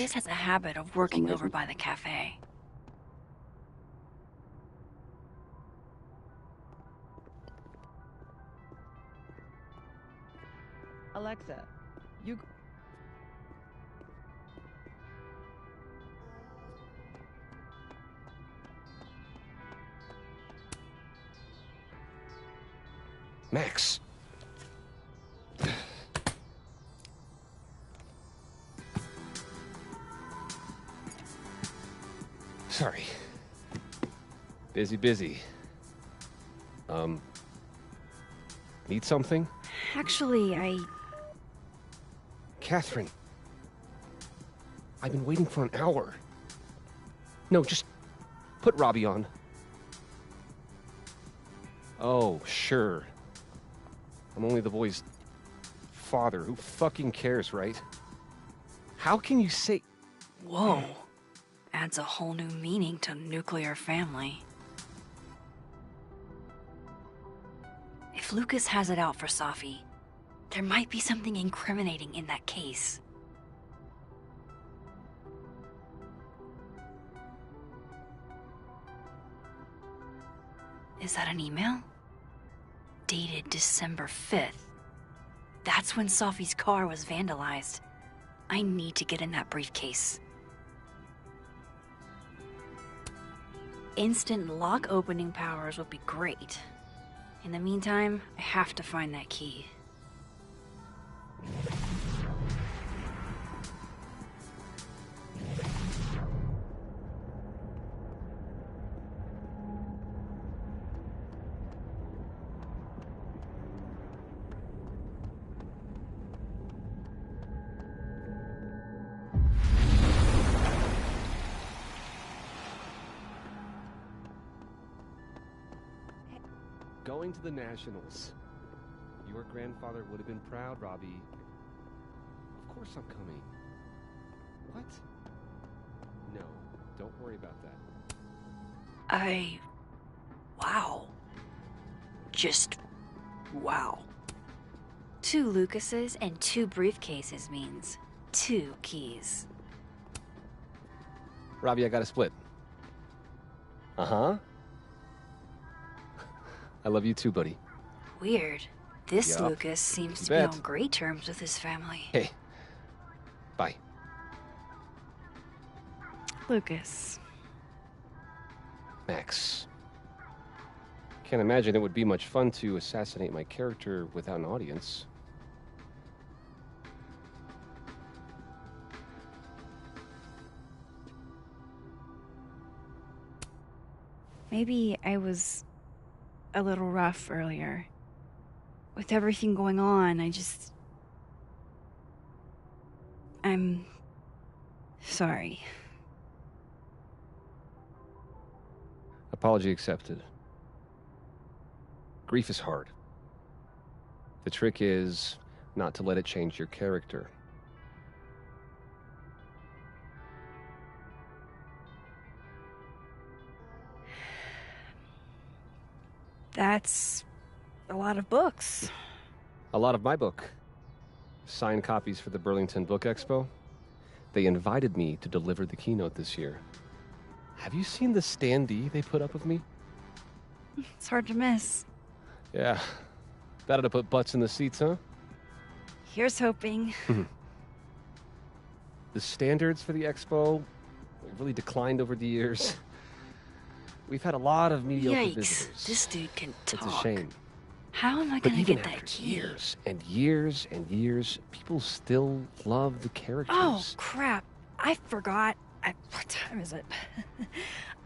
Lucas has a habit of working over by the cafe. Alexa, you... Max. Sorry. Busy. Need something? Actually, Catherine. I've been waiting for an hour. No, just put Robbie on. Oh, sure. I'm only the boy's father. Who fucking cares, right? How can you say... Whoa. Adds a whole new meaning to nuclear family. If Lucas has it out for Safi, there might be something incriminating in that case. Is that an email? Dated December 5th. That's when Safi's car was vandalized. I need to get in that briefcase. Instant lock opening powers would be great. In the meantime, I have to find that key. Going to the Nationals. Your grandfather would have been proud, Robbie. Of course I'm coming. What? No, don't worry about that. Wow. Just... wow. 2 Lucases and 2 briefcases means 2 keys. Robbie, I got a split. Uh-huh. I love you too, buddy. Weird. This Yup. Lucas seems to Bet. be on great terms with his family. Hey. Bye. Lucas. Max. Can't imagine it would be much fun to assassinate my character without an audience. Maybe I was a little rough earlier. With everything going on, I'm sorry. Apology accepted. Grief is hard. The trick is not to let it change your character. That's a lot of books. A lot of my book. Signed copies for the Burlington Book Expo. They invited me to deliver the keynote this year. Have you seen the standee they put up of me? It's hard to miss. Yeah. That ought to put butts in the seats, huh? Here's hoping. The standards for the expo really declined over the years. We've had a lot of mediocre visitors. This dude can talk. It's a shame. How am I But gonna even get that after key? years and years and years, people still love the characters. Oh, crap. I forgot. What time is it?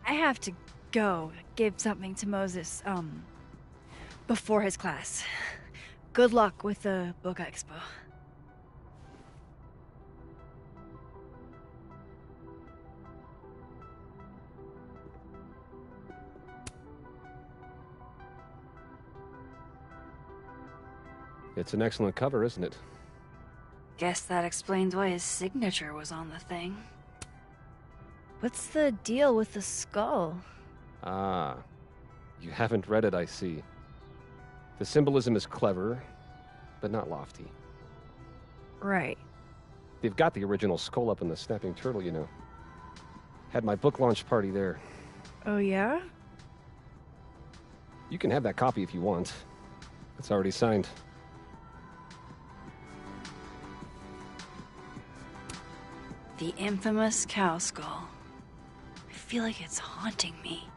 I have to go give something to Moses, before his class. Good luck with the book expo. It's an excellent cover, isn't it? Guess that explains why his signature was on the thing. What's the deal with the skull? Ah, you haven't read it, I see. The symbolism is clever, but not lofty. Right. They've got the original skull up in the Snapping Turtle, you know. Had my book launch party there. Oh, yeah? You can have that copy if you want. It's already signed. The infamous cow skull. I feel like it's haunting me.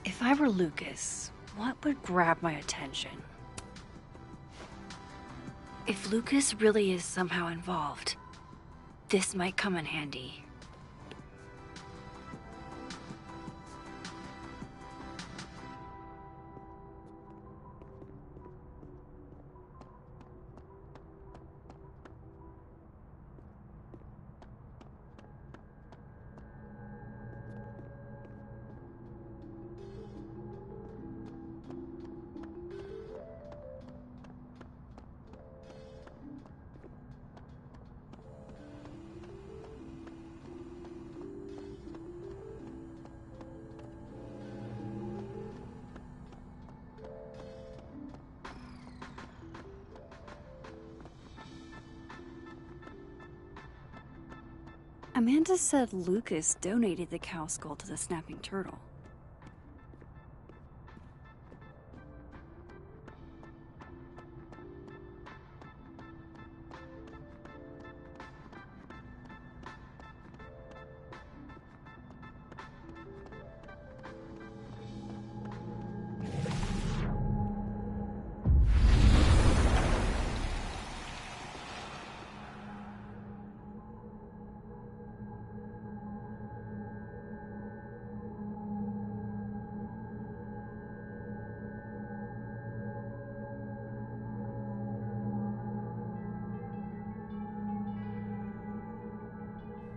If I were Lucas, what would grab my attention? If Lucas really is somehow involved, this might come in handy. Amanda said Lucas donated the cow skull to the Snapping Turtle.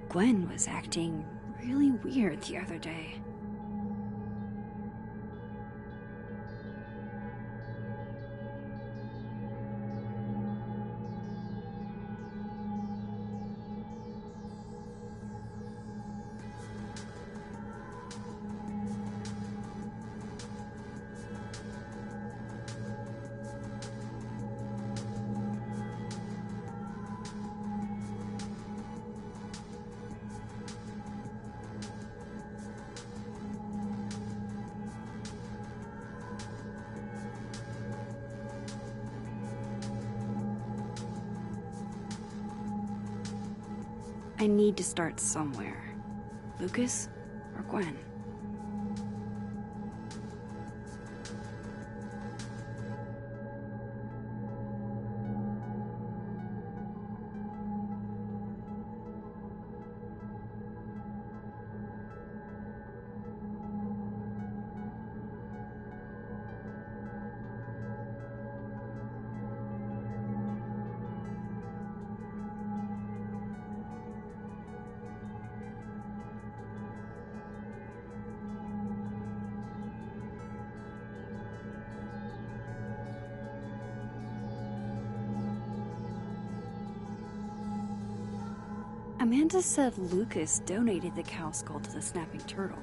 Gwen was acting really weird the other day. I need to start somewhere. Lucas or Gwen? Amanda said Lucas donated the cow skull to the Snapping Turtle.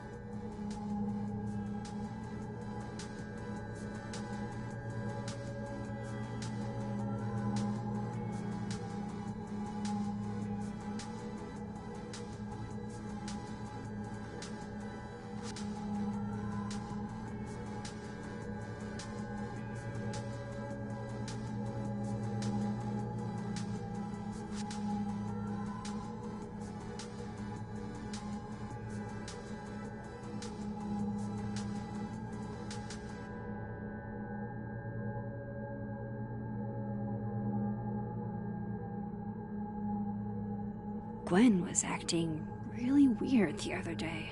Gwen was acting really weird the other day.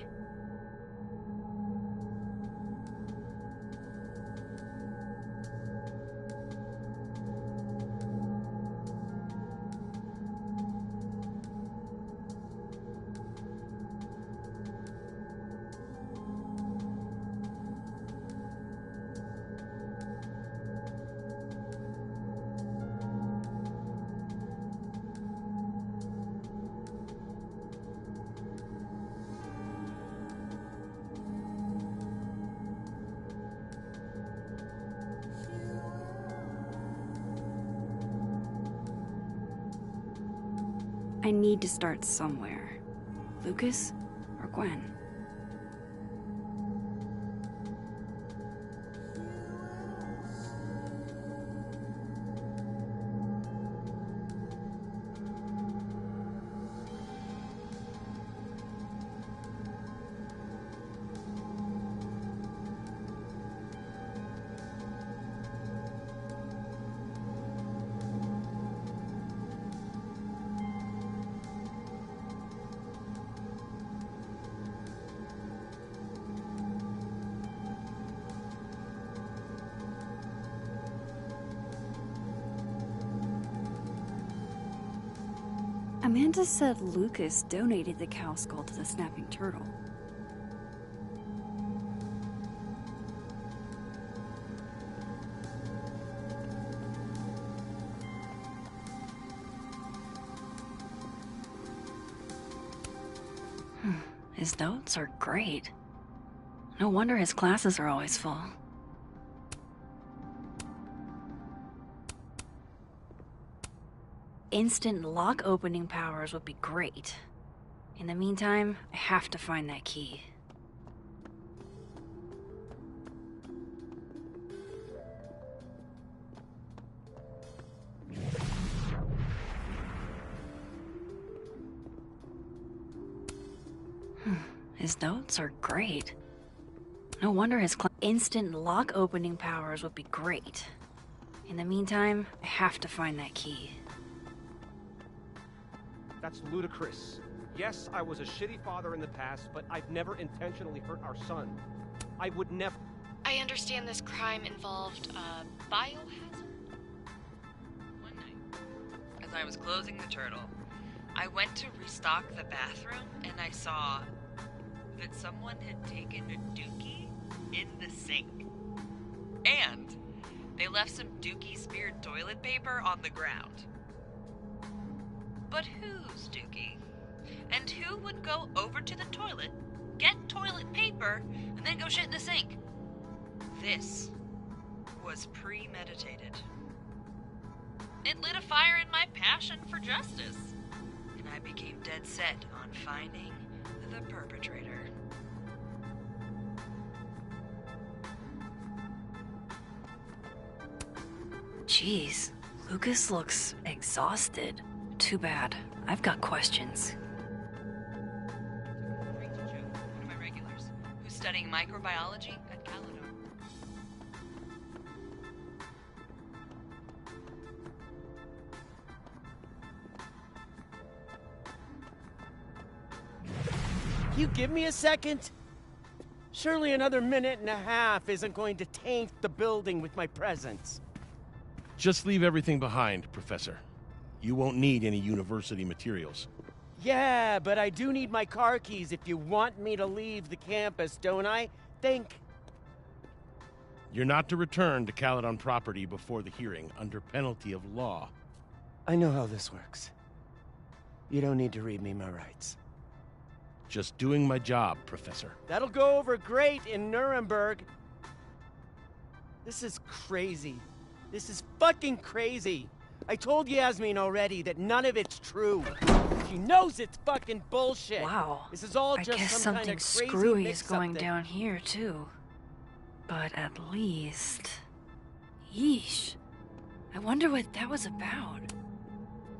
I need to start somewhere. Lucas or Gwen? Amanda said Lucas donated the cow skull to the snapping turtle. His notes are great. No wonder his classes are always full. Instant lock opening powers would be great. In the meantime, I have to find that key. His notes are great. No wonder his instant lock opening powers would be great. In the meantime, I have to find that key. That's ludicrous. Yes, I was a shitty father in the past, but I've never intentionally hurt our son. I would never... I understand this crime involved a biohazard? One night, as I was closing the turtle, I went to restock the bathroom and I saw that someone had taken a dookie in the sink. And they left some dookie-smeared toilet paper on the ground. But whose dookie? And who would go over to the toilet, get toilet paper, and then go shit in the sink? This was premeditated. It lit a fire in my passion for justice, and I became dead set on finding the perpetrator. Jeez, Lucas looks exhausted. Too bad. I've got questions. Rachel Joe, one of my regulars, who's studying microbiology at Caledon. You give me a second? Surely another minute and a half isn't going to taint the building with my presence. Just leave everything behind, Professor. You won't need any university materials. Yeah, but I do need my car keys if you want me to leave the campus, don't I? Think. You're not to return to Caledon property before the hearing, under penalty of law. I know how this works. You don't need to read me my rights. Just doing my job, Professor. That'll go over great in Nuremberg. This is crazy. This is fucking crazy. I told Yasmin already that none of it's true. She knows it's fucking bullshit. Wow. This is all I just guess some kind something of crazy screwy is mix-up going thing. down here, too. But at least... Yeesh. I wonder what that was about.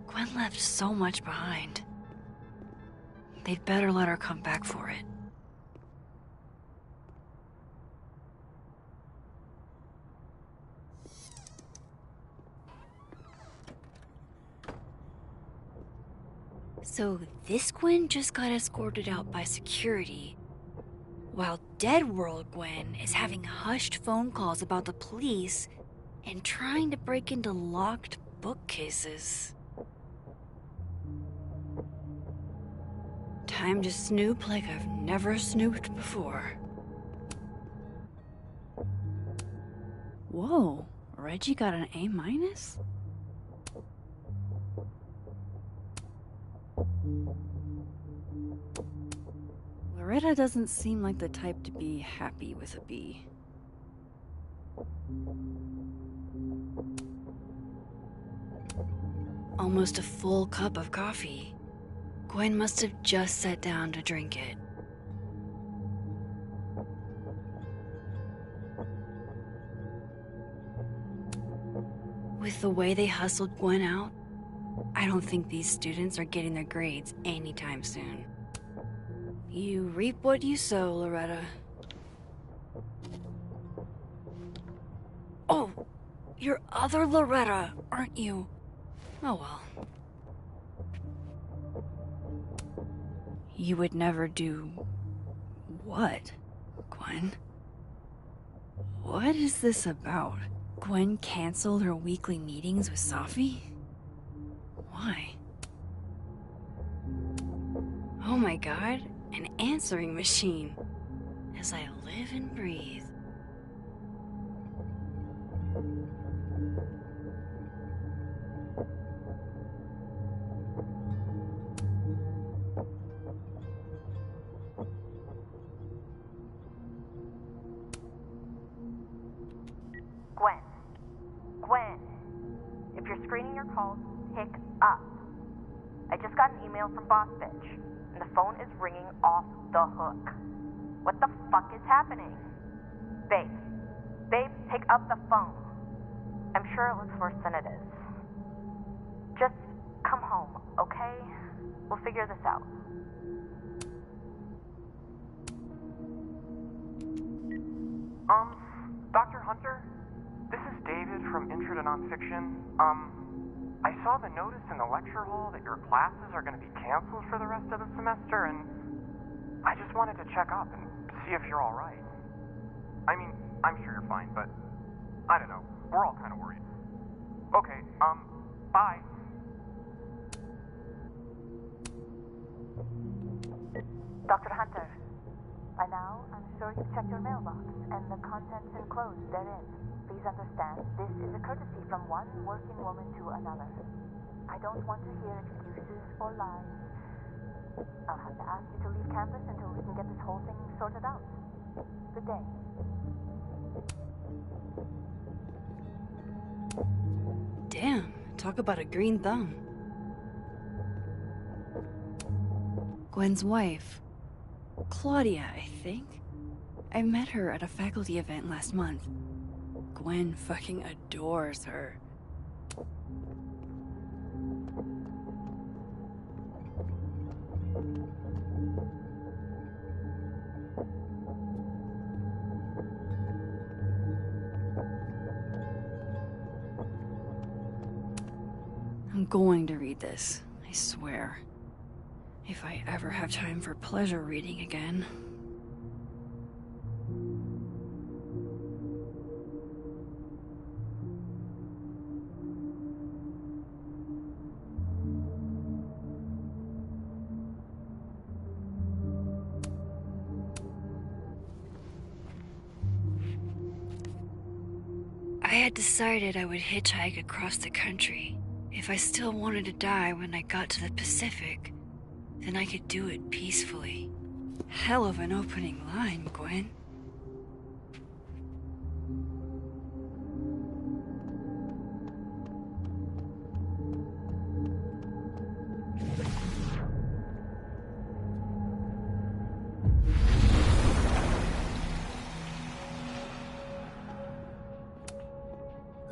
Gwen left so much behind. They'd better let her come back for it. So this Gwen just got escorted out by security, while Dead World Gwen is having hushed phone calls about the police and trying to break into locked bookcases. Time to snoop like I've never snooped before. Whoa, Reggie got an A-? Loretta doesn't seem like the type to be happy with a B. Almost a full cup of coffee. Gwen must have just sat down to drink it. With the way they hustled Gwen out, I don't think these students are getting their grades anytime soon. You reap what you sow, Loretta. Oh, you're other Loretta, aren't you? Oh well. You would never do... what, Gwen? What is this about? Gwen canceled her weekly meetings with Safi? Why? Oh my god, an answering machine. As I live and breathe. Gwen, if you're screening your calls, pick up. I just got an email from Boss Bitch, and the phone is ringing off the hook. What the fuck is happening? Babe, pick up the phone. I'm sure it looks worse than it is. Just come home, okay? We'll figure this out. Dr. Hunter? This is David from Intro to Nonfiction. I saw the notice in the lecture hall that your classes are going to be canceled for the rest of the semester, and I just wanted to check up and see if you're all right. I mean, I'm sure you're fine, but I don't know. We're all kind of worried. Okay, bye. Dr. Hunter, by now, I'm sure you've checked your mailbox, and the contents enclosed therein. Please understand, this is a courtesy from one working woman to another. I don't want to hear excuses or lies. I'll have to ask you to leave campus until we can get this whole thing sorted out. Good day. Damn, talk about a green thumb. Gwen's wife. Claudia, I think. I met her at a faculty event last month. Gwen fucking adores her. I'm going to read this, I swear. If I ever have time for pleasure reading again. I had decided I would hitchhike across the country. If I still wanted to die when I got to the Pacific, then I could do it peacefully. Hell of an opening line, Gwen.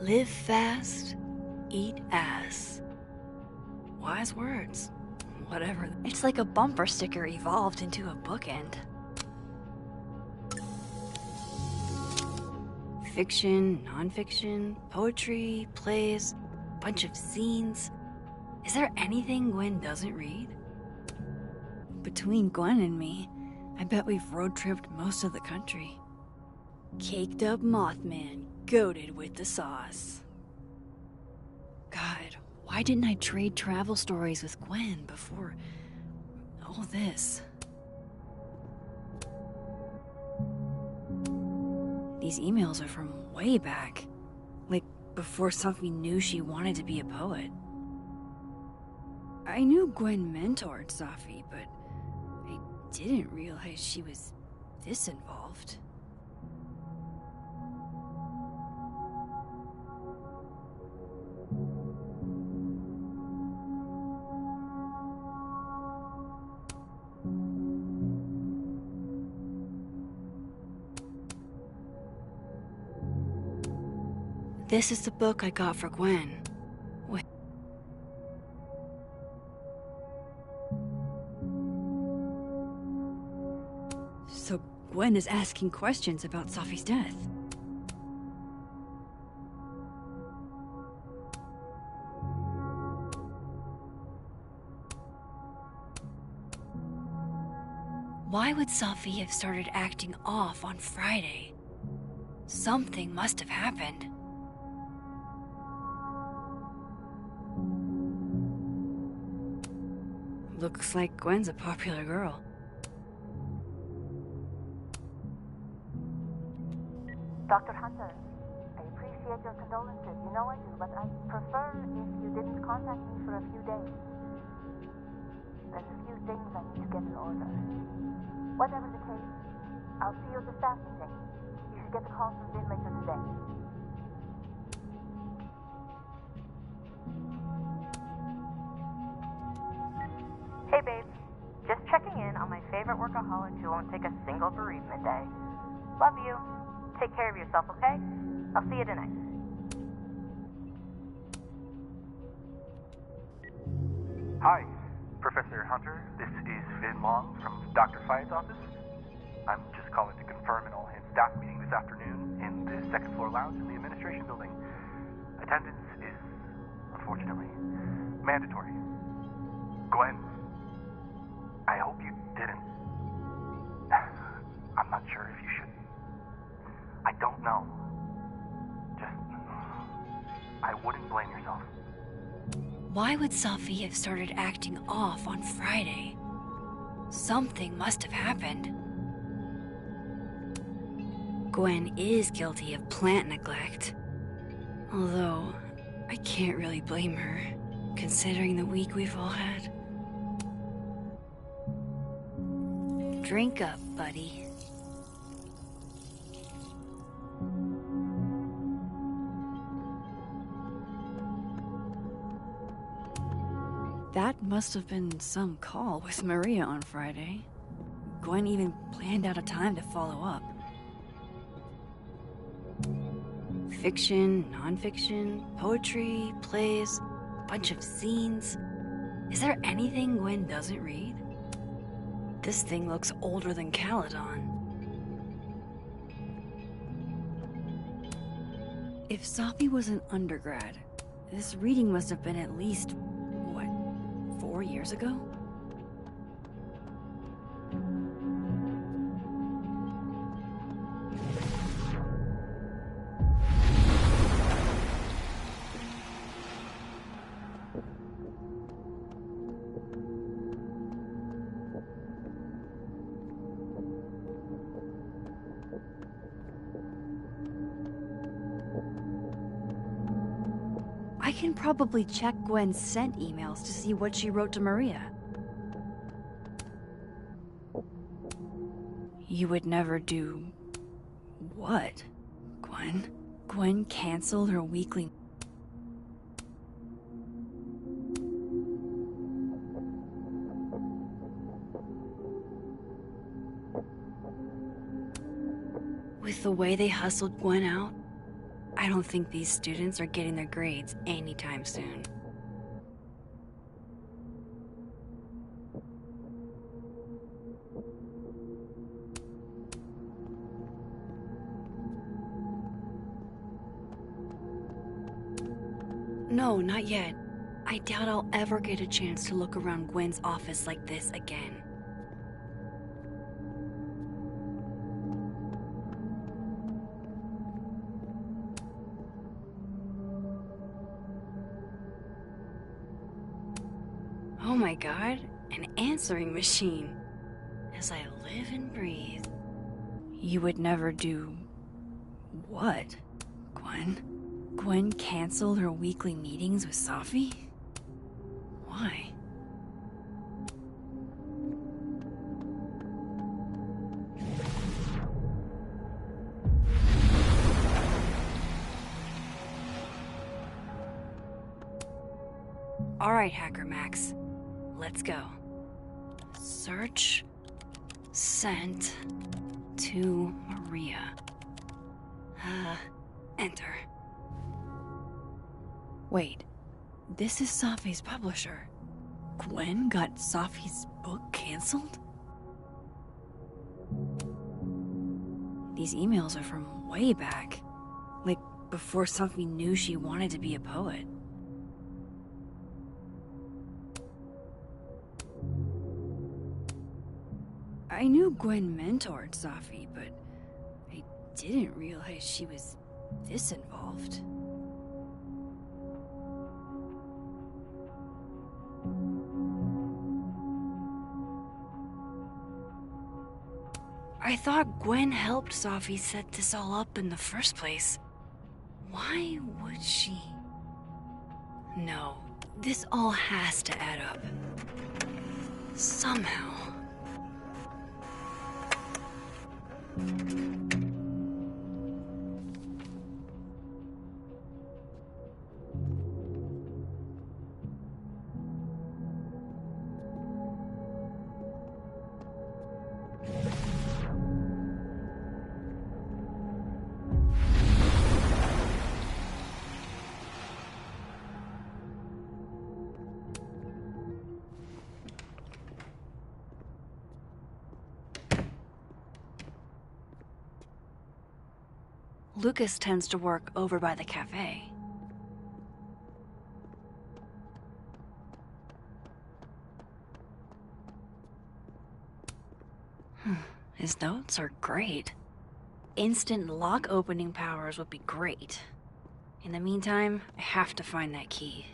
Live fast, eat ass. Wise words. Whatever. It's like a bumper sticker evolved into a bookend. Fiction, nonfiction, poetry, plays, bunch of zines. Is there anything Gwen doesn't read? Between Gwen and me, I bet we've road-tripped most of the country. Caked up Mothman, goated with the sauce. God, why didn't I trade travel stories with Gwen before all this? These emails are from way back. Like, before Sophie knew she wanted to be a poet. I knew Gwen mentored Sophie, but I didn't realize she was this involved. This is the book I got for Gwen. Wait. So Gwen is asking questions about Safi's death. Why would Safi have started acting off on Friday? Something must have happened. Looks like Gwen's a popular girl. Dr. Hunter, I appreciate your condolences. You know I do, but I prefer if you didn't contact me for a few days. There's a few things I need to get in order. Whatever the case, I'll see you at the staff meeting. You should get the call from Vin later today. Hey babe, just checking in on my favorite workaholic who won't take a single bereavement day. Love you. Take care of yourself, okay? I'll see you tonight. Hi, Professor Hunter. This is Vin Long from Dr. Fayed's office. I'm just calling to confirm an all-hands staff meeting this afternoon in the second floor lounge in the administration building. Attendance is, unfortunately, mandatory. Gwen, I hope you didn't. I'm not sure if you should. I don't know. Just, I wouldn't blame yourself. Why would Safi have started acting off on Friday? Something must have happened. Gwen is guilty of plant neglect. Although, I can't really blame her, considering the week we've all had. Drink up, buddy. That must have been some call with Maria on Friday. Gwen even planned out a time to follow up. Fiction, non-fiction, poetry, plays, bunch of scenes. Is there anything Gwen doesn't read? This thing looks older than Caledon. If Safi was an undergrad, this reading must have been at least 4 years ago? I can probably check Gwen's sent emails to see what she wrote to Maria. You would never do... what, Gwen? Gwen canceled her weekly... With the way they hustled Gwen out, I don't think these students are getting their grades anytime soon. No, not yet. I doubt I'll ever get a chance to look around Gwen's office like this again. Oh my god, an answering machine. As I live and breathe. You would never do... what, Gwen? Gwen canceled her weekly meetings with Safi? Why? Alright, Hacker Max. Let's go. Search... sent... to Maria. Enter. Wait, this is Safi's publisher. Gwen got Safi's book canceled? These emails are from way back. Like, before Safi knew she wanted to be a poet. I knew Gwen mentored Safi, but I didn't realize she was this involved. I thought Gwen helped Safi set this all up in the first place. Why would she? No, this all has to add up. Somehow. Lucas tends to work over by the cafe. His notes are great. Instant lock opening powers would be great. In the meantime, I have to find that key.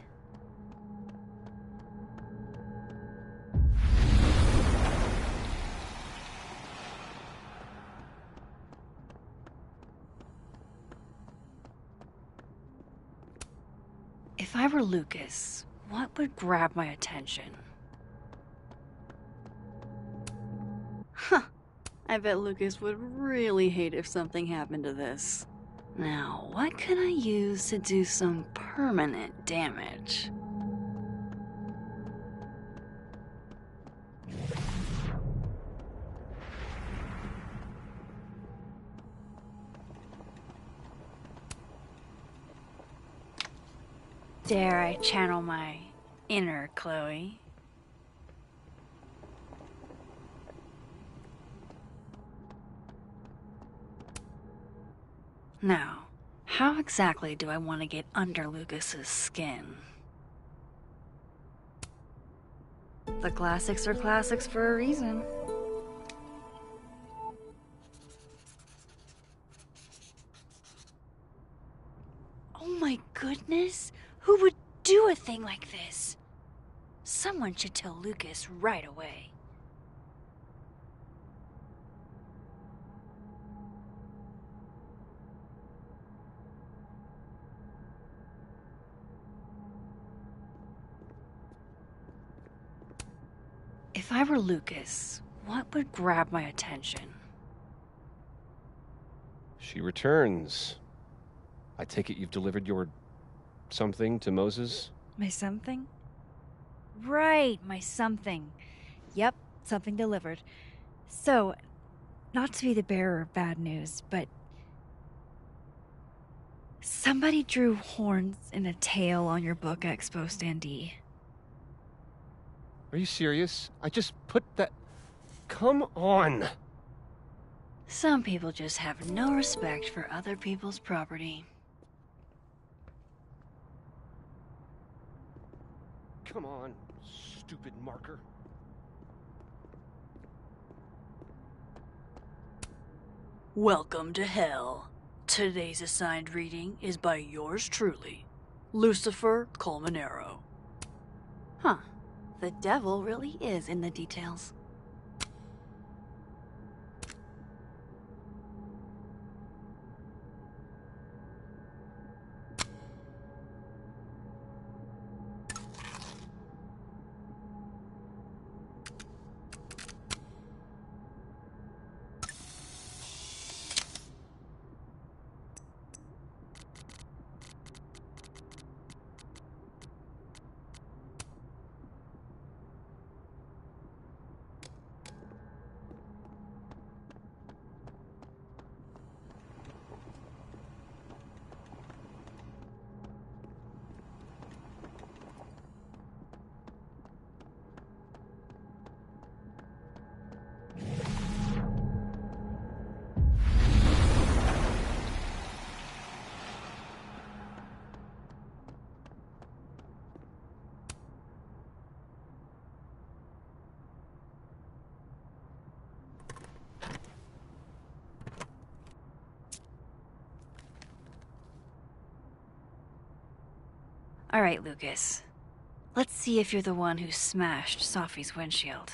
If I were Lucas, what would grab my attention? Huh. I bet Lucas would really hate if something happened to this. Now, what can I use to do some permanent damage? Dare I channel my inner Chloe? Now, how exactly do I want to get under Lucas's skin? The classics are classics for a reason. Oh my goodness! Who would do a thing like this? Someone should tell Lucas right away. If I were Lucas, what would grab my attention? She returns. I take it you've delivered your something to Moses? My something? Right, my something. Yep, something delivered. So, not to be the bearer of bad news, but somebody drew horns in a tail on your book Expo standee. Are you serious? I just put that... Come on! Some people just have no respect for other people's property. Come on, stupid marker. Welcome to hell. Today's assigned reading is by yours truly, Lucifer Colmenero. Huh. The devil really is in the details. All right, Lucas. Let's see if you're the one who smashed Sophie's windshield.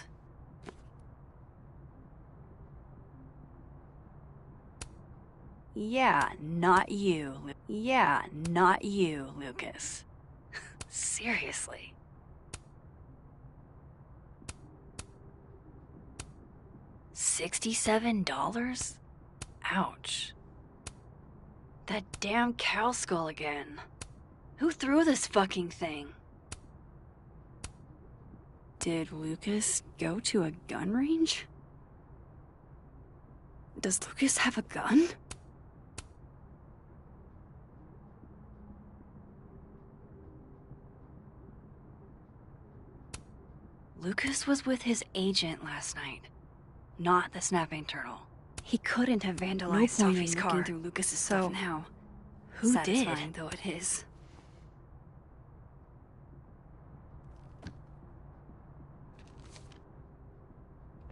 Yeah, not you. Yeah, not you, Lucas. Seriously. $67? Ouch. That damn cow skull again. Who threw this fucking thing? Did Lucas go to a gun range? Does Lucas have a gun? Lucas was with his agent last night, not the snapping turtle. He couldn't have vandalized Sophie's car through Lucas's stuff now. Who satisfying did? Though it is.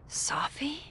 Sophie?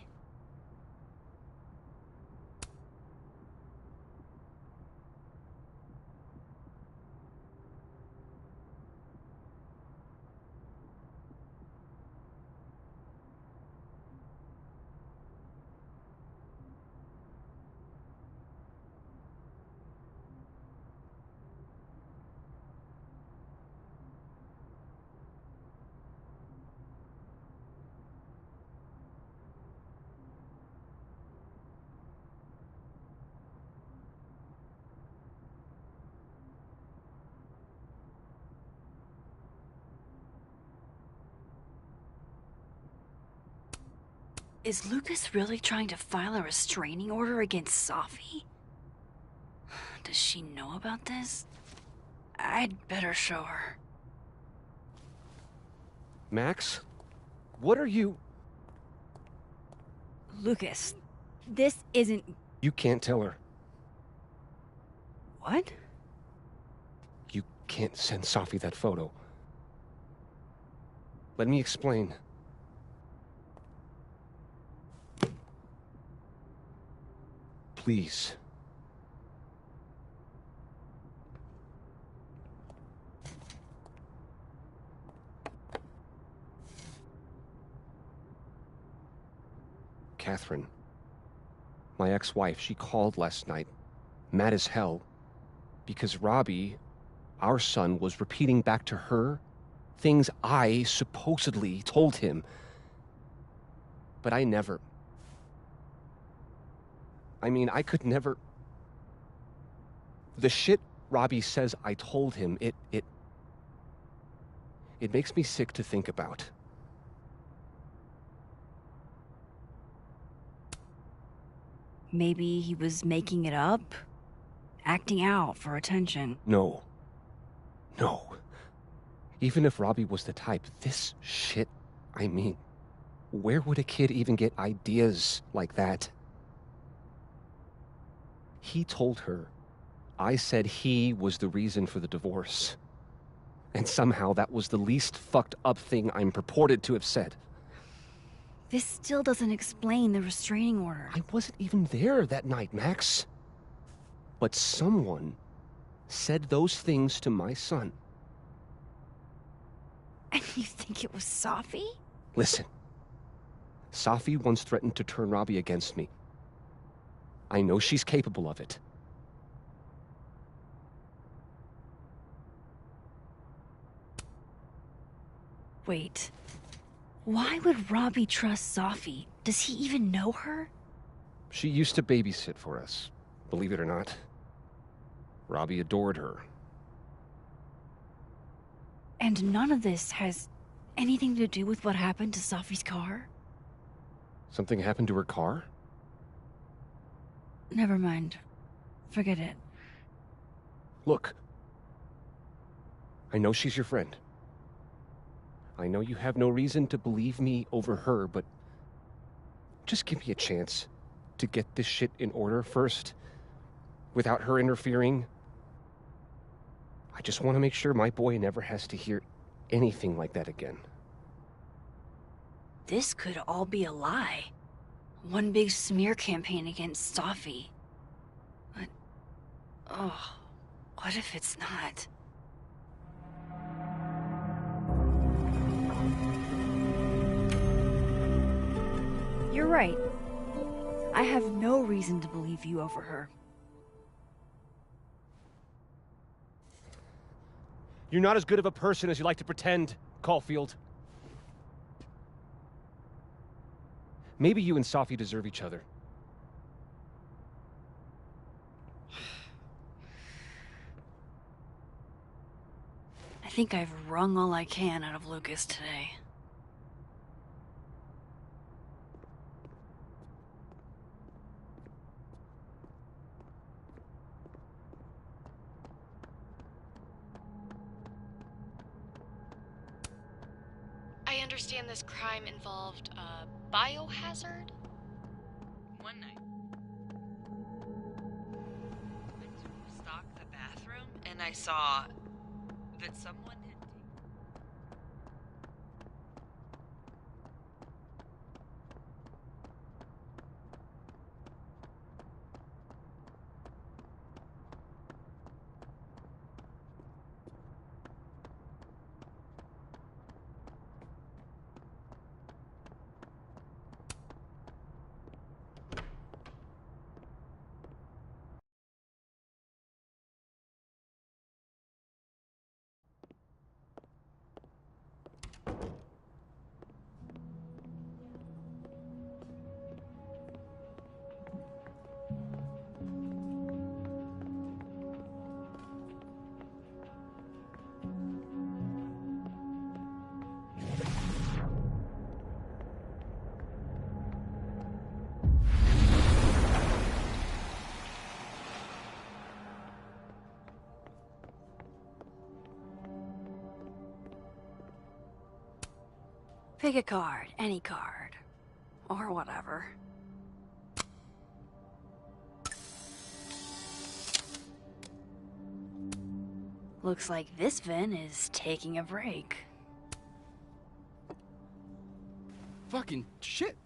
Is Lucas really trying to file a restraining order against Sophie? Does she know about this? I'd better show her. Max? What are you... Lucas, this isn't... You can't tell her. What? You can't send Sophie that photo. Let me explain. Please. Catherine, my ex-wife, she called last night, mad as hell, because Robbie, our son, was repeating back to her things I supposedly told him. But I never... I mean, I could never... The shit Robbie says I told him, it makes me sick to think about. Maybe he was making it up? Acting out for attention? No. No. Even if Robbie was the type, this shit, I mean, where would a kid even get ideas like that? He told her I said he was the reason for the divorce. And somehow that was the least fucked up thing I'm purported to have said. This still doesn't explain the restraining order. I wasn't even there that night, Max. But someone said those things to my son. And you think it was Sophie? Listen. Sophie once threatened to turn Robbie against me. I know she's capable of it. Wait. Why would Robbie trust Sophie? Does he even know her? She used to babysit for us, believe it or not. Robbie adored her. And none of this has anything to do with what happened to Sophie's car? Something happened to her car? Never mind. Forget it. Look. I know she's your friend. I know you have no reason to believe me over her, but just give me a chance to get this shit in order first, without her interfering. I just want to make sure my boy never has to hear anything like that again. This could all be a lie. One big smear campaign against Sophie. But... oh, what if it's not? You're right. I have no reason to believe you over her. You're not as good of a person as you like to pretend, Caulfield. Maybe you and Safi deserve each other. I think I've wrung all I can out of Lucas today. I understand this crime involved a biohazard? One night, I went to stock the bathroom and I saw that someone had taken. Pick a card, any card. Or whatever. Looks like this Vin is taking a break. Fucking shit.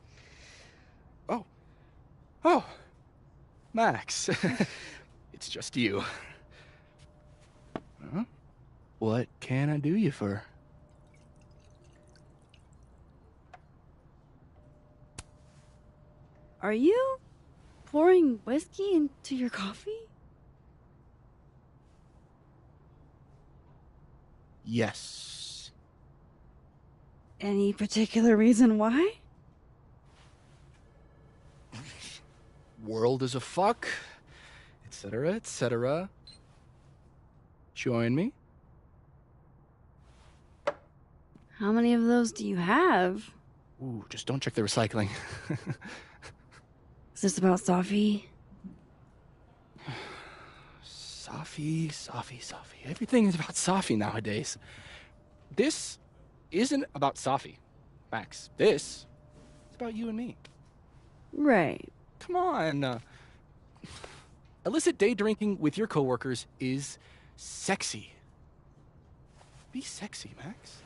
Oh. Max. It's just you. Huh? What can I do you for? Are you pouring whiskey into your coffee? Yes. Any particular reason why? World is a fuck, etc., etc. Join me? How many of those do you have? Ooh, just don't check the recycling. Is this about Safi? Safi. Everything is about Safi nowadays. This isn't about Safi, Max. This is about you and me. Right. Come on. Illicit day drinking with your coworkers is sexy. Be sexy, Max.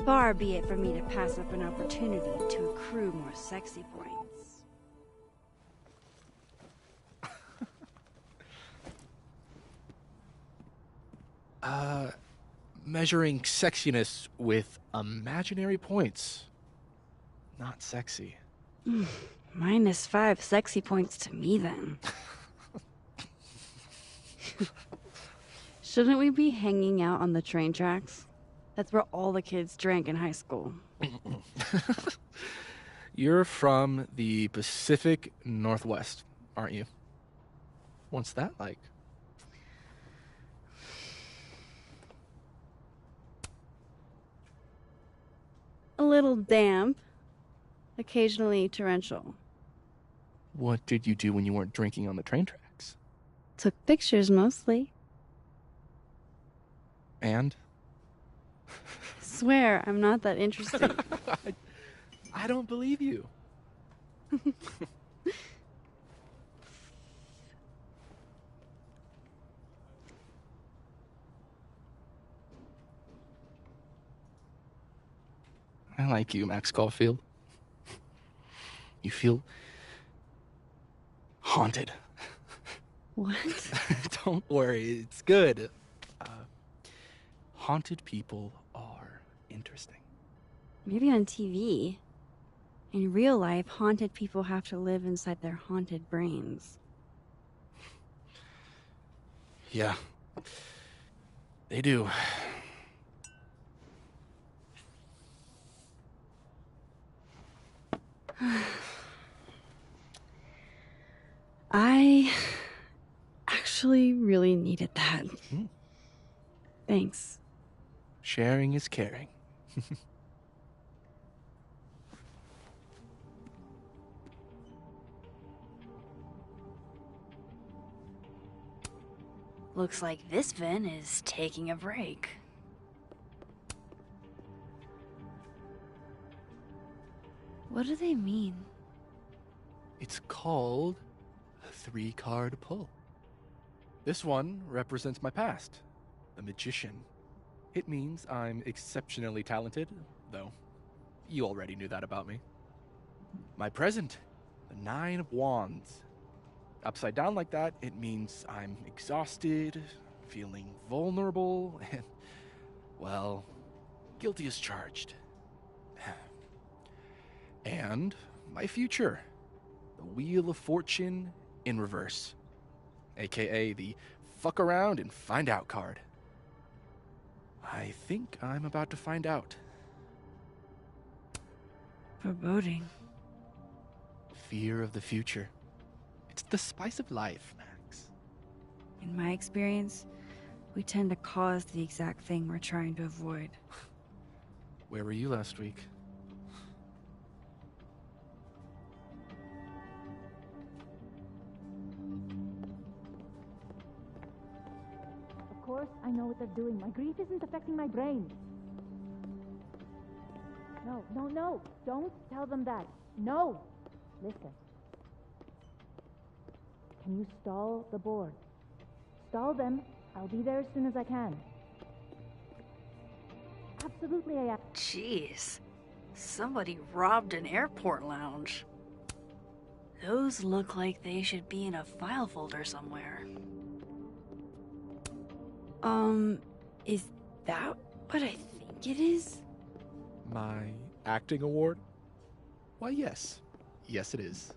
Far be it from me to pass up an opportunity to accrue more sexy points. Measuring sexiness with imaginary points. Not sexy. -5 sexy points to me, then. Shouldn't we be hanging out on the train tracks? That's where all the kids drank in high school. You're from the Pacific Northwest, aren't you? What's that like? A little damp. Occasionally torrential. What did you do when you weren't drinking on the train tracks? Took pictures mostly. And? Swear, I'm not that interesting. I don't believe you. I like you, Max Caulfield. You feel haunted. What? Don't worry, it's good. haunted people are interesting. Maybe on TV. In real life, haunted people have to live inside their haunted brains. Yeah. They do. I actually really needed that. Thanks. Sharing is caring. Looks like this Vin is taking a break. What do they mean? It's called a 3-card pull. This one represents my past, the magician. It means I'm exceptionally talented, though you already knew that about me. My present, the 9 of Wands. Upside down like that, it means I'm exhausted, feeling vulnerable, and, well, guilty as charged. And my future, the Wheel of Fortune in reverse, aka the fuck around and find out card. I think I'm about to find out. Foreboding. Fear of the future. It's the spice of life, Max. In my experience, we tend to cause the exact thing we're trying to avoid. Where were you last week? Of course, I know what they're doing. My grief isn't affecting my brain. No. Don't tell them that. No. Listen. Can you stall the board? Stall them. I'll be there as soon as I can. Absolutely, I am. Jeez. Somebody robbed an airport lounge. Those look like they should be in a file folder somewhere. Is that what I think it is? My acting award? Why, yes. Yes, it is.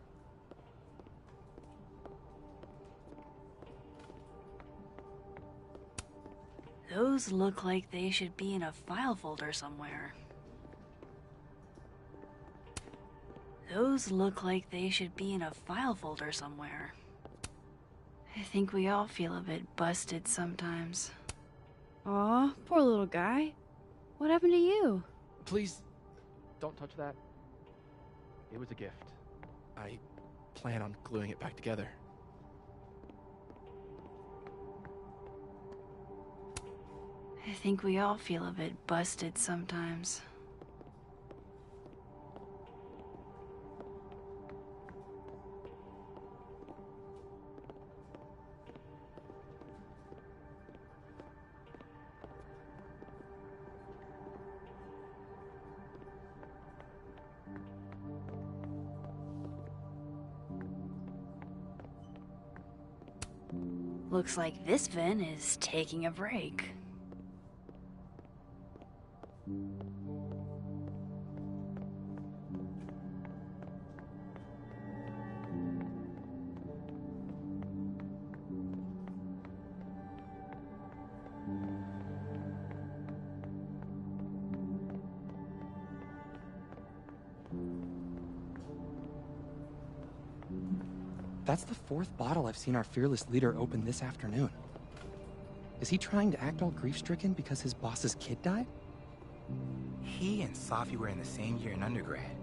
Those look like they should be in a file folder somewhere. Those look like they should be in a file folder somewhere. I think we all feel a bit busted sometimes. Aw, poor little guy. What happened to you? Please, don't touch that. It was a gift. I plan on gluing it back together. I think we all feel a bit busted sometimes. Looks like this Vin is taking a break. That's the 4th bottle I've seen our fearless leader open this afternoon. Is he trying to act all grief-stricken because his boss's kid died? He and Safi were in the same year in undergrad.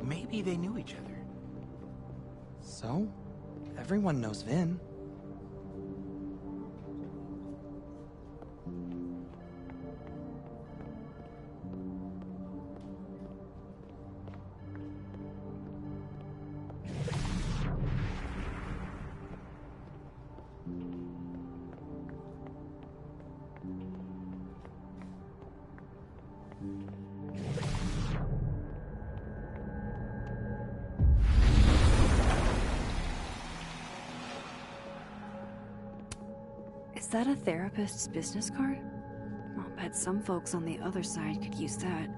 Maybe they knew each other. So? Everyone knows Vin. Is that a therapist's business card? I'll bet bet some folks on the other side could use that.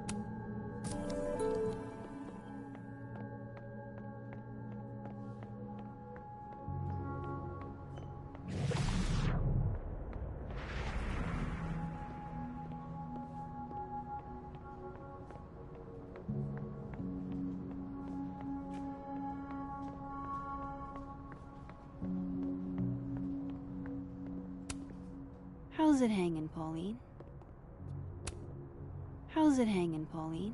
How's it hanging, Pauline? How's it hanging, Pauline?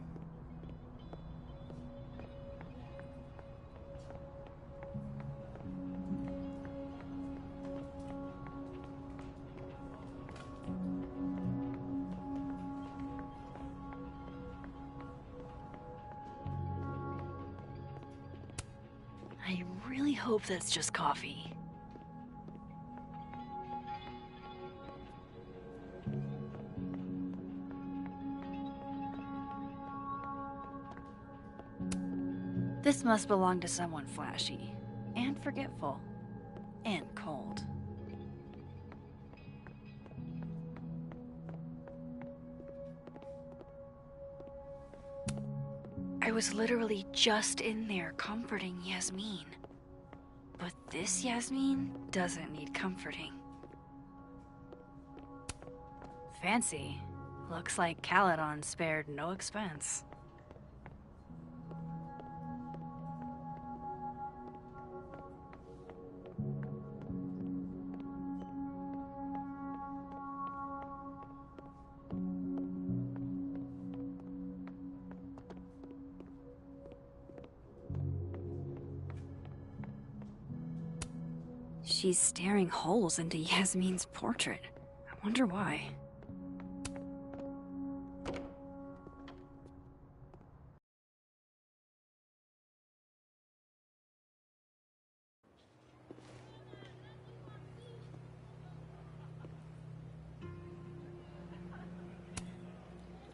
I really hope that's just coffee. This must belong to someone flashy, and forgetful, and cold. I was literally just in there comforting Yasmin. But this Yasmin doesn't need comforting. Fancy. Looks like Caledon spared no expense. She's staring holes into Yasmin's portrait. I wonder why.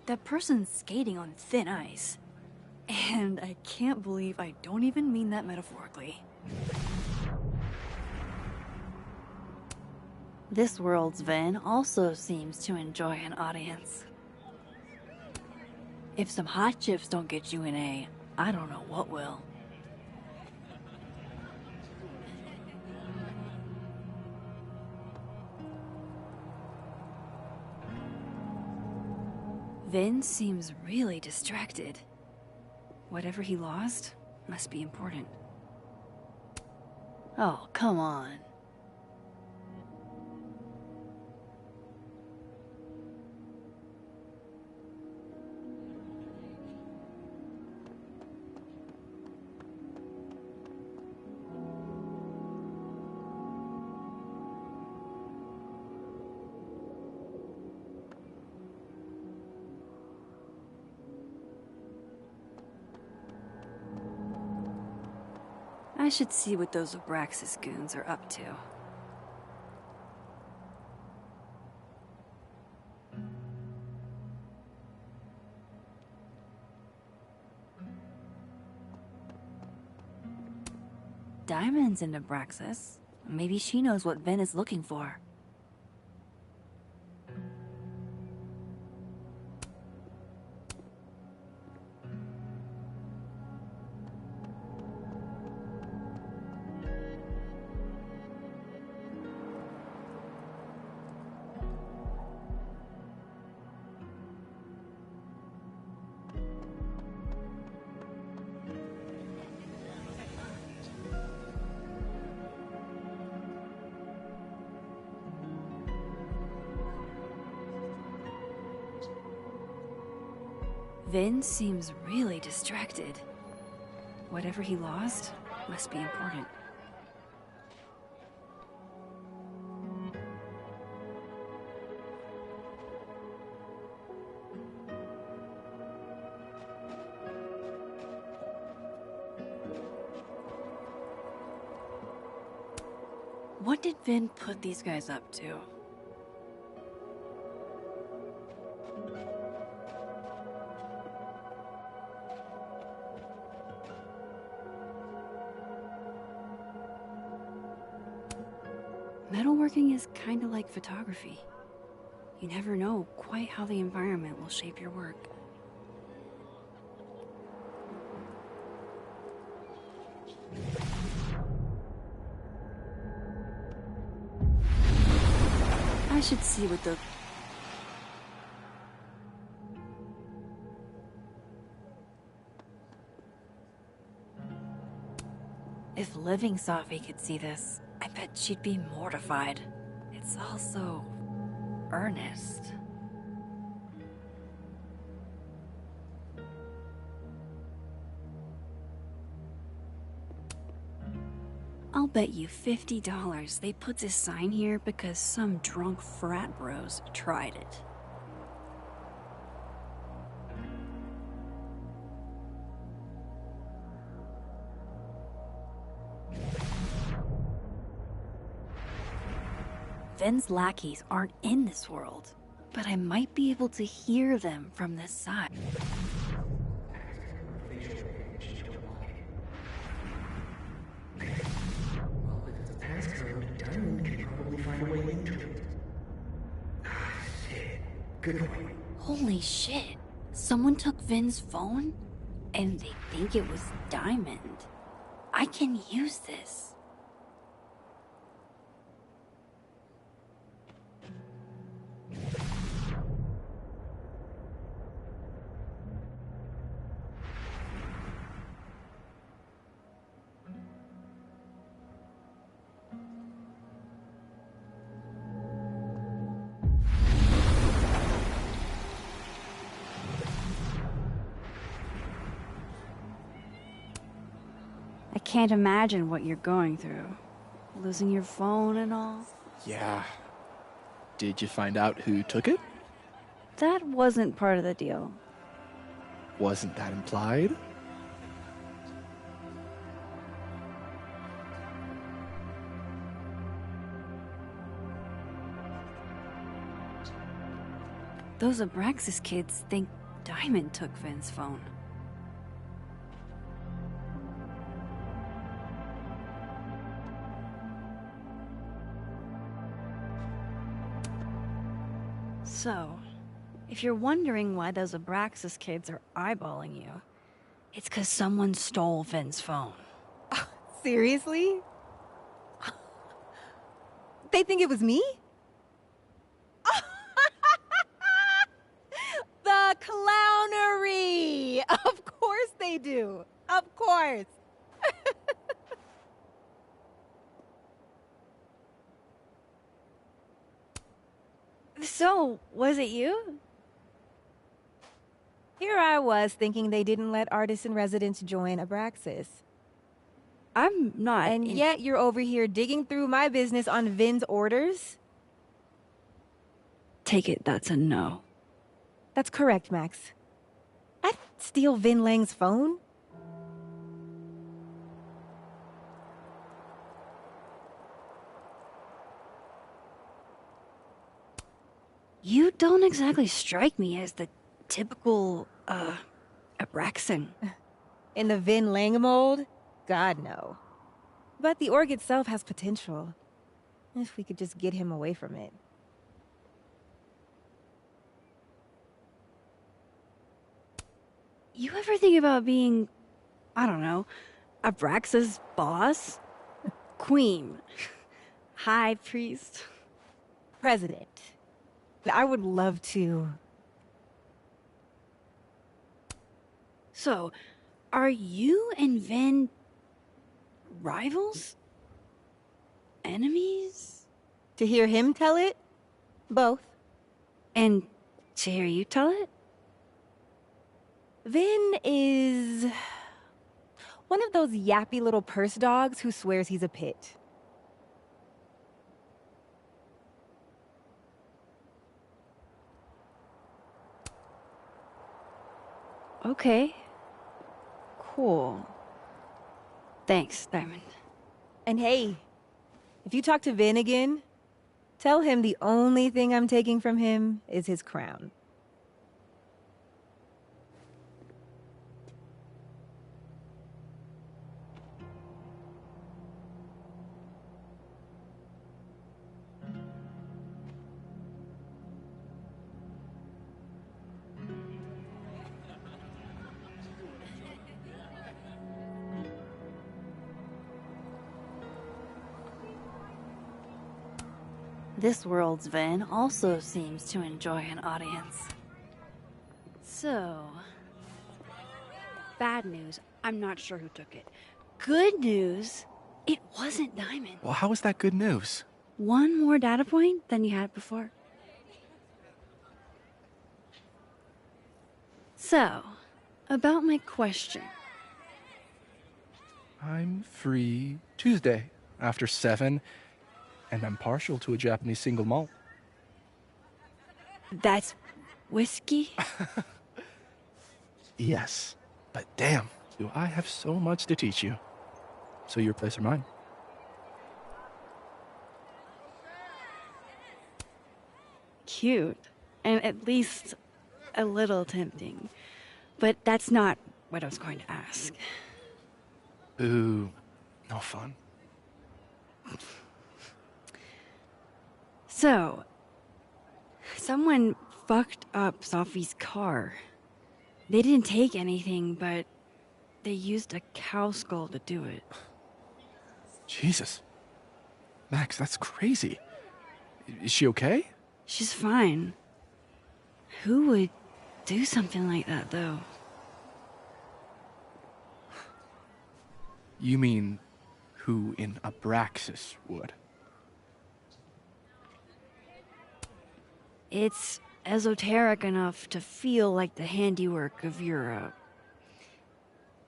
That person's skating on thin ice. And I can't believe I don't even mean that metaphorically. This world's Vin also seems to enjoy an audience. If some hot chips don't get you an A, I don't know what will. Vin seems really distracted. Whatever he lost must be important. Oh, come on. I should see what those Abraxas goons are up to. Diamond's in Abraxas. Maybe she knows what Vin is looking for. Vin seems really distracted. Whatever he lost must be important. What did Vin put these guys up to? Metalworking is kinda like photography. You never know quite how the environment will shape your work. I should see what the... If living Safi could see this, I bet she'd be mortified. It's all so earnest. I'll bet you $50 they put this sign here because some drunk frat bros tried it. Vin's lackeys aren't in this world, but I might be able to hear them from this side. Diamond can probably find a way into it. Ah, shit. Good point. Holy shit. Someone took Vin's phone, and they think it was Diamond. I can use this. I can't imagine what you're going through. Losing your phone and all. Yeah. Did you find out who took it? That wasn't part of the deal. Wasn't that implied? Those Abraxas kids think Diamond took Vin's phone. So, if you're wondering why those Abraxas kids are eyeballing you, it's 'cause someone stole Vin's phone. Seriously? They think it was me? The clownery! Of course they do. Of course. So, was it you? Here I was thinking they didn't let artists in residence join Abraxas. I'm not. And yet you're over here digging through my business on Vin's orders? Take it that's a no. That's correct, Max. I'd steal Vin Lang's phone? You don't exactly strike me as the typical, Abraxan. In the Vin Lang mold? God, no. But the org itself has potential. If we could just get him away from it. You ever think about being, I don't know, Abraxas' boss? Queen? High priest? President. I would love to. So, are you and Vin rivals? Enemies? To hear him tell it? Both. And to hear you tell it? Vin is one of those yappy little purse dogs who swears he's a pit. Okay. Cool. Thanks, Diamond. And hey, if you talk to Vin again, tell him the only thing I'm taking from him is his crown. This world's Vin also seems to enjoy an audience. So, bad news, I'm not sure who took it. Good news, it wasn't Diamond. Well, how is that good news? One more data point than you had before. So, about my question. I'm free Tuesday after 7, and I'm partial to a Japanese single malt. That's whiskey? Yes, but damn, do I have so much to teach you. So your place or mine? Cute. And at least a little tempting. But that's not what I was going to ask. Boo. No fun. So, someone fucked up Sophie's car. They didn't take anything, but they used a cow skull to do it. Jesus. Max, that's crazy. Is she okay? She's fine. Who would do something like that, though? You mean who in Abraxas would? It's esoteric enough to feel like the handiwork of your,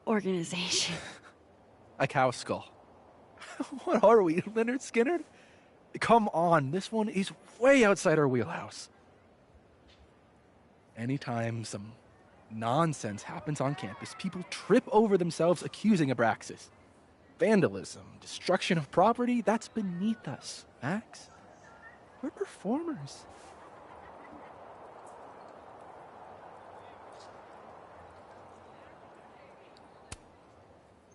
organization. A cow skull. What are we, Leonard Skinner? Come on, this one is way outside our wheelhouse. Anytime some nonsense happens on campus, people trip over themselves accusing Abraxas. Vandalism, destruction of property, that's beneath us, Max. We're performers.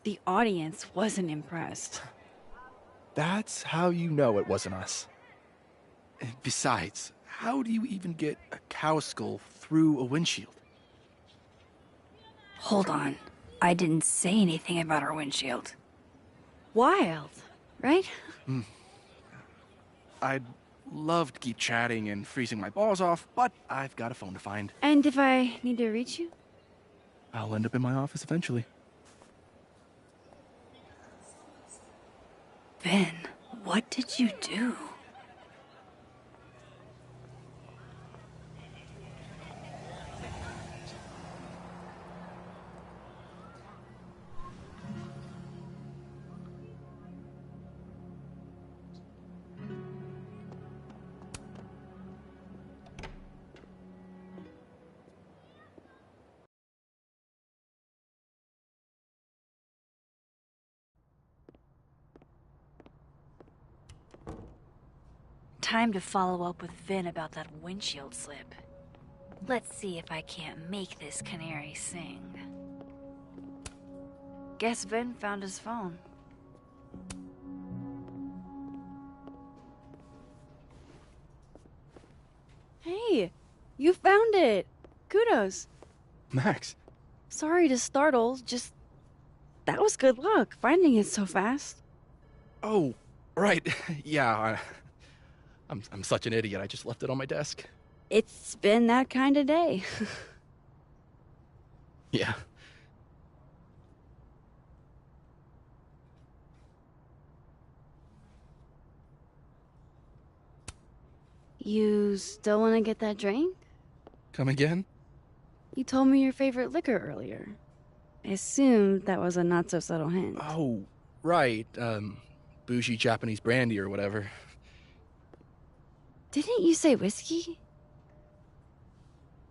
The audience wasn't impressed. That's how you know it wasn't us. Besides, how do you even get a cow skull through a windshield? Hold on. I didn't say anything about our windshield. Wild, right? I'd love to keep chatting and freezing my balls off, but I've got a phone to find. And if I need to reach you? I'll end up in my office eventually. Ben, what did you do? Time to follow up with Vin about that windshield slip. Let's see if I can't make this canary sing. Guess Vin found his phone. Hey, you found it. Kudos. Max. Sorry to startle, just... that was good luck, finding it so fast. Oh, right. Yeah, I'm such an idiot. I just left it on my desk. It's been that kind of day. Yeah. You still want to get that drink? Come again? You told me your favorite liquor earlier. I assumed that was a not-so-subtle hint. Oh, right. Bougie Japanese brandy or whatever. Didn't you say whiskey?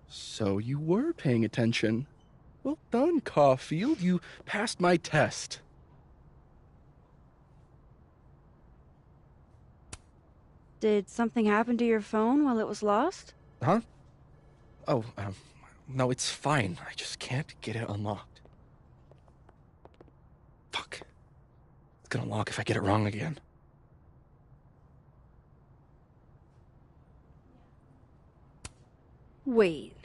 So you were paying attention. Well done, Caulfield. You passed my test. Did something happen to your phone while it was lost? Huh? Oh, no, it's fine. I just can't get it unlocked. Fuck. It's gonna lock if I get it wrong again. Wait.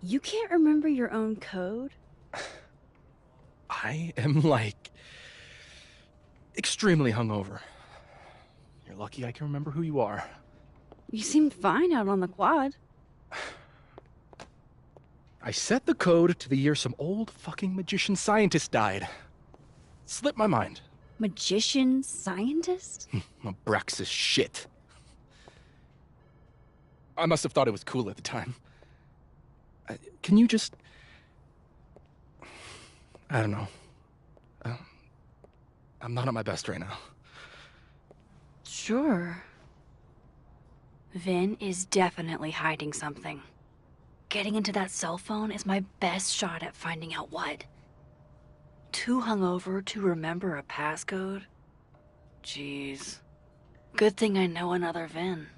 You can't remember your own code? I am, like, extremely hungover. You're lucky I can remember who you are. You seemed fine out on the quad. I set the code to the year some old fucking magician scientist died. Slipped my mind. Magician scientist? Abraxas shit. I must have thought it was cool at the time. Can you just... I don't know. I'm not at my best right now. Sure. Vin is definitely hiding something. Getting into that cell phone is my best shot at finding out what. Too hungover to remember a passcode? Jeez. Good thing I know another Vin.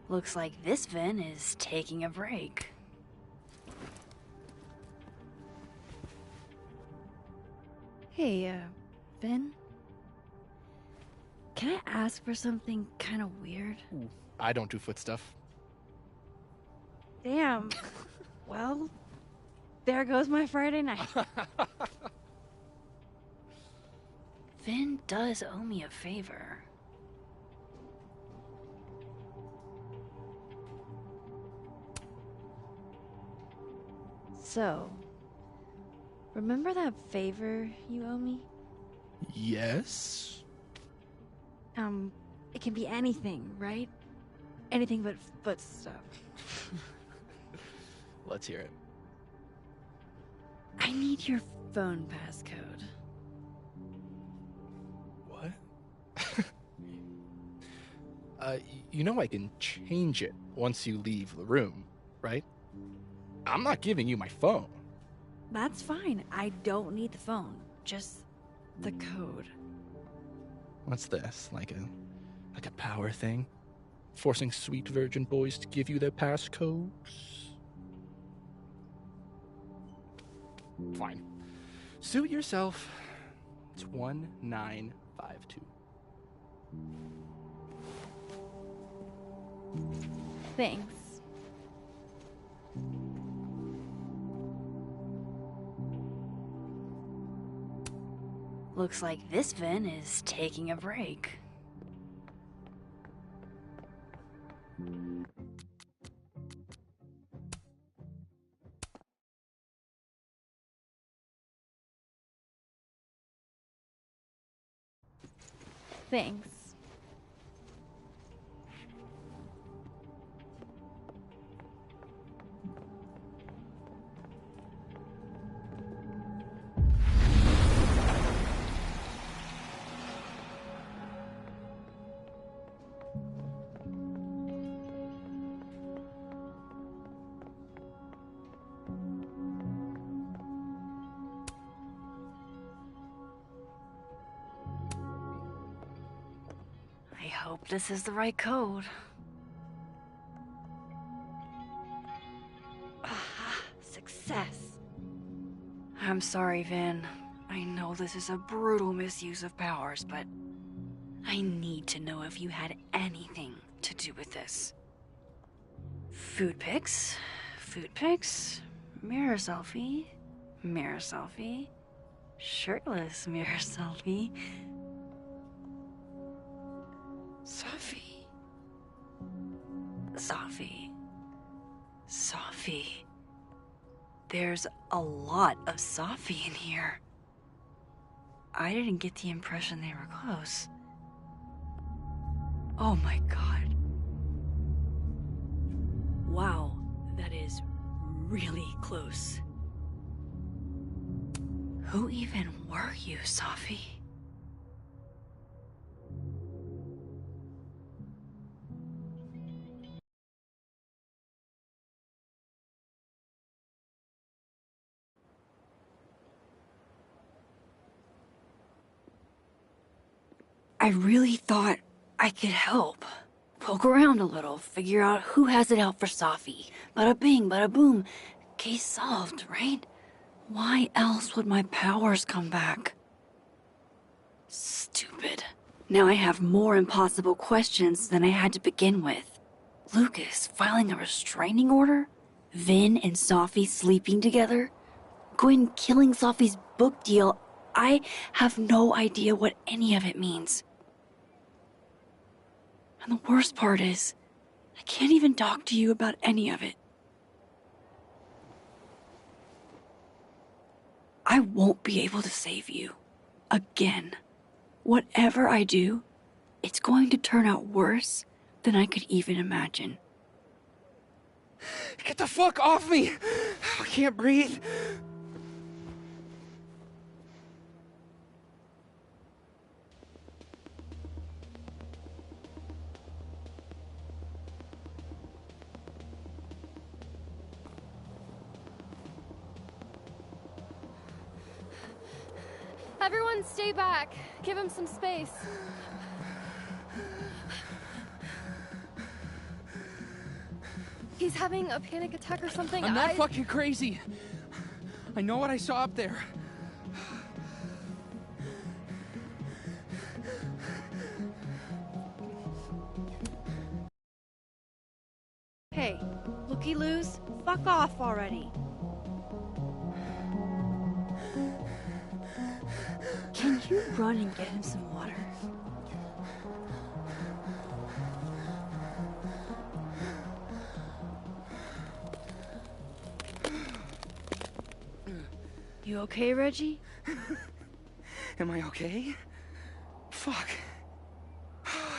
Looks like this Vin is taking a break. Hey, Vin? Can I ask for something kind of weird? Ooh, I don't do foot stuff. Damn. Well, there goes my Friday night. Vin does owe me a favor. So, remember that favor you owe me? Yes? It can be anything, right? Anything but foot stuff. Let's hear it. I need your phone passcode. What? You know I can change it once you leave the room, right? I'm not giving you my phone. That's fine. I don't need the phone. Just the code. What's this? Like a power thing? Forcing sweet virgin boys to give you their passcodes? Fine. Suit yourself. It's 1952. Thanks. Looks like this Vin is taking a break. Thanks. I hope this is the right code. Success. I'm sorry, Vin. I know this is a brutal misuse of powers, but I need to know if you had anything to do with this. Food pics, mirror selfie, shirtless mirror selfie. Safi. There's a lot of Safi in here. I didn't get the impression they were close. Oh my god. Wow, that is really close. Who even were you, Safi? I really thought I could help. Poke around a little, figure out who has it out for Safi. Bada bing, bada boom. Case solved, right? Why else would my powers come back? Stupid. Now I have more impossible questions than I had to begin with. Lucas filing a restraining order? Vin and Sophie sleeping together? Gwen killing Sophie's book deal? I have no idea what any of it means. And the worst part is, I can't even talk to you about any of it. I won't be able to save you. Again. Whatever I do, it's going to turn out worse than I could even imagine. Get the fuck off me! I can't breathe. Everyone stay back. Give him some space. He's having a panic attack or something. I'm not fucking crazy. I know what I saw up there. Hey, looky-loos, fuck off already. Can you run and get him some water? You okay, Reggie? Am I okay? Fuck.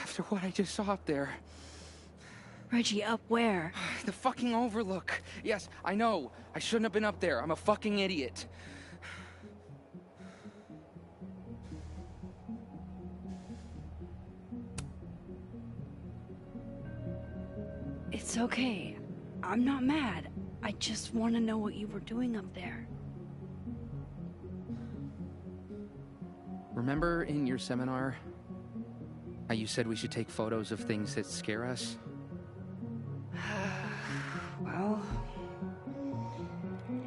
After what I just saw up there. Reggie, up where? The fucking overlook. Yes, I know. I shouldn't have been up there. I'm a fucking idiot. It's okay. I'm not mad. I just want to know what you were doing up there. Remember in your seminar how you said we should take photos of things that scare us? Well,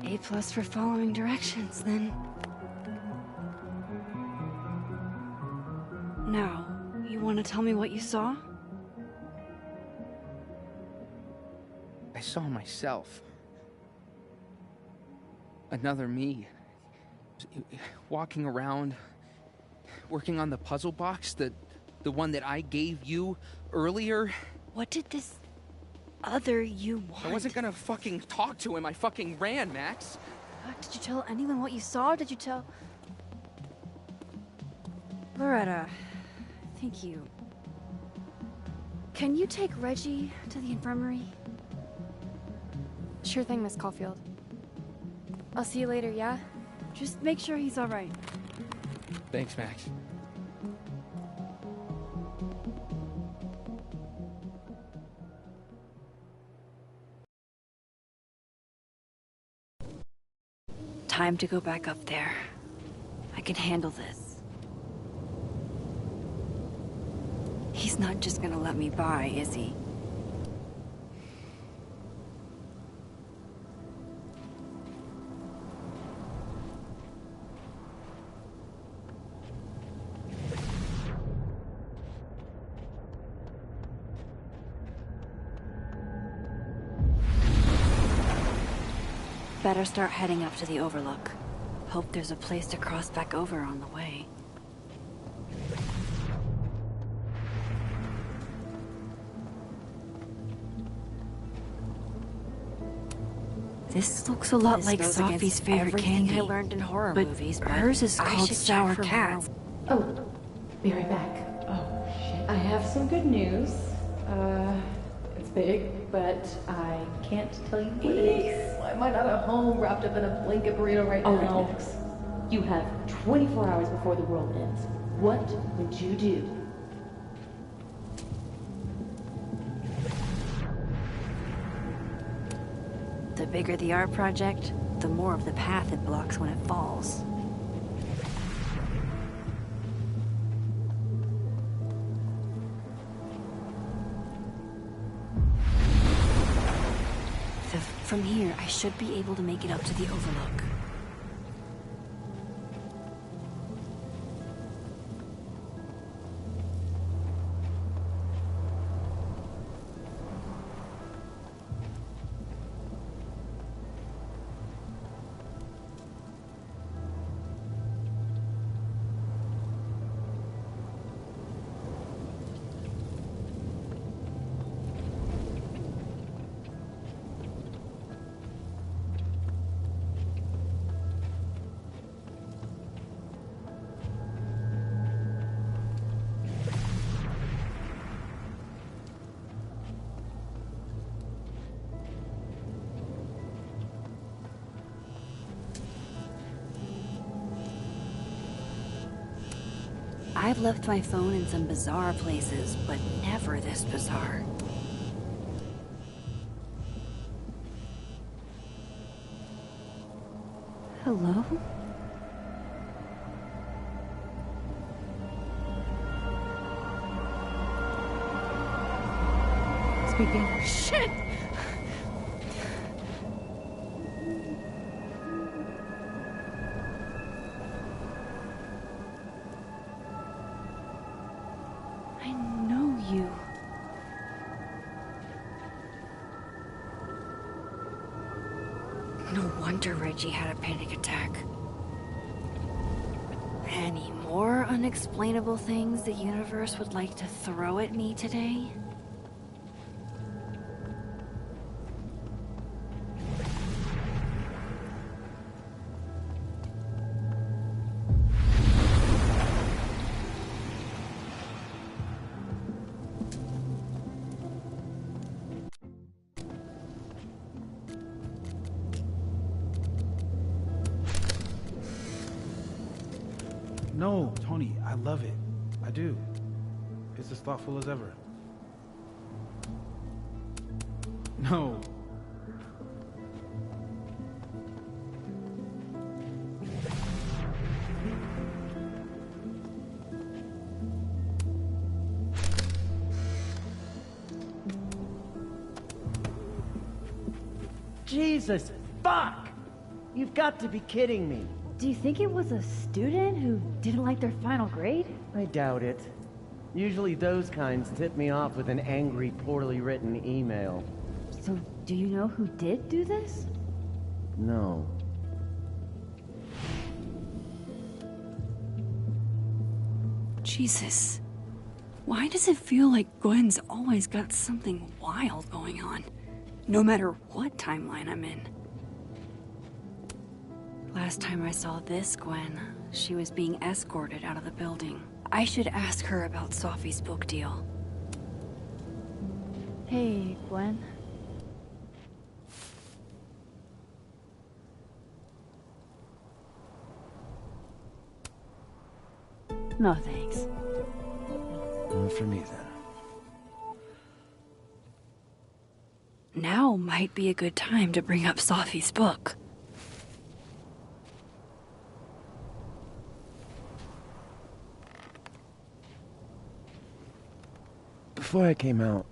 A+ for following directions, then. Now, you want to tell me what you saw? I saw myself. Another me. Walking around, working on the puzzle box, the one that I gave you earlier. What did this other you want? I wasn't gonna fucking talk to him. I fucking ran, Max. Did you tell anyone what you saw? Did you tell... Loretta, thank you. Can you take Reggie to the infirmary? Sure thing, Miss Caulfield. I'll see you later, yeah? Just make sure he's all right. Thanks, Max. Time to go back up there. I can handle this. He's not just gonna let me by, is he? Better start heading up to the overlook. Hope there's a place to cross back over on the way. This looks a lot like Sophie's favorite candy. I learned in horror but movies, hers is called Sour Cats. Oh, be right back. Oh, shit. I have some good news. It's big, but I can't tell you what it is. Why am I not at home wrapped up in a blanket burrito right now? Max, you have 24 hours before the world ends. What would you do? The bigger the art project, the more of the path it blocks when it falls. From here, I should be able to make it up to the overlook. I've left my phone in some bizarre places, but never this bizarre. Hello? Speaking. Shit! I know you. No wonder Reggie had a panic attack. Any more unexplainable things the universe would like to throw at me today? No, Tony, I love it. I do. It's as thoughtful as ever. No. Jesus, fuck! You've got to be kidding me. Do you think it was a student who didn't like their final grade? I doubt it. Usually those kinds tip me off with an angry, poorly written email. So, do you know who did do this? No. Jesus. Why does it feel like Gwen's always got something wild going on? No matter what timeline I'm in. Last time I saw this Gwen, she was being escorted out of the building. I should ask her about Sophie's book deal. Hey, Gwen. No thanks. Not for me, then. Now might be a good time to bring up Sophie's book. Before I came out,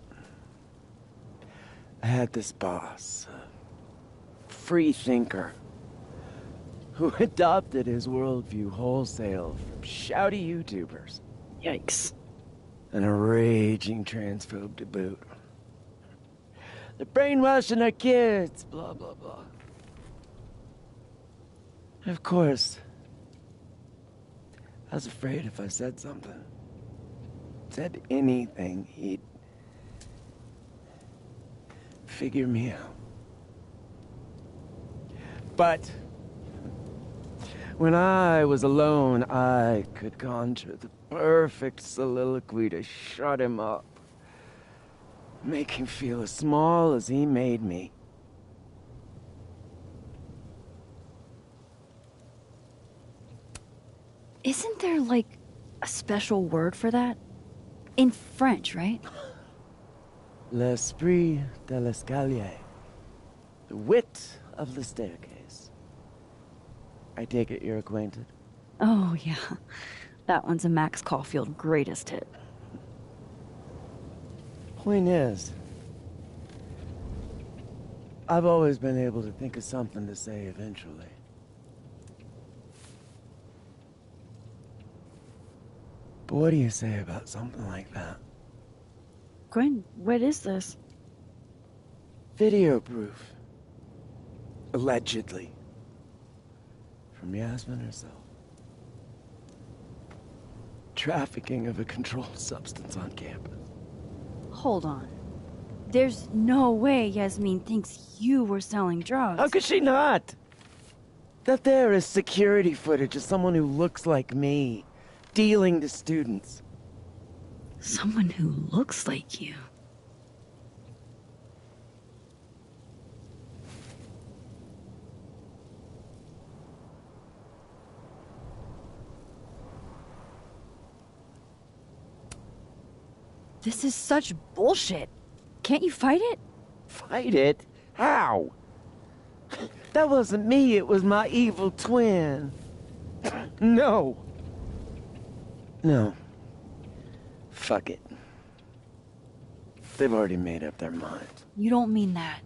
I had this boss, a free thinker, who adopted his worldview wholesale from shouty YouTubers. Yikes. And a raging transphobe to boot. They're brainwashing our kids, blah, blah, blah. Of course, I was afraid if I said something, said anything, he'd figure me out. But when I was alone, I could conjure the perfect soliloquy to shut him up. Make him feel as small as he made me. Isn't there, like, a special word for that? In French, right? L'esprit de l'escalier. The wit of the staircase. I take it you're acquainted? Oh, yeah. That one's a Max Caulfield greatest hit. Point is, I've always been able to think of something to say eventually. But what do you say about something like that? Gwen, what is this? Video proof. Allegedly. From Yasmin herself. Trafficking of a controlled substance on campus. Hold on. There's no way Yasmin thinks you were selling drugs. How could she not? That there is security footage of someone who looks like me, dealing to students. Someone who looks like you. This is such bullshit. Can't you fight it? Fight it? How? That wasn't me, it was my evil twin. No. No. Fuck it. They've already made up their minds. You don't mean that.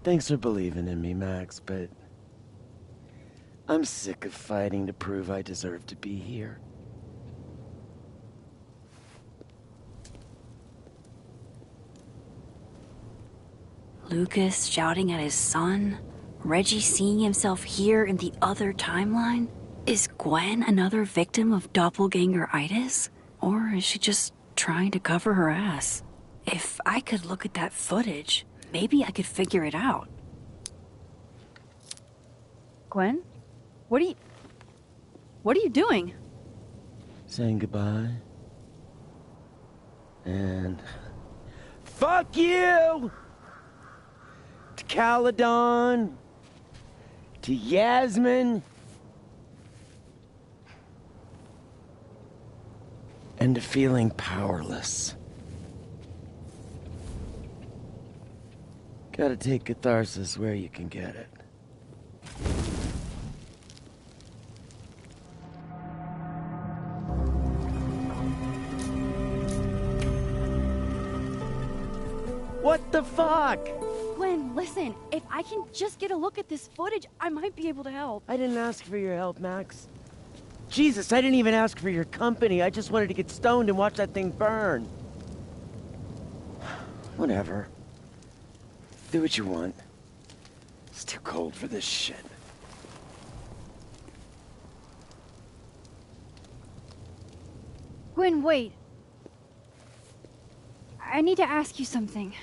Thanks for believing in me, Max, but I'm sick of fighting to prove I deserve to be here. Lucas shouting at his son? Reggie seeing himself here in the other timeline? Is Gwen another victim of doppelganger-itis? Or is she just trying to cover her ass? If I could look at that footage, maybe I could figure it out. Gwen? What are you doing? Saying goodbye. And fuck you! To Caledon. To Yasmin. And to feeling powerless. Gotta take catharsis where you can get it. What the fuck? Gwen, listen. If I can just get a look at this footage, I might be able to help. I didn't ask for your help, Max. Jesus, I didn't even ask for your company. I just wanted to get stoned and watch that thing burn. Whatever. Do what you want. It's too cold for this shit. Gwen, wait. I need to ask you something.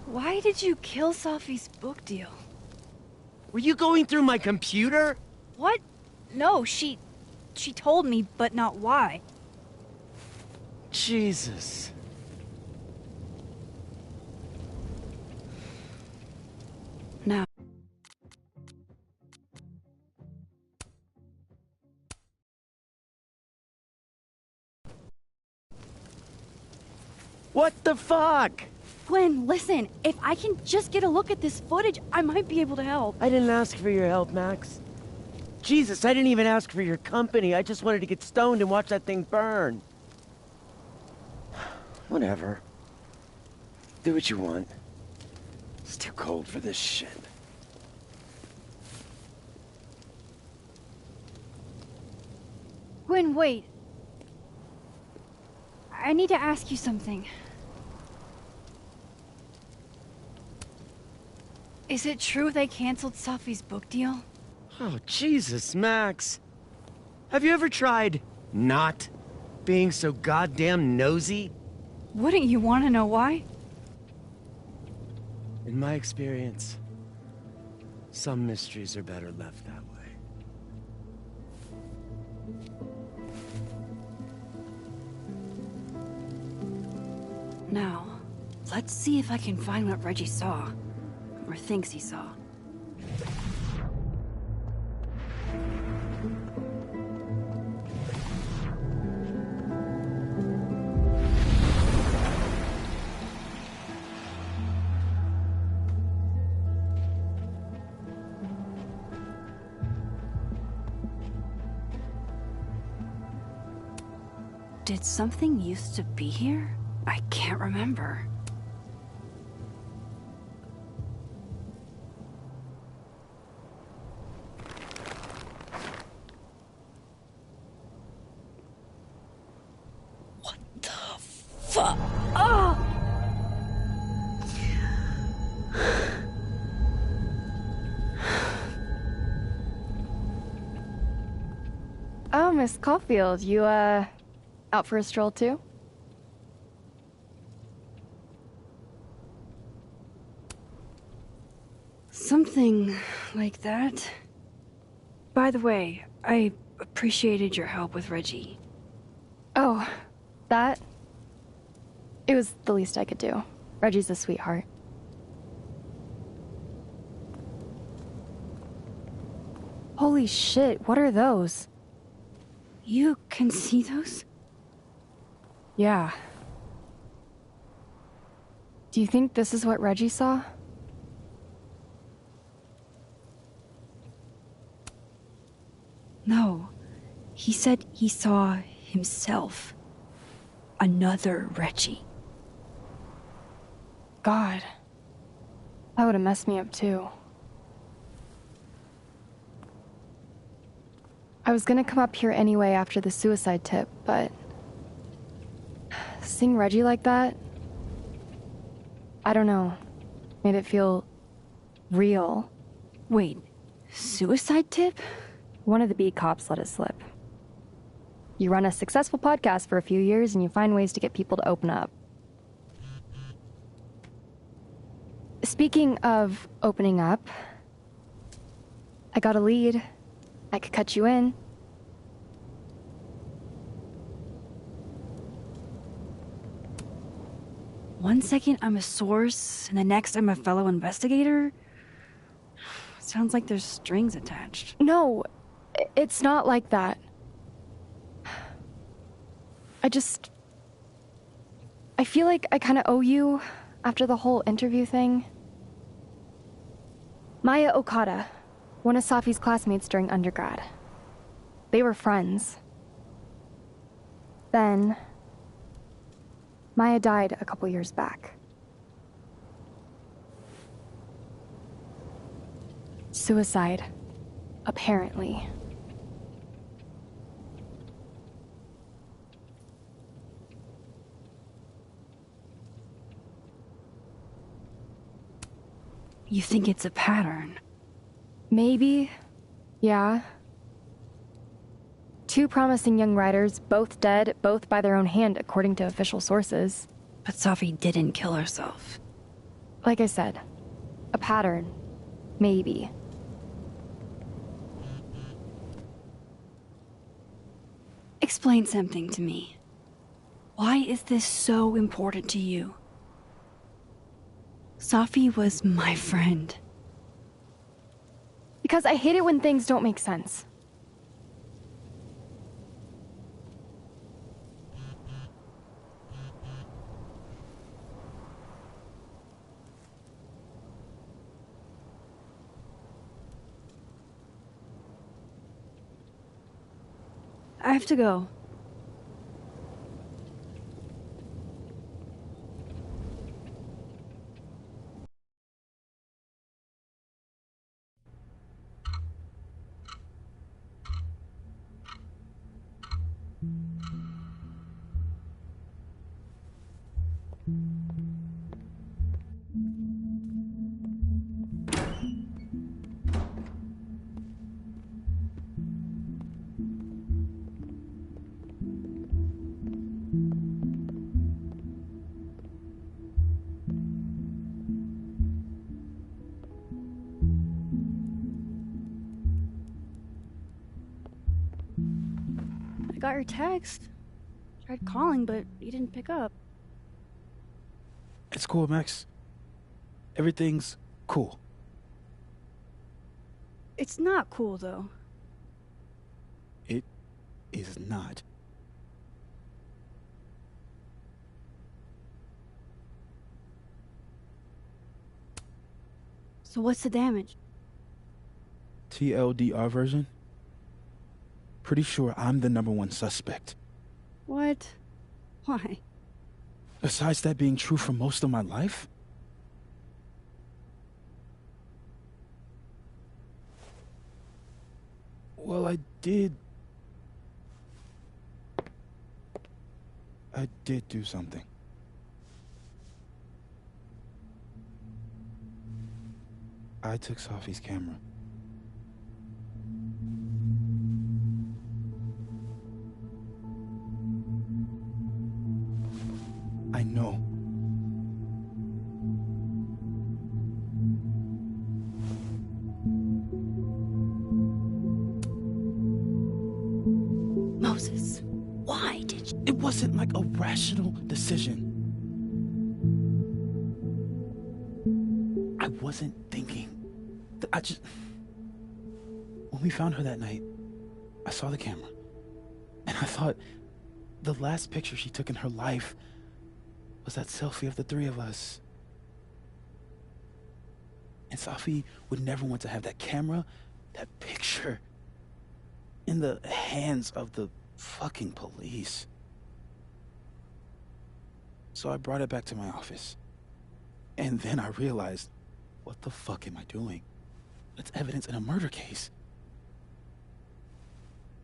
Why did you kill Safi's book deal? Were you going through my computer? What? No, she told me, but not why. Jesus. Now. What the fuck? Gwen, listen. If I can just get a look at this footage, I might be able to help. I didn't ask for your help, Max. Jesus, I didn't even ask for your company. I just wanted to get stoned and watch that thing burn. Whatever. Do what you want. It's too cold for this shit. Gwen, wait. I need to ask you something. Is it true they canceled Safi's book deal? Oh, Jesus, Max. Have you ever tried not being so goddamn nosy? Wouldn't you want to know why? In my experience, some mysteries are better left that way. Now, let's see if I can find what Reggie saw. Or thinks he saw. Did something used to be here? I can't remember. Fuck! Oh! Oh, Miss Caulfield, you, out for a stroll too? Something like that. By the way, I appreciated your help with Reggie. Oh, that? It was the least I could do. Reggie's a sweetheart. Holy shit, what are those? You can see those? Yeah. Do you think this is what Reggie saw? No. He said he saw himself. Another Reggie. God. That would have messed me up too. I was gonna come up here anyway after the suicide tip, but... seeing Reggie like that... I don't know. Made it feel... real. Wait, suicide tip? One of the beat cops let it slip. You run a successful podcast for a few years and you find ways to get people to open up. Speaking of opening up, I got a lead. I could cut you in. One second I'm a source, and the next I'm a fellow investigator? Sounds like there's strings attached. No, it's not like that. I feel like I kind of owe you after the whole interview thing. Maya Okada, one of Safi's classmates during undergrad. They were friends. Then, Maya died a couple years back. Suicide, apparently. You think it's a pattern? Maybe. Yeah. Two promising young writers, both dead, both by their own hand, according to official sources. But Safi didn't kill herself. Like I said, a pattern. Maybe. Explain something to me. Why is this so important to you? Safi was my friend. Because I hate it when things don't make sense. I have to go. I got your text. Tried calling, but you didn't pick up. It's cool, Max. Everything's cool. It's not cool, though. It is not. So what's the damage? TLDR version? Pretty sure I'm the #1 suspect. What? Why? Besides that being true for most of my life? Well, I did do something. I took Safi's camera. I know. Moses, why did you? It wasn't like a rational decision. I wasn't thinking. I just... When we found her that night, I saw the camera. And I thought the last picture she took in her life was that selfie of the three of us. And Safi would never want to have that camera, that picture, in the hands of the fucking police. So I brought it back to my office. And then I realized, what the fuck am I doing? It's evidence in a murder case.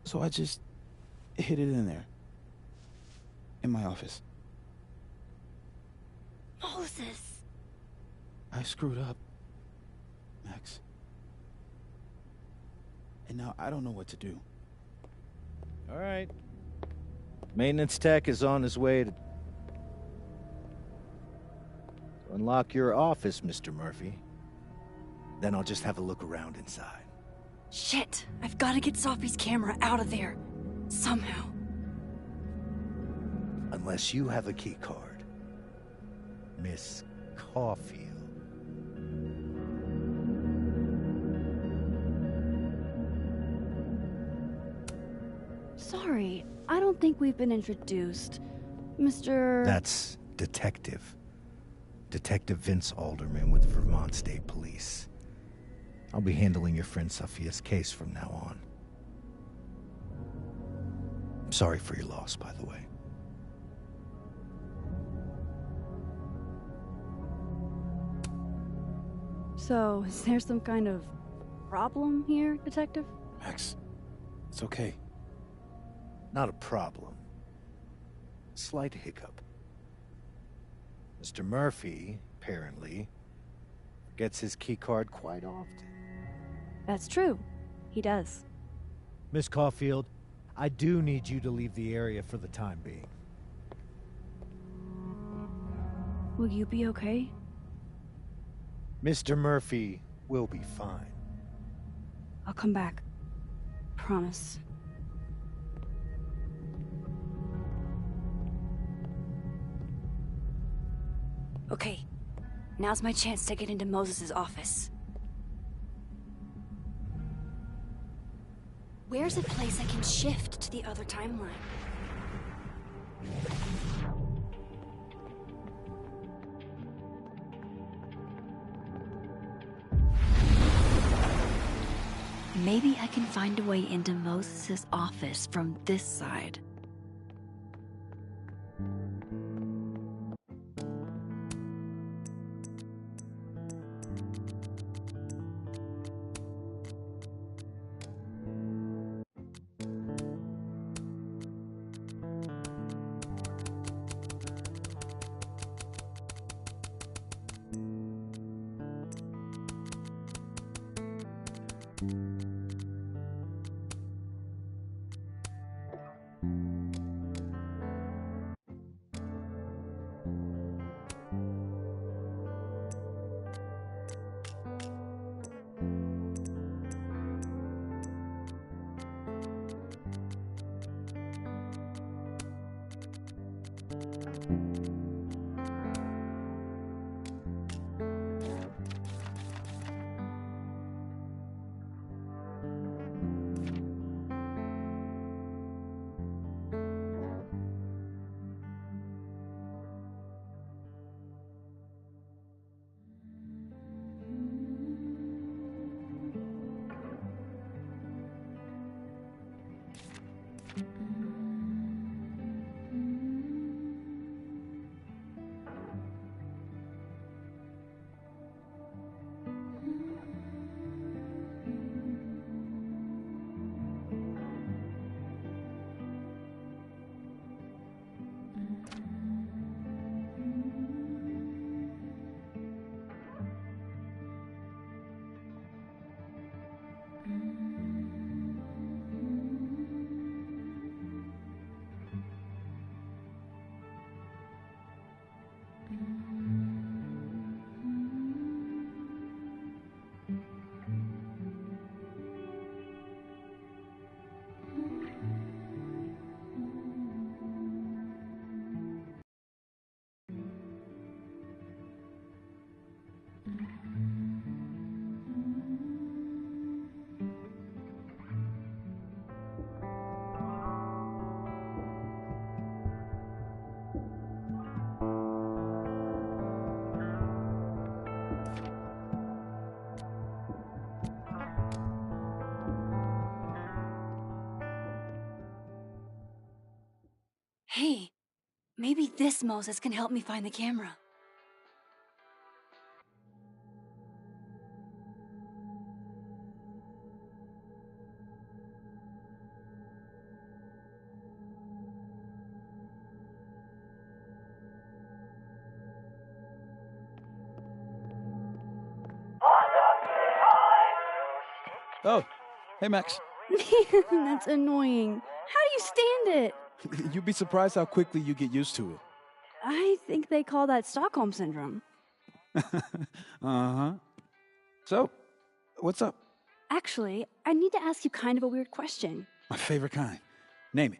So I just hid it in there. In my office. Moses! I screwed up, Max. And now I don't know what to do. All right. Maintenance tech is on his way to unlock your office, Mr. Murphy. Then I'll just have a look around inside. Shit! I've got to get Sophie's camera out of there. Somehow. Unless you have a key card, Miss Caulfield. Sorry, I don't think we've been introduced. Mr. That's Detective. Detective Vince Alderman with Vermont State Police. I'll be handling your friend Sophia's case from now on. I'm sorry for your loss, by the way. So, is there some kind of problem here, Detective? Max, it's okay. Not a problem. Slight hiccup. Mr. Murphy, apparently, forgets his keycard quite often. That's true. He does. Miss Caulfield, I do need you to leave the area for the time being. Will you be okay? Mr. Murphy will be fine. I'll come back. Promise. Okay. Now's my chance to get into Moses' office. Where's a place I can shift to the other timeline? Maybe I can find a way into Moses' office from this side. Hey, maybe this Moses can help me find the camera. Oh, hey Max. That's annoying. How do you stand it? You'd be surprised how quickly you get used to it. I think they call that Stockholm Syndrome. Uh-huh. So, what's up? Actually, I need to ask you kind of a weird question. My favorite kind. Name it.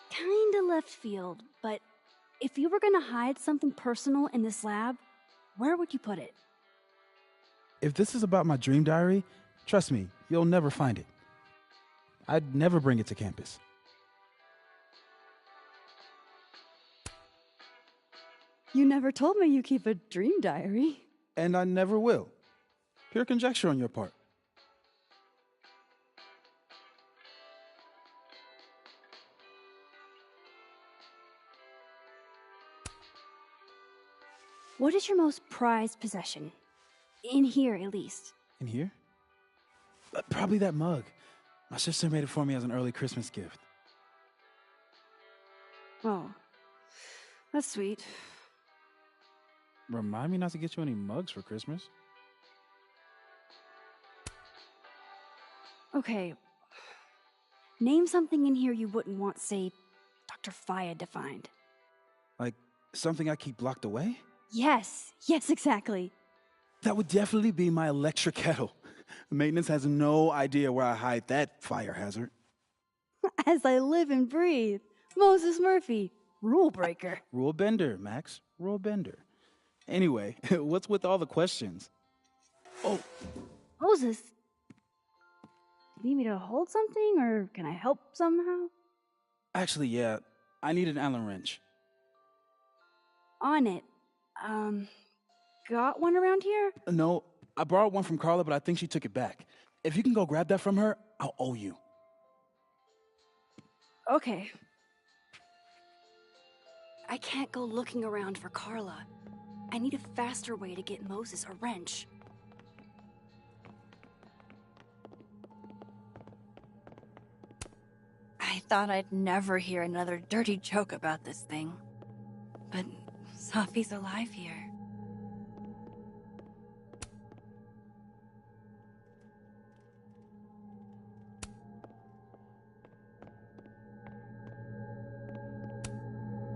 Kinda left field, but if you were gonna hide something personal in this lab, where would you put it? If this is about my dream diary, trust me, you'll never find it. I'd never bring it to campus. You never told me you keep a dream diary. And I never will. Pure conjecture on your part. What is your most prized possession? In here, at least. In here? Probably that mug. My sister made it for me as an early Christmas gift. Oh, that's sweet. Remind me not to get you any mugs for Christmas. Okay. Name something in here you wouldn't want, say, Dr. Fayed to find. Like something I keep locked away? Yes, exactly. That would definitely be my electric kettle. Maintenance has no idea where I hide that fire hazard. As I live and breathe. Moses Murphy, rule breaker. Rule bender, Max. Rule bender. Anyway, what's with all the questions? Oh. Moses, you need me to hold something, or can I help somehow? Actually, yeah. I need an Allen wrench. On it. Got one around here? No, I borrowed one from Carla, but I think she took it back. If you can go grab that from her, I'll owe you. Okay. I can't go looking around for Carla. I need a faster way to get Moses a wrench. I thought I'd never hear another dirty joke about this thing. But Safi's alive here.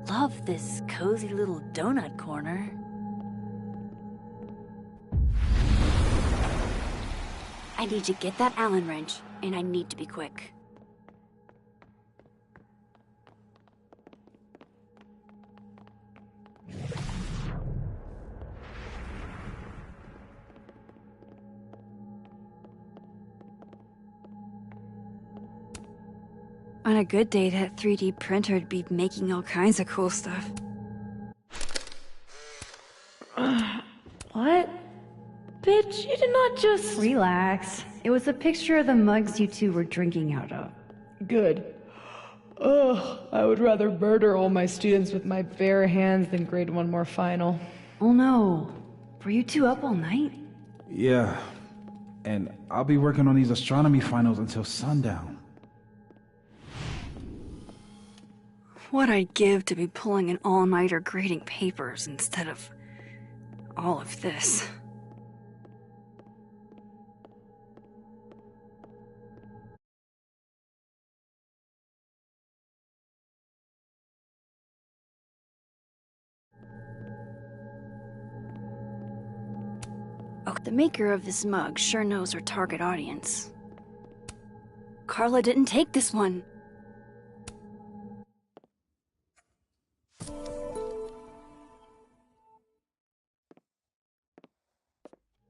Love this cozy little donut corner. I need to get that Allen wrench, and I need to be quick. On a good day, that 3D printer'd be making all kinds of cool stuff. What? Bitch, you did not just... Relax. It was a picture of the mugs you two were drinking out of. Good. Ugh, I would rather murder all my students with my bare hands than grade one more final. Oh no. Were you two up all night? Yeah. And I'll be working on these astronomy finals until sundown. What I'd give to be pulling an all-nighter grading papers instead of all of this. Oh, the maker of this mug sure knows her target audience. Carla didn't take this one.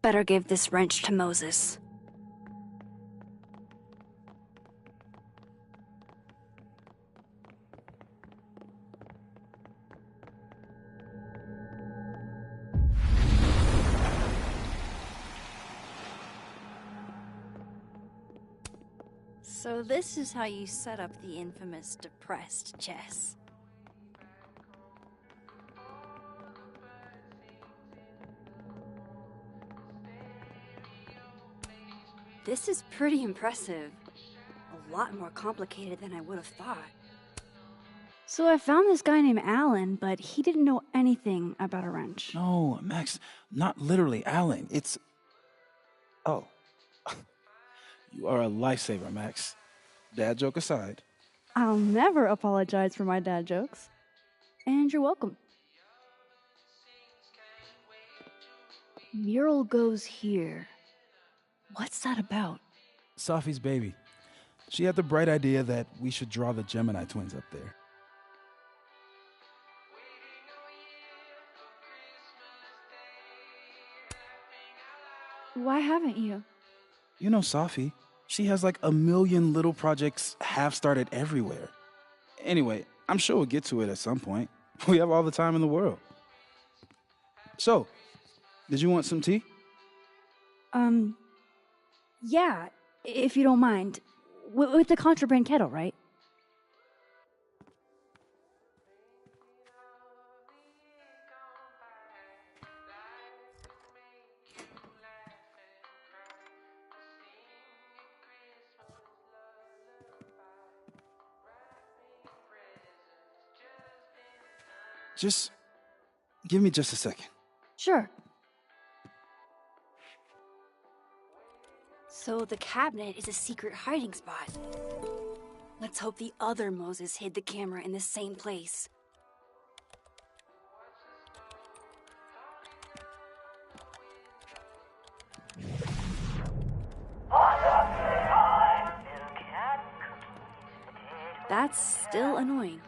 Better give this wrench to Moses. So this is how you set up the infamous depressed Jess. This is pretty impressive. A lot more complicated than I would have thought. So I found this guy named Alan, but he didn't know anything about a wrench. No, Max, not literally Alan. It's... Oh. You are a lifesaver, Max. Dad joke aside. I'll never apologize for my dad jokes. And you're welcome. Mural goes here. What's that about? Safi's baby. She had the bright idea that we should draw the Gemini twins up there. Why haven't you? You know Safi. She has like 1 million little projects half-started everywhere. Anyway, I'm sure we'll get to it at some point. We have all the time in the world. So, did you want some tea? Yeah, if you don't mind. With the contraband kettle, right? Just give me just a second. Sure. So the cabinet is a secret hiding spot. Let's hope the other Moses hid the camera in the same place. That's still annoying.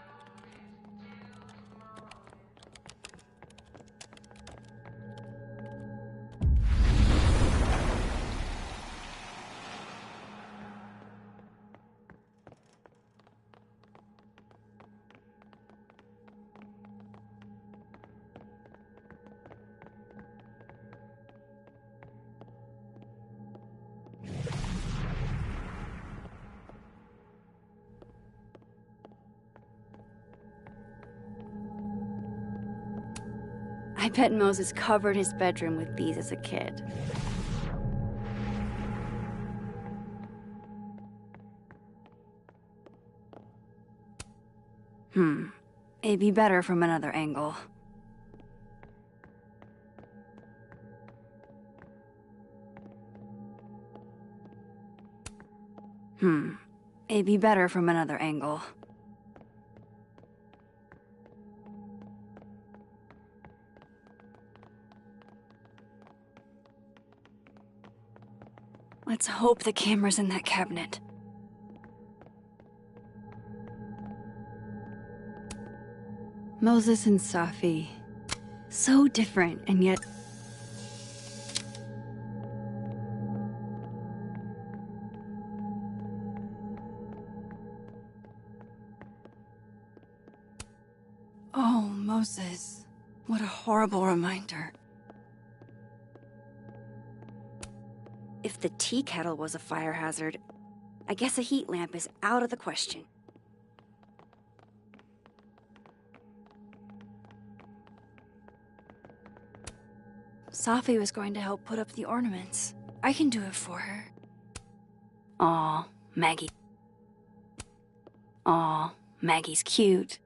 I bet Moses covered his bedroom with these as a kid. It'd be better from another angle. It'd be better from another angle. Let's hope the camera's in that cabinet. Moses and Safi. So different, and yet... Oh, Moses. What a horrible reminder. If the tea kettle was a fire hazard, I guess a heat lamp is out of the question. Safi was going to help put up the ornaments. I can do it for her. Aw, Maggie. Aw, Maggie's cute.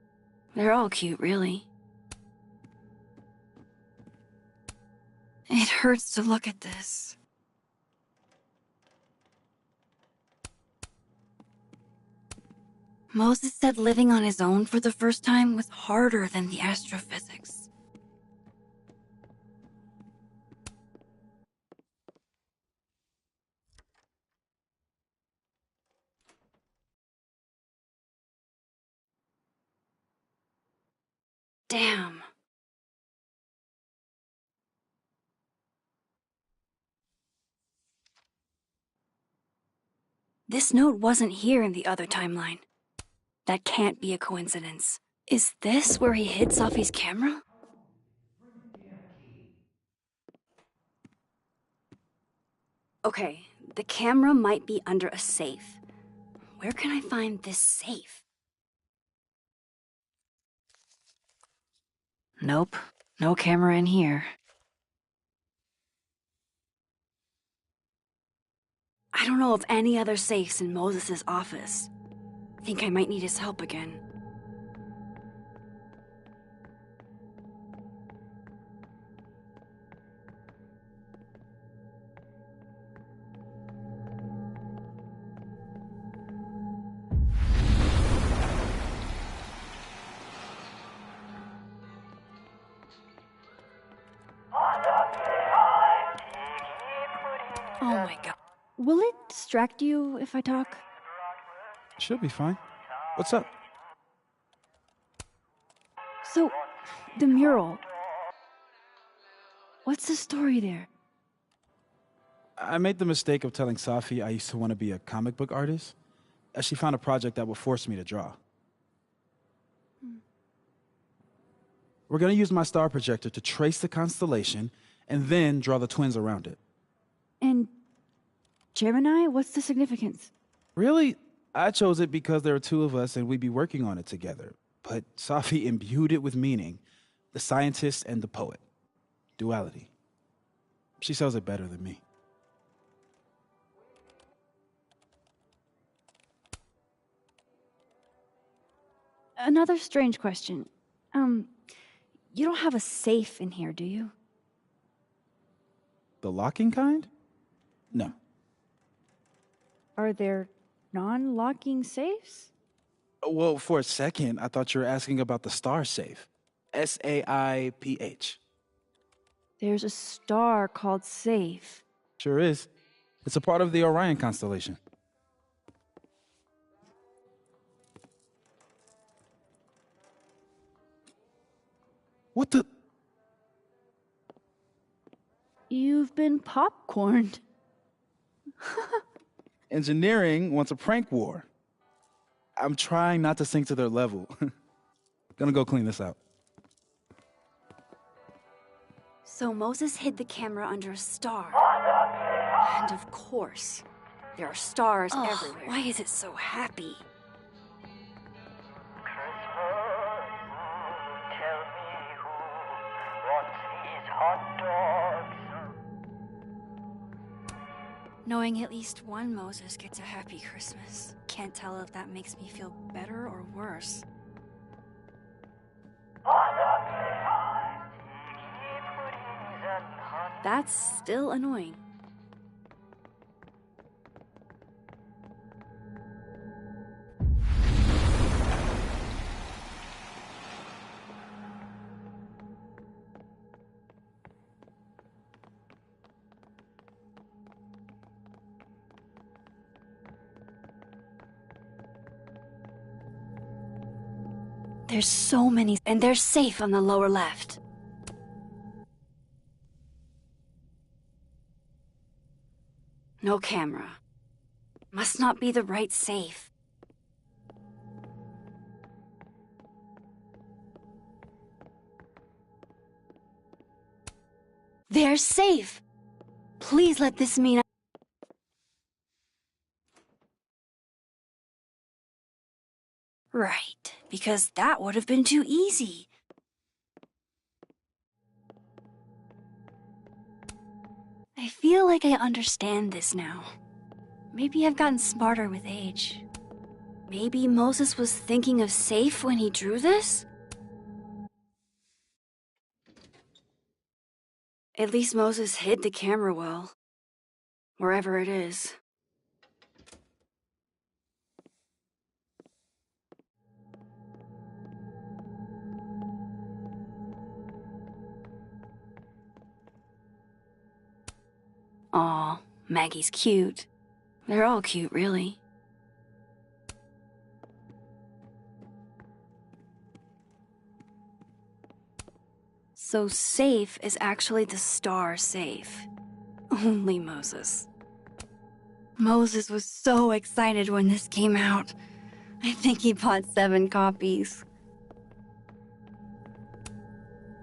They're all cute, really. It hurts to look at this. Moses said living on his own for the first time was harder than the astrophysics. Damn. This note wasn't here in the other timeline. That can't be a coincidence. Is this where he hid Safi's camera? Okay, the camera might be under a safe. Where can I find this safe? Nope, no camera in here. I don't know of any other safes in Moses' office. I think I might need his help again. Oh my god. Will it distract you if I talk? Should be fine. What's up? So, the mural. What's the story there? I made the mistake of telling Safi I used to want to be a comic book artist, as she found a project that would force me to draw. We're going to use my star projector to trace the constellation and then draw the twins around it. And Gemini? What's the significance? Really? I chose it because there are two of us and we'd be working on it together. But Safi imbued it with meaning. The scientist and the poet. Duality. She sells it better than me. Another strange question. You don't have a safe in here, do you? The locking kind? No. Are there non-locking safes? Well, for a second, I thought you were asking about the star safe. SAIPH. There's a star called Safe. Sure is. It's a part of the Orion constellation. What the? You've been popcorned. Engineering wants a prank war. I'm trying not to sink to their level. Gonna go clean this out. So Moses hid the camera under a star. And of course, there are stars everywhere. Why is it so happy? Knowing at least one Moses gets a happy Christmas. Can't tell if that makes me feel better or worse. That's still annoying. There's so many, and they're safe on the lower left. No camera. Must not be the right safe. They're safe! Please let this mean Right, because that would have been too easy. I feel like I understand this now. Maybe I've gotten smarter with age. Maybe Moses was thinking of safe when he drew this? At least Moses hid the camera well. Wherever it is. Aw, Maggie's cute. They're all cute, really. So safe is actually the star safe. Only Moses. Moses was so excited when this came out. I think he bought 7 copies.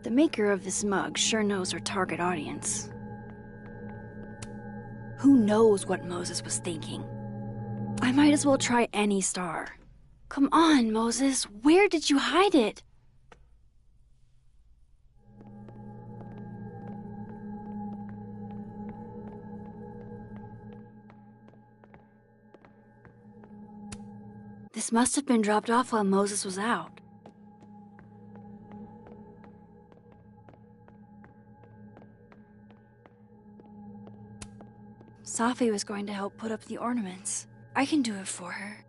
The maker of this mug sure knows her target audience. Who knows what Moses was thinking? I might as well try any star. Come on, Moses. Where did you hide it? This must have been dropped off while Moses was out. Safi was going to help put up the ornaments. I can do it for her.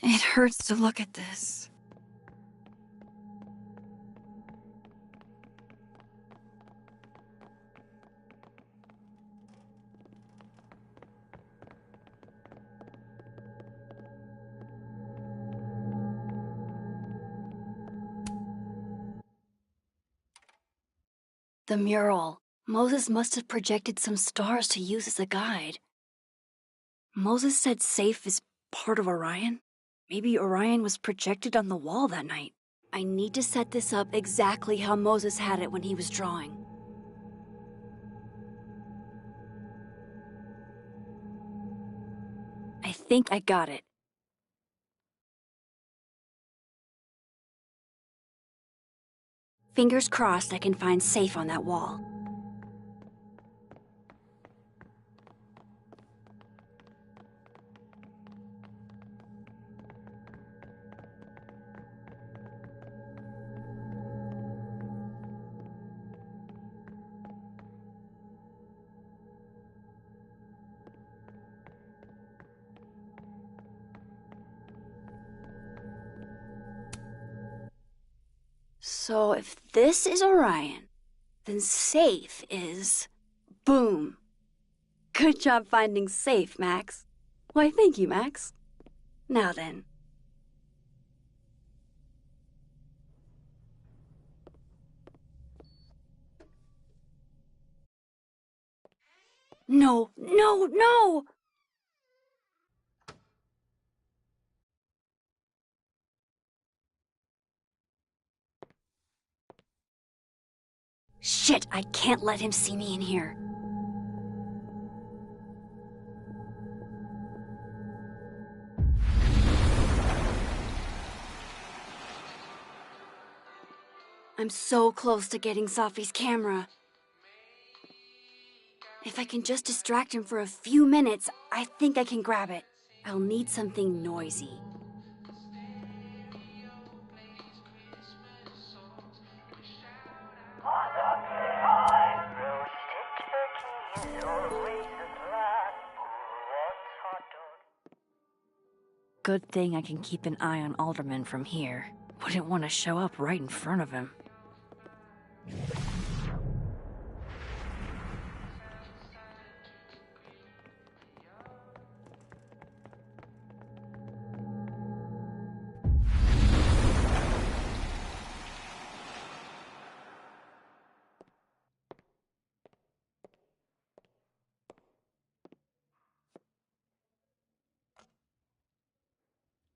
It hurts to look at this. The mural. Moses must have projected some stars to use as a guide. Moses said Safe is part of Orion. Maybe Orion was projected on the wall that night. I need to set this up exactly how Moses had it when he was drawing. I think I got it. Fingers crossed I can find Safe on that wall. So if this is Orion, then Safe is... Boom. Good job finding Safe, Max. Why, thank you, Max. Now then. No, no, no! Shit, I can't let him see me in here. I'm so close to getting Safi's camera. If I can just distract him for a few minutes, I think I can grab it. I'll need something noisy. Good thing I can keep an eye on Alderman from here. Wouldn't want to show up right in front of him.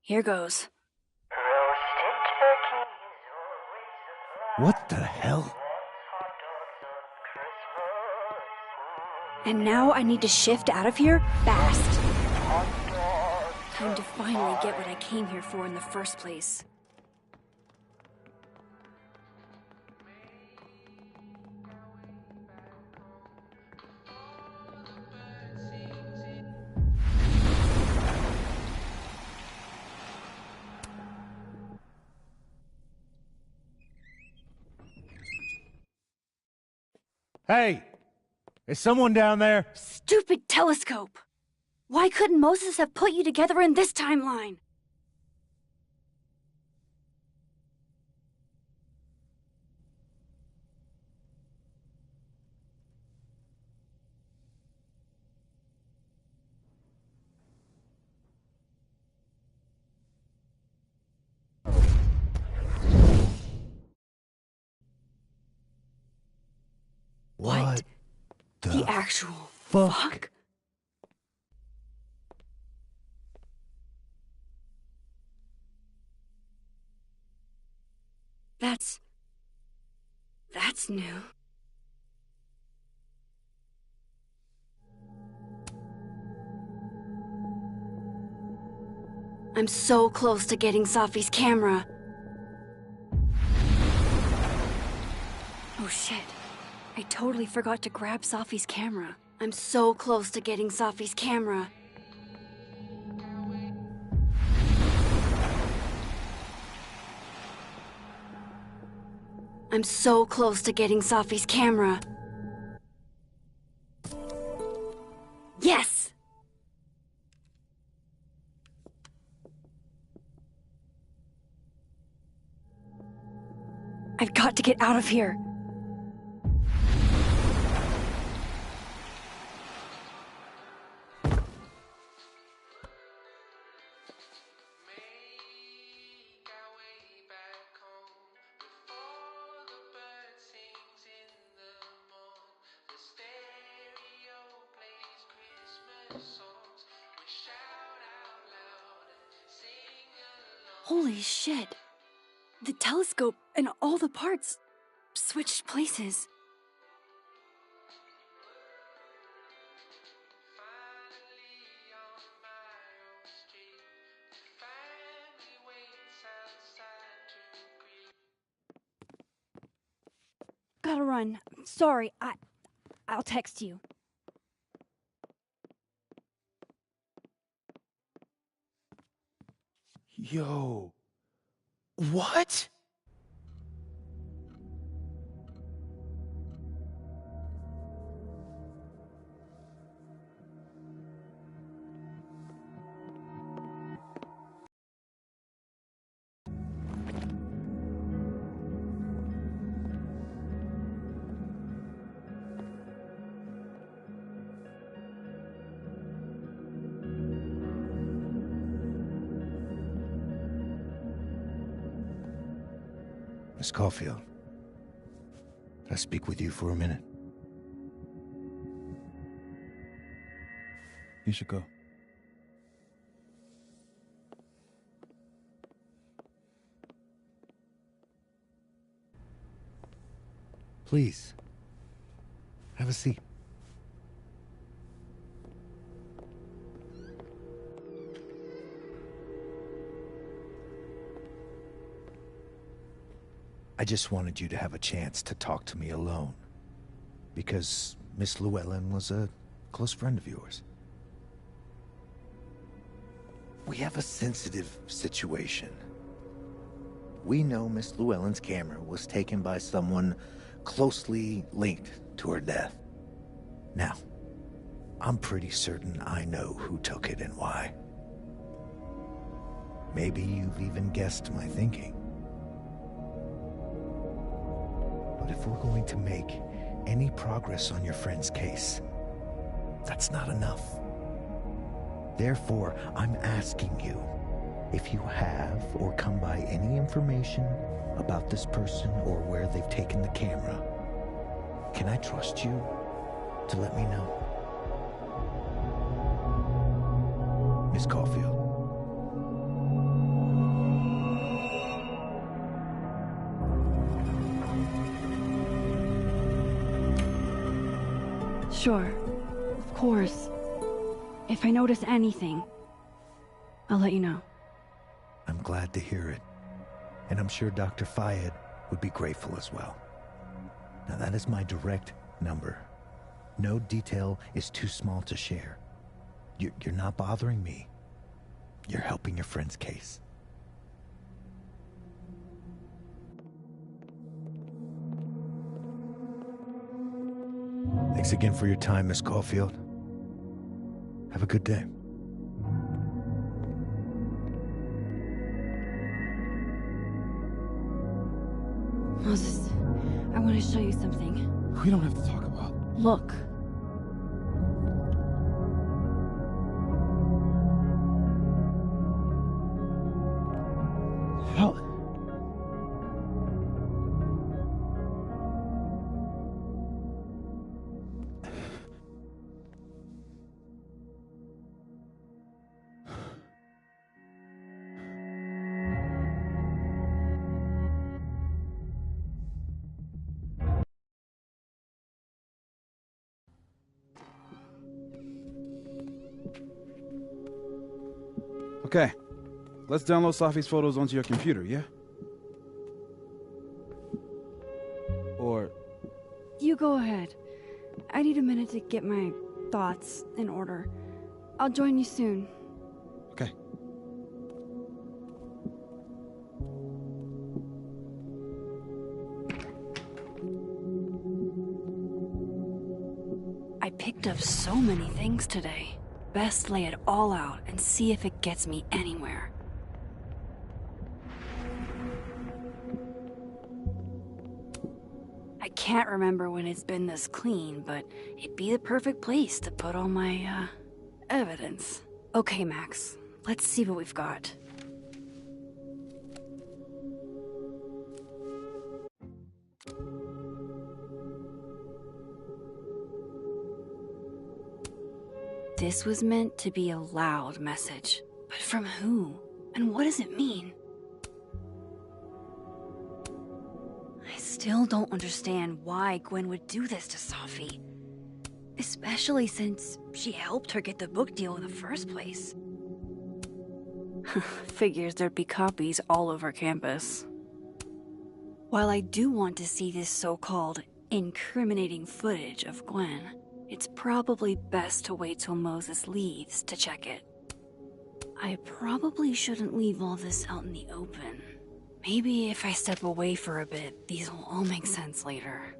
Here goes. What the hell? And now I need to shift out of here fast. Time to finally get what I came here for in the first place. Hey! Is someone down there? Stupid telescope! Why couldn't Moses have put you together in this timeline? What the actual fuck? That's new. I'm so close to getting Safi's camera. Oh shit. I totally forgot to grab Safi's camera. I'm so close to getting Safi's camera. I'm so close to getting Safi's camera. Yes! I've got to get out of here. Holy shit. The telescope and all the parts switched places. Gotta run. Sorry, I'll text you. Yo. What? Miss Caulfield, can I speak with you for a minute? You should go. Please, have a seat. I just wanted you to have a chance to talk to me alone, because Miss Llewellyn was a close friend of yours. We have a sensitive situation. We know Miss Llewellyn's camera was taken by someone closely linked to her death. Now, I'm pretty certain I know who took it and why. Maybe you've even guessed my thinking. But if we're going to make any progress on your friend's case, that's not enough. Therefore, I'm asking you if you have or come by any information about this person or where they've taken the camera. Can I trust you to let me know? Miss Caulfield. Sure. Of course. If I notice anything, I'll let you know. I'm glad to hear it. And I'm sure Dr. Fayed would be grateful as well. Now that is my direct number. No detail is too small to share. You're not bothering me. You're helping your friend's case. Thanks again for your time, Miss Caulfield. Have a good day. Moses, I want to show you something. We don't have to talk about... Look. Hell... Okay. let's download Safi's photos onto your computer, yeah? Or... You go ahead. I need a minute to get my thoughts in order. I'll join you soon. Okay. I picked up so many things today. Best lay it all out and see if it gets me anywhere. I can't remember when it's been this clean, but it'd be the perfect place to put all my, evidence. Okay, Max, let's see what we've got. This was meant to be a loud message, but from who? And what does it mean? I still don't understand why Gwen would do this to Safi. Especially since she helped her get the book deal in the first place. Figures there'd be copies all over campus. While I do want to see this so-called incriminating footage of Gwen, it's probably best to wait till Moses leaves to check it. I probably shouldn't leave all this out in the open. Maybe if I step away for a bit, these will all make sense later.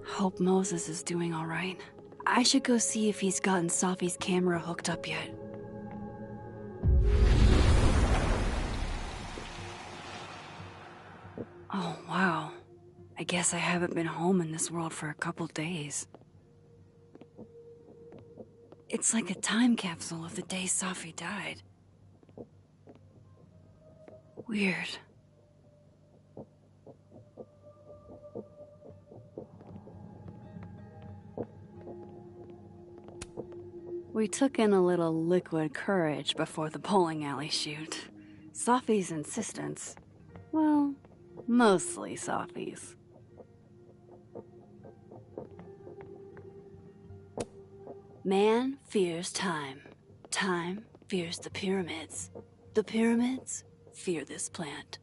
Hope Moses is doing all right. I should go see if he's gotten Safi's camera hooked up yet. Oh, wow. I guess I haven't been home in this world for a couple days. It's like a time capsule of the day Safi died. Weird. We took in a little liquid courage before the bowling alley shoot. Safi's insistence. Well, mostly Safi's. Man fears time. Time fears the pyramids. The pyramids fear this plant.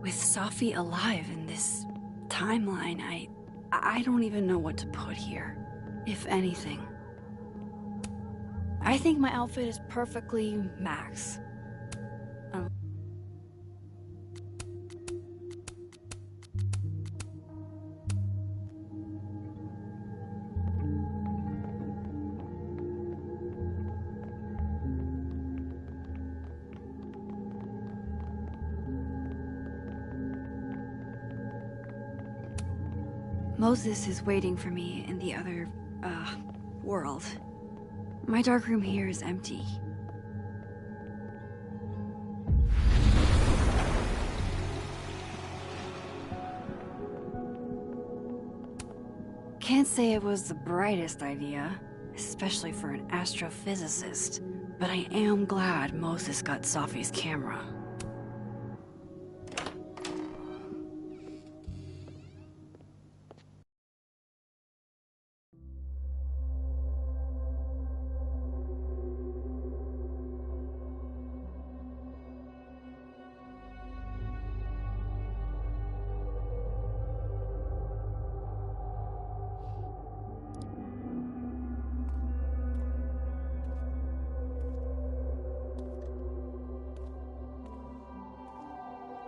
With Safi alive in this timeline, I don't even know what to put here, if anything. I think my outfit is perfectly Max. Moses is waiting for me in the other, world. My darkroom here is empty. Can't say it was the brightest idea, especially for an astrophysicist, but I am glad Moses got Safi's camera.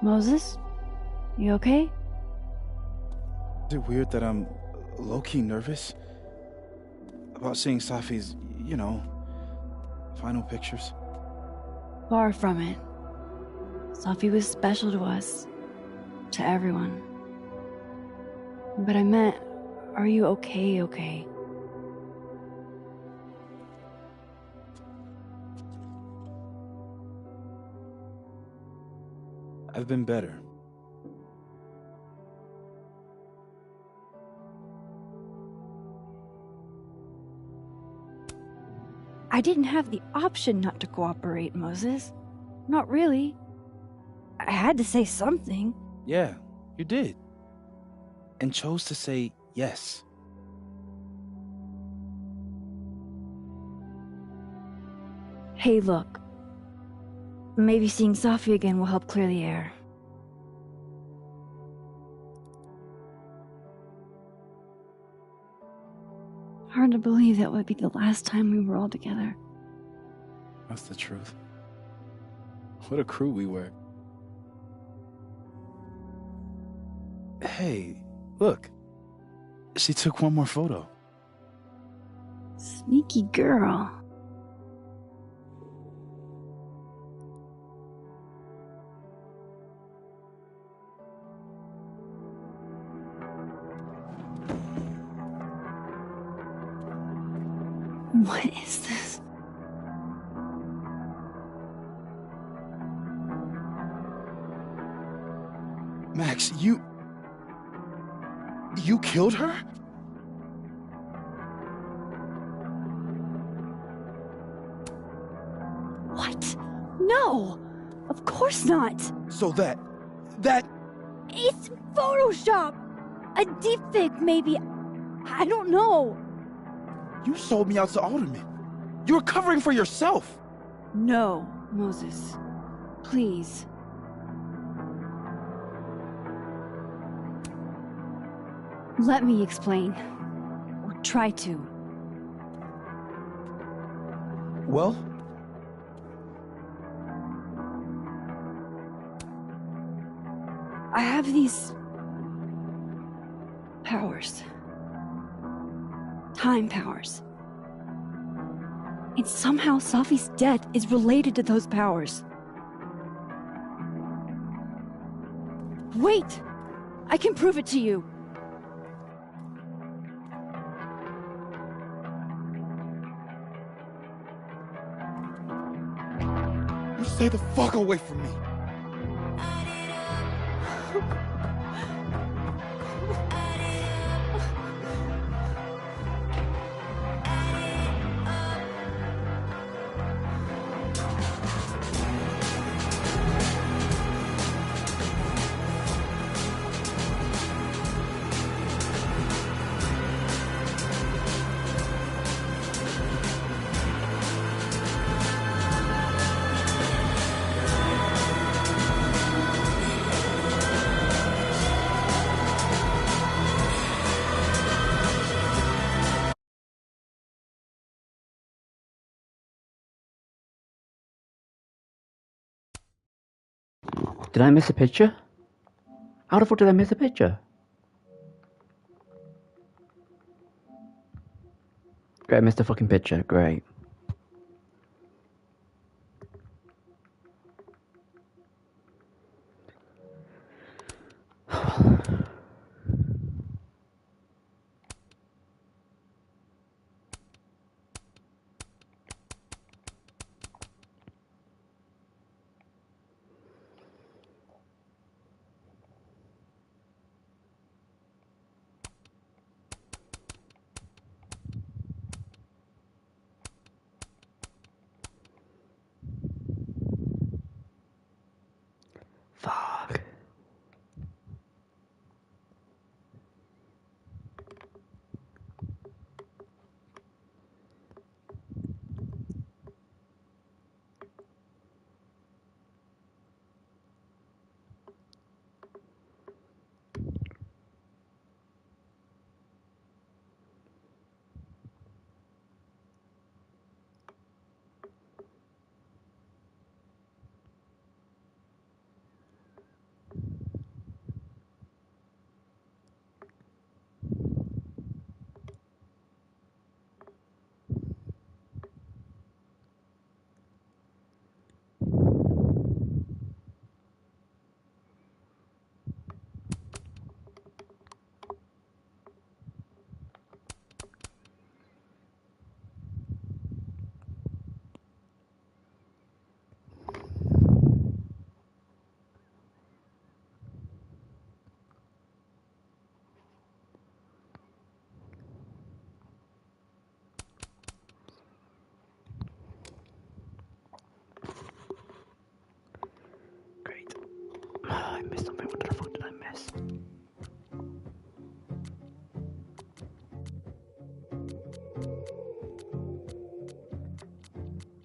Moses? You okay? Is it weird that I'm low-key nervous about seeing Safi's, final pictures? Far from it. Safi was special to us. To everyone. But I meant, are you okay? I've been better. I didn't have the option not to cooperate, Moses. Not really. I had to say something. Yeah, you did. And chose to say yes. Hey, look. Maybe seeing Safi again will help clear the air. Hard to believe that would be the last time we were all together. That's the truth. What a crew we were. Hey, look. She took one more photo. Sneaky girl. What is this? Max, you killed her? What? No! Of course not! So that... It's Photoshop! A deepfake, maybe. I don't know. You sold me out to Alderman. You were covering for yourself. No, Moses. Please. Let me explain. Or try to. Well? I have these... powers. Time powers. And somehow Safi's death is related to those powers. Wait! I can prove it to you. You stay the fuck away from me. Did I miss a picture? How the fuck did I miss a picture? Great, I missed a fucking picture. Great.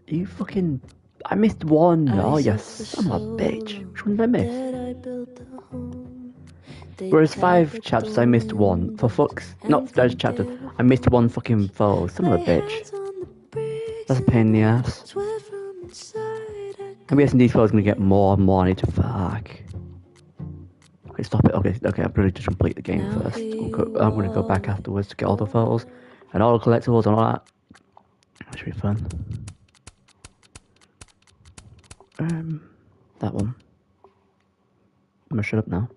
You fucking... I missed one. Oh, you son of a bitch. Which one did I miss? Whereas 5 chapters, I missed one. For fuck's... Not those chapters. I missed one fucking photo. Son of a bitch. That's a pain in the ass. I'm guessing these photos are gonna get more and more. I need to... Fuck. Okay, stop it. Okay, I'm ready to complete the game first. I'm gonna go back afterwards to get all the photos and all the collectibles and all that. That should be fun. That one. I'm gonna shut up now.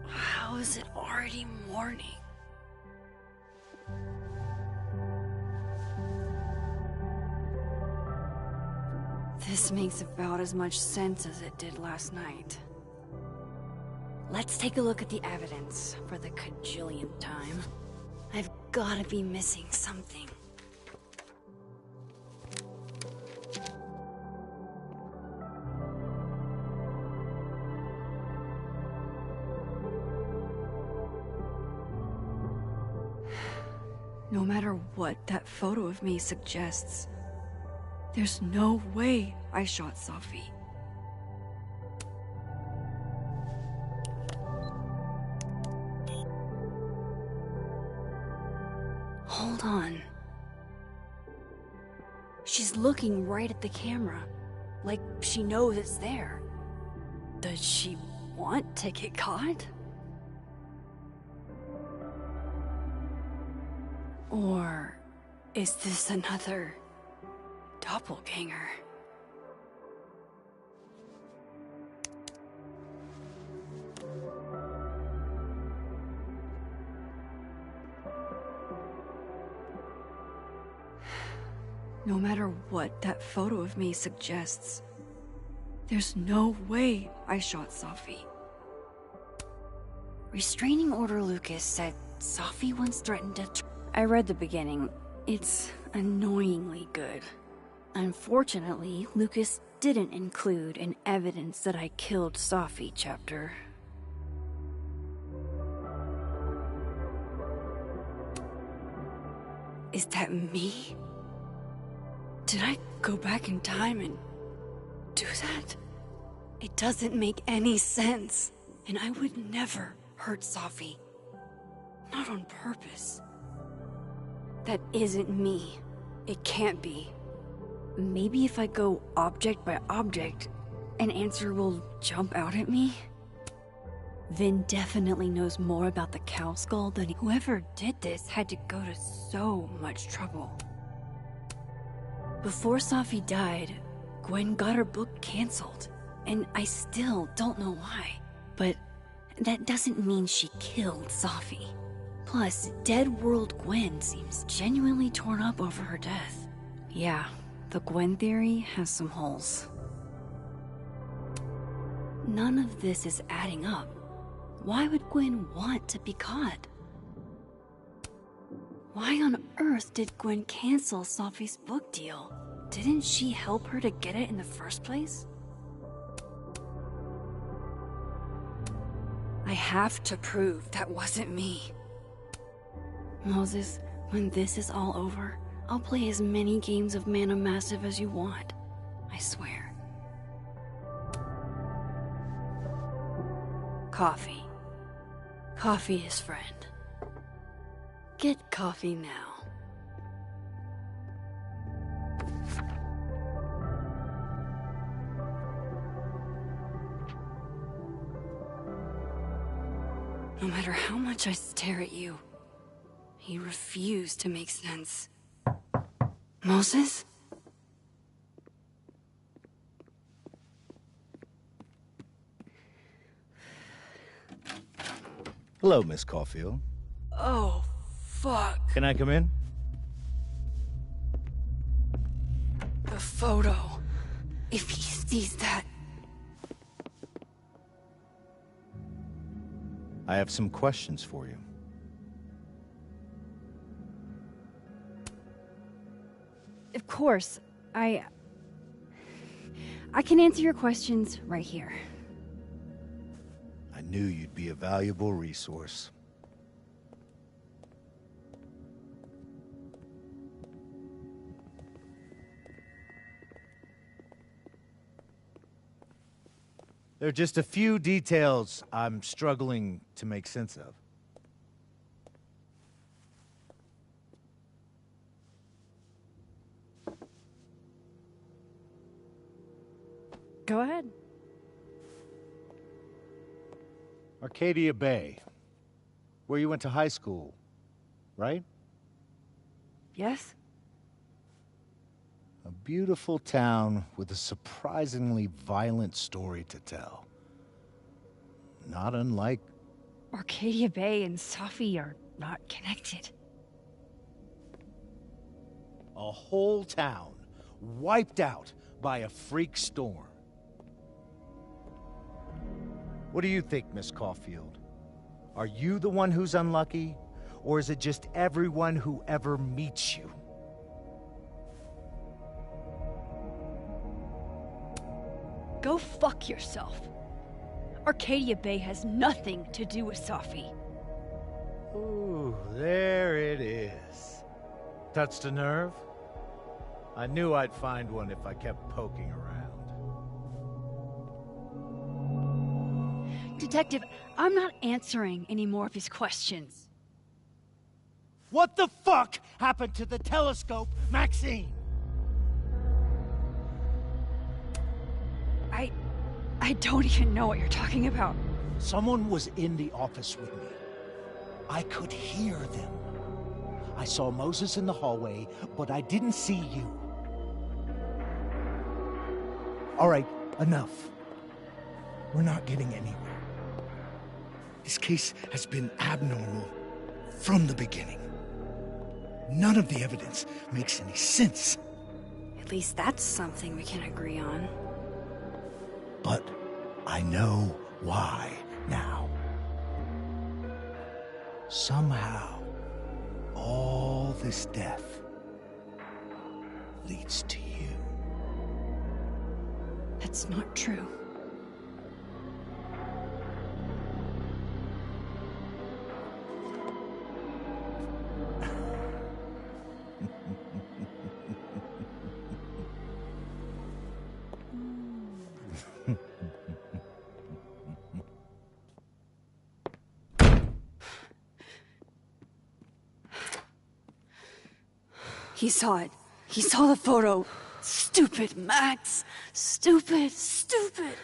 How is it already morning? This makes about as much sense as it did last night. Let's take a look at the evidence for the cajillionth time. I've gotta be missing something. No matter what that photo of me suggests, there's no way I shot Safi. Hold on. She's looking right at the camera, like she knows it's there. Does she want to get caught? Or is this another doppelganger? No matter what that photo of me suggests, there's no way I shot Safi. Restraining Order Lucas said Safi once threatened to... I read the beginning. It's annoyingly good. Unfortunately, Lucas didn't include an evidence that I killed Safi chapter. Is that me? Did I go back in time and do that? It doesn't make any sense. And I would never hurt Safi. Not on purpose. That isn't me. It can't be. Maybe if I go object by object, an answer will jump out at me? Vin definitely knows more about the cow skull than whoever did this had to go to so much trouble. Before Safi died, Gwen got her book canceled, and I still don't know why. But that doesn't mean she killed Safi. Plus, Dead World Gwen seems genuinely torn up over her death. Yeah, the Gwen theory has some holes. None of this is adding up. Why would Gwen want to be caught? Why on earth did Gwen cancel Safi's book deal? Didn't she help her to get it in the first place? I have to prove that wasn't me. Moses, when this is all over, I'll play as many games of Mana Massive as you want. I swear. Coffee. Coffee is friend. Get coffee now. No matter how much I stare at you, he refused to make sense. Moses? Hello, Miss Caulfield. Oh, fuck. Can I come in? The photo. If he sees that. I have some questions for you. Of course. I can answer your questions right here. I knew you'd be a valuable resource. There are just a few details I'm struggling to make sense of. Go ahead. Arcadia Bay, where you went to high school, right? Yes? A beautiful town with a surprisingly violent story to tell. Not unlike... Arcadia Bay and Safi are not connected. A whole town wiped out by a freak storm. What do you think, Miss Caulfield? Are you the one who's unlucky, or is it just everyone who ever meets you? Go fuck yourself. Arcadia Bay has nothing to do with Safi. Ooh, there it is. Touched a nerve? I knew I'd find one if I kept poking around. Detective, I'm not answering any more of his questions. What the fuck happened to the telescope, Maxine? I don't even know what you're talking about. Someone was in the office with me. I could hear them. I saw Moses in the hallway, but I didn't see you. All right, enough. We're not getting anywhere. This case has been abnormal from the beginning. None of the evidence makes any sense. At least that's something we can agree on. But I know why now. Somehow, all this death leads to you. That's not true. He saw it. He saw the photo. Stupid, Max. Stupid, stupid.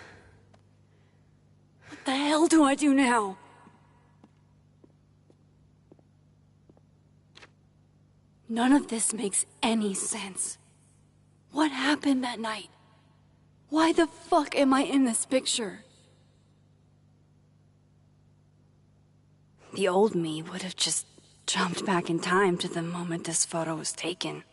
What the hell do I do now? None of this makes any sense. What happened that night? Why the fuck am I in this picture? The old me would have just jumped back in time to the moment this photo was taken.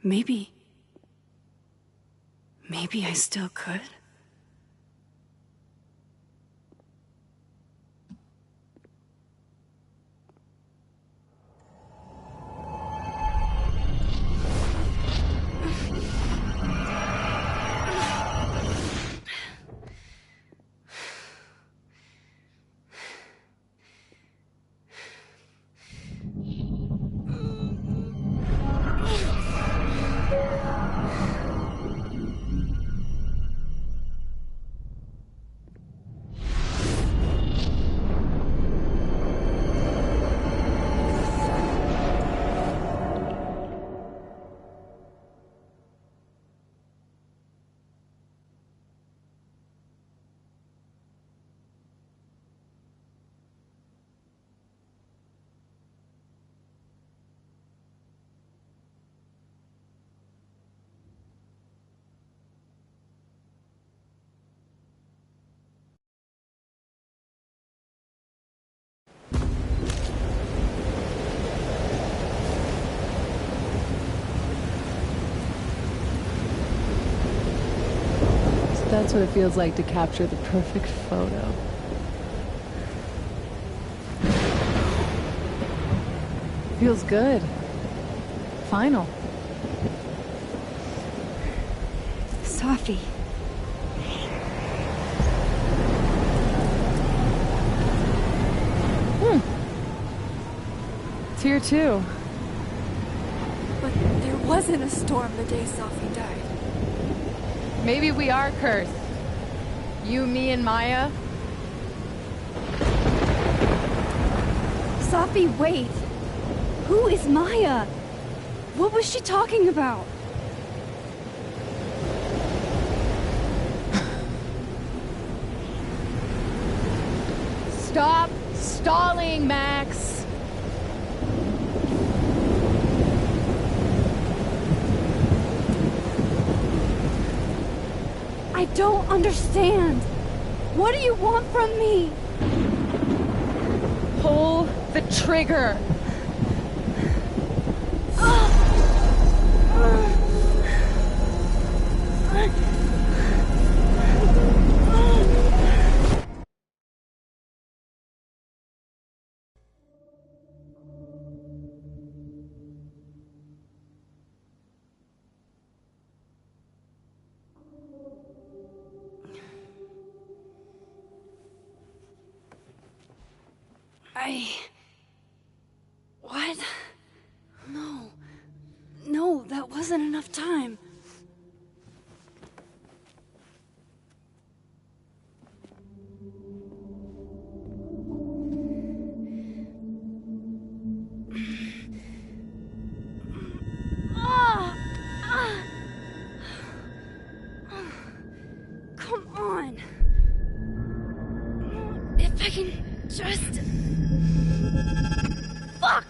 Maybe I still could. That's what it feels like to capture the perfect photo. Feels good. Final. Safi. It's here too. But there wasn't a storm the day Safi died. Maybe we are cursed. You, me, and Maya. Safi, wait. Who is Maya? What was she talking about? Stop stalling, Max. I don't understand. What do you want from me? Pull the trigger. What? No, that wasn't enough time. Come on. If I can just... Fuck!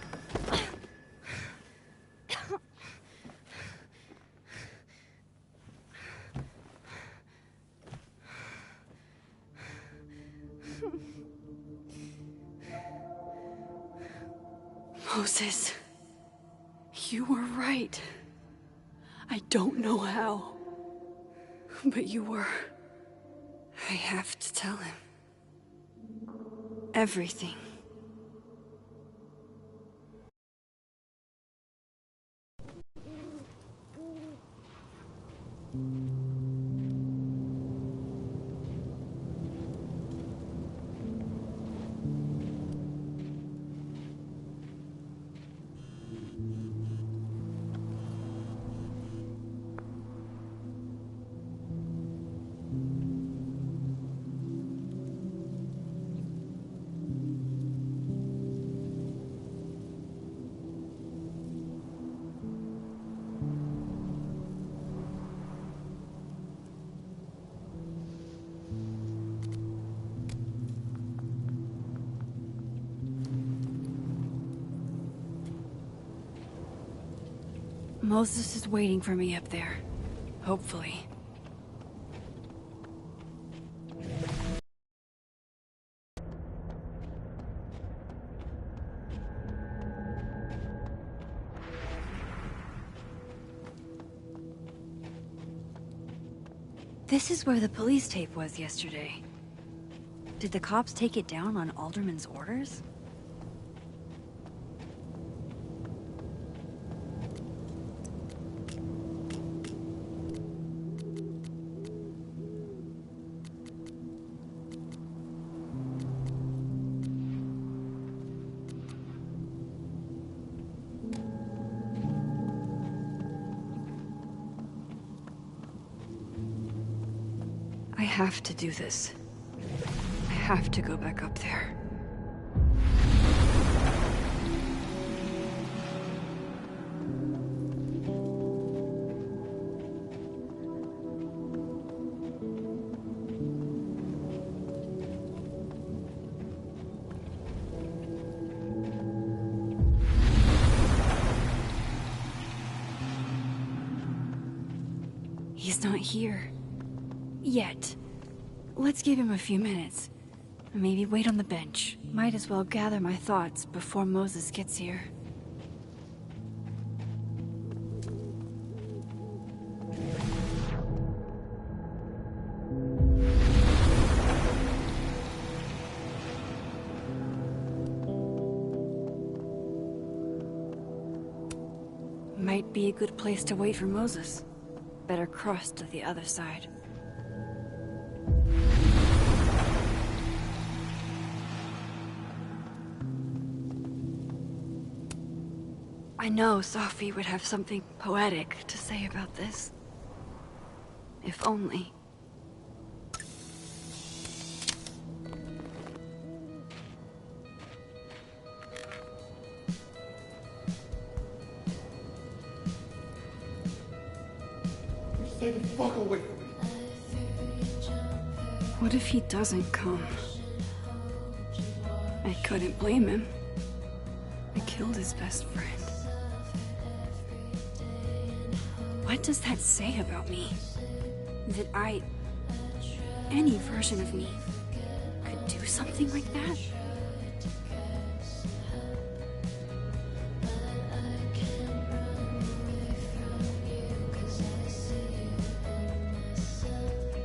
Moses, you were right. I don't know how, but you were. I have to tell him. Everything. Moses is waiting for me up there. Hopefully. This is where the police tape was yesterday. Did the cops take it down on Alderman's orders? I have to do this. I have to go back up there. He's not here. Yet. Let's give him a few minutes. Maybe wait on the bench. Might as well gather my thoughts before Moses gets here. be a good place to wait for Moses. Better cross to the other side. I know Sophie would have something poetic to say about this. If only. Stay the fuck away from me. What if he doesn't come? I couldn't blame him. I killed his best friend. What does that say about me? That any version of me, could do something like that?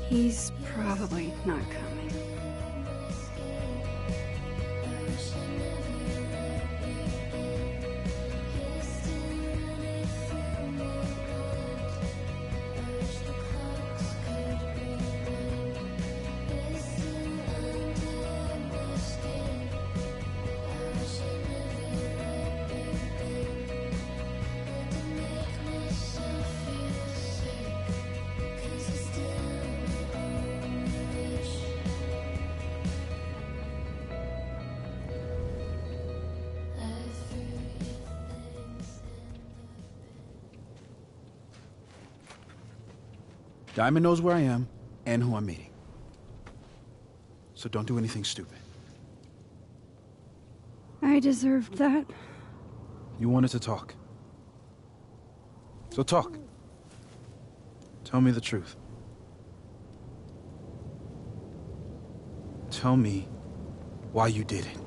He's probably not coming. Diamond knows where I am and who I'm meeting. So don't do anything stupid. I deserved that. You wanted to talk. So talk. Tell me the truth. Tell me why you did it.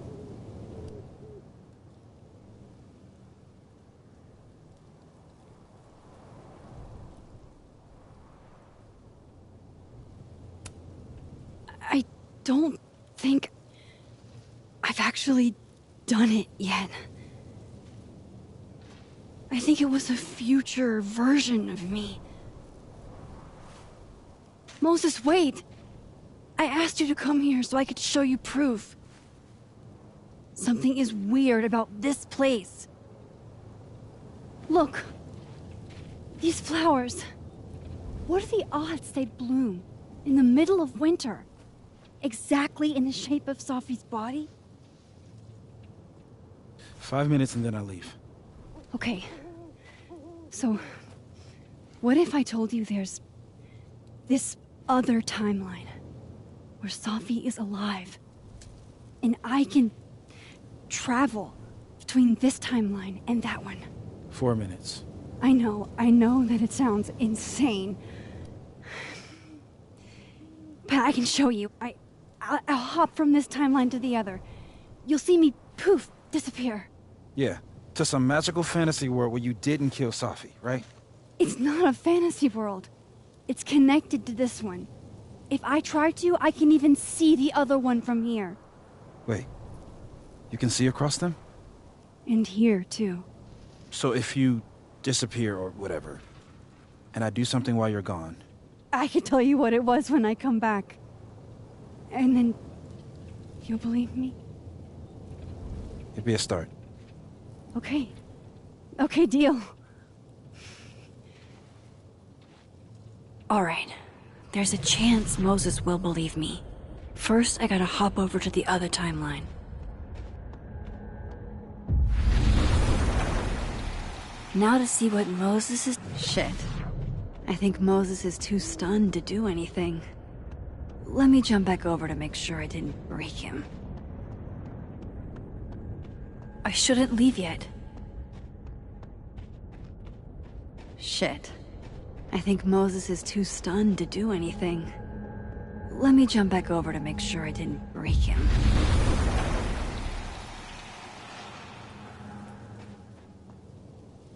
I don't think I've actually done it yet. I think it was a future version of me. Moses, wait! I asked you to come here so I could show you proof. Something is weird about this place. Look. These flowers. What are the odds they'd bloom in the middle of winter? Exactly in the shape of Sophie's body? 5 minutes and then I leave. Okay. So, what if I told you there's this other timeline where Sophie is alive and I can travel between this timeline and that one? 4 minutes. I know that it sounds insane. But I can show you. I'll hop from this timeline to the other. You'll see me, poof, disappear. Yeah, to some magical fantasy world where you didn't kill Sophie, right? It's not a fantasy world. It's connected to this one. If I try to, I can even see the other one from here. Wait, you can see across them? And here, too. So if you disappear or whatever, and I do something while you're gone... I can tell you what it was when I come back. And then... you'll believe me? It'd be a start. Okay. Okay, deal. Alright. There's a chance Moses will believe me. First, I gotta hop over to the other timeline. Now to see what Moses is... Shit. I think Moses is too stunned to do anything. Let me jump back over to make sure I didn't break him. I shouldn't leave yet. Shit. I think Moses is too stunned to do anything. Let me jump back over to make sure I didn't break him.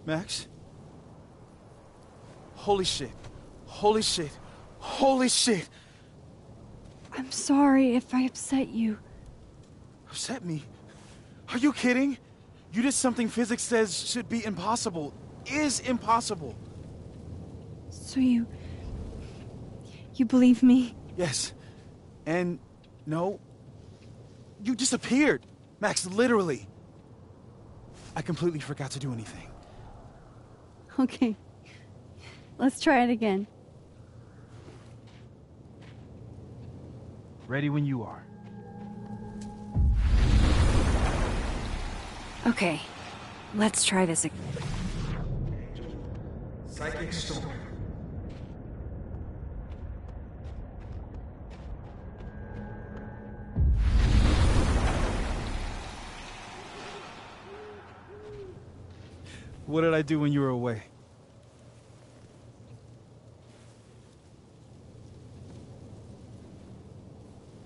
Max? Holy shit. Holy shit. Holy shit! I'm sorry if I upset you. Upset me? Are you kidding? You did something physics says should be impossible. is impossible. So you believe me? Yes. And no, you disappeared. Max, literally. I completely forgot to do anything. Okay. Let's try it again. Ready when you are. Okay, let's try this again. Psychic storm. What did I do when you were away?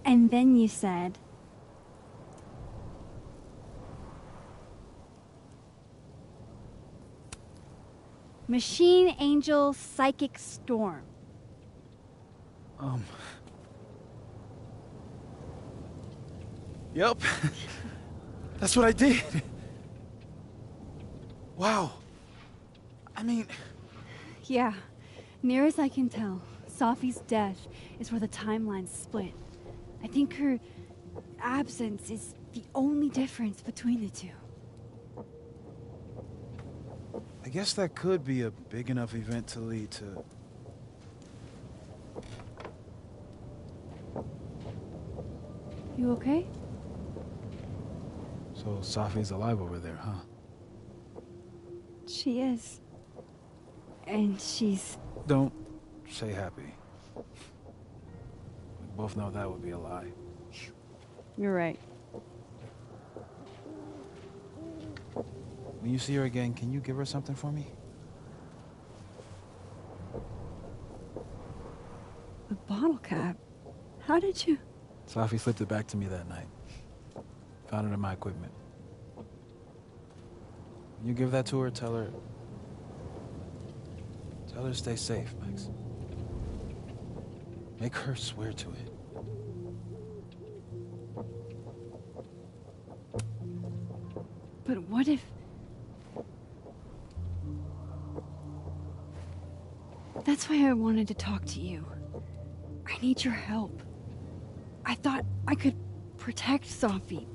And then you said, Machine Angel Psychic Storm. Yep. That's what I did. Wow. I mean... Yeah, near as I can tell, Sophie's death is where the timelines split. I think her absence is the only difference between the two. I guess that could be a big enough event to lead to... You okay? So Sophie's alive over there, huh? She is. And she's... Don't say happy. We both know that would be a lie. You're right. When you see her again, can you give her something for me? A bottle cap? How did you... Sophie slipped it back to me that night. Found it in my equipment. When you give that to her, tell her to stay safe, Max. Make her swear to it. But what if... That's why I wanted to talk to you. I need your help. I thought I could protect Sophie,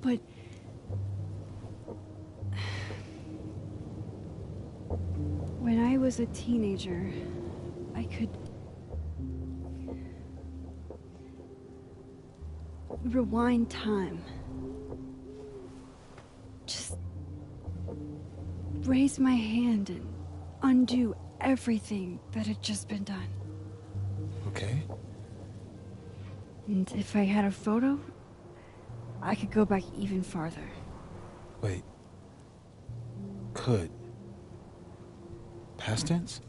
but... When I was a teenager, I could... rewind time. Just... raise my hand and undo everything that had just been done. Okay. And if I had a photo, I could go back even farther. Wait. Could. Past tense?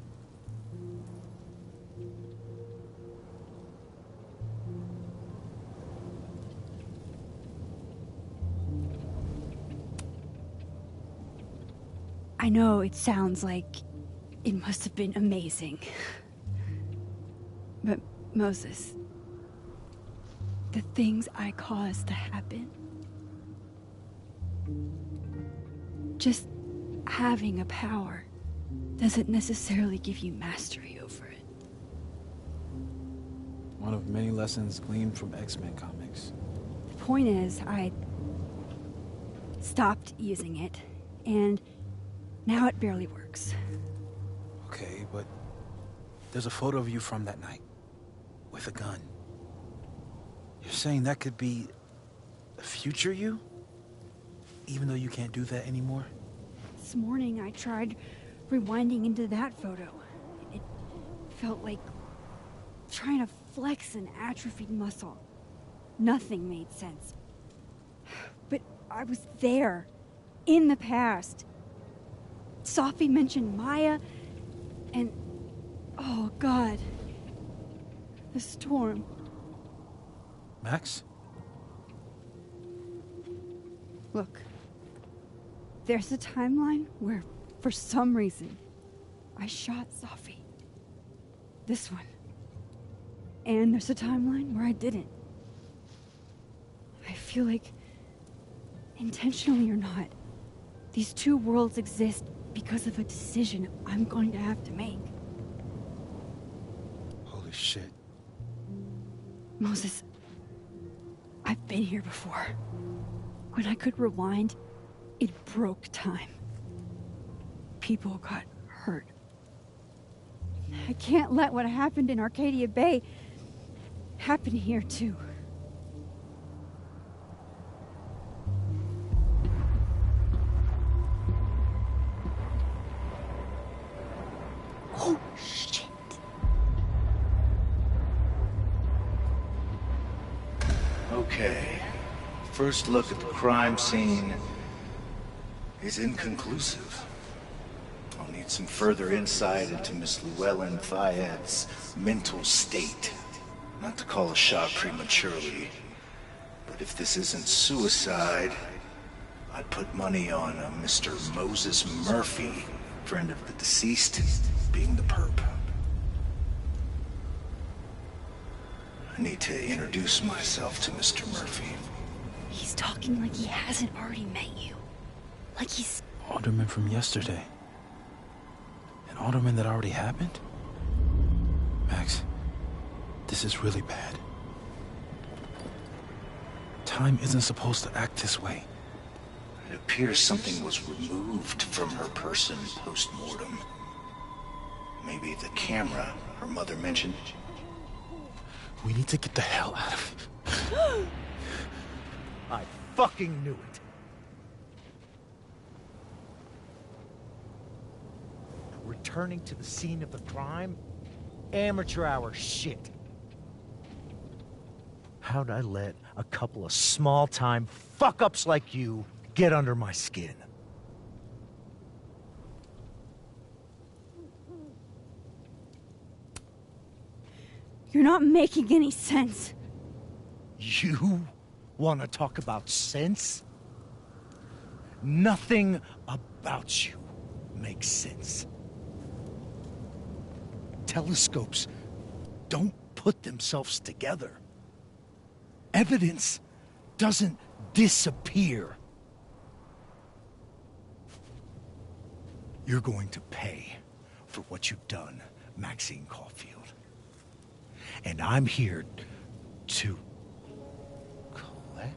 I know it sounds like it must have been amazing. But Moses, the things I caused to happen, just having a power doesn't necessarily give you mastery over it. One of many lessons gleaned from X-Men comics. The point is, I stopped using it, and now it barely works. Okay, but there's a photo of you from that night, with a gun. You're saying that could be a future you? Even though you can't do that anymore? This morning I tried rewinding into that photo. It felt like trying to flex an atrophied muscle. Nothing made sense. But I was there, in the past. Sophie mentioned Maya, and... oh, God. The storm. Max? Look. There's a timeline where, for some reason, I shot Sophie. This one. And there's a timeline where I didn't. I feel like, intentionally or not, these two worlds exist because of a decision I'm going to have to make. Holy shit. Moses, I've been here before. When I could rewind, it broke time. People got hurt. I can't let what happened in Arcadia Bay happen here, too. Oh, shit. Okay. First look at the crime scene is inconclusive. I'll need some further insight into Miss Llewellyn Fayette's mental state. Not to call a shot prematurely, but if this isn't suicide, I'd put money on a Mr. Moses Murphy, friend of the deceased, being the perp. I need to introduce myself to Mr. Murphy. He's talking like he hasn't already met you. Like he's... Alderman from yesterday. An alderman that already happened? Max, this is really bad. Time isn't supposed to act this way. It appears something was removed from her person post-mortem. Maybe the camera her mother mentioned. We need to get the hell out of here. I fucking knew it. Returning to the scene of the crime? Amateur hour shit. How'd I let a couple of small-time fuck-ups like you get under my skin? You're not making any sense. You want to talk about sense? Nothing about you makes sense. Telescopes don't put themselves together. Evidence doesn't disappear. You're going to pay for what you've done, Maxine Caulfield. And I'm here to collect.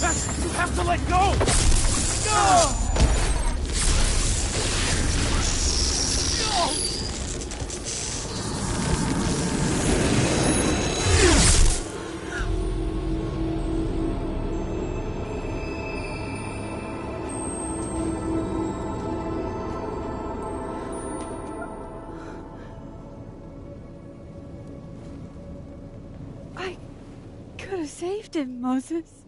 Max, you have to let go! No! I could have saved him, Moses.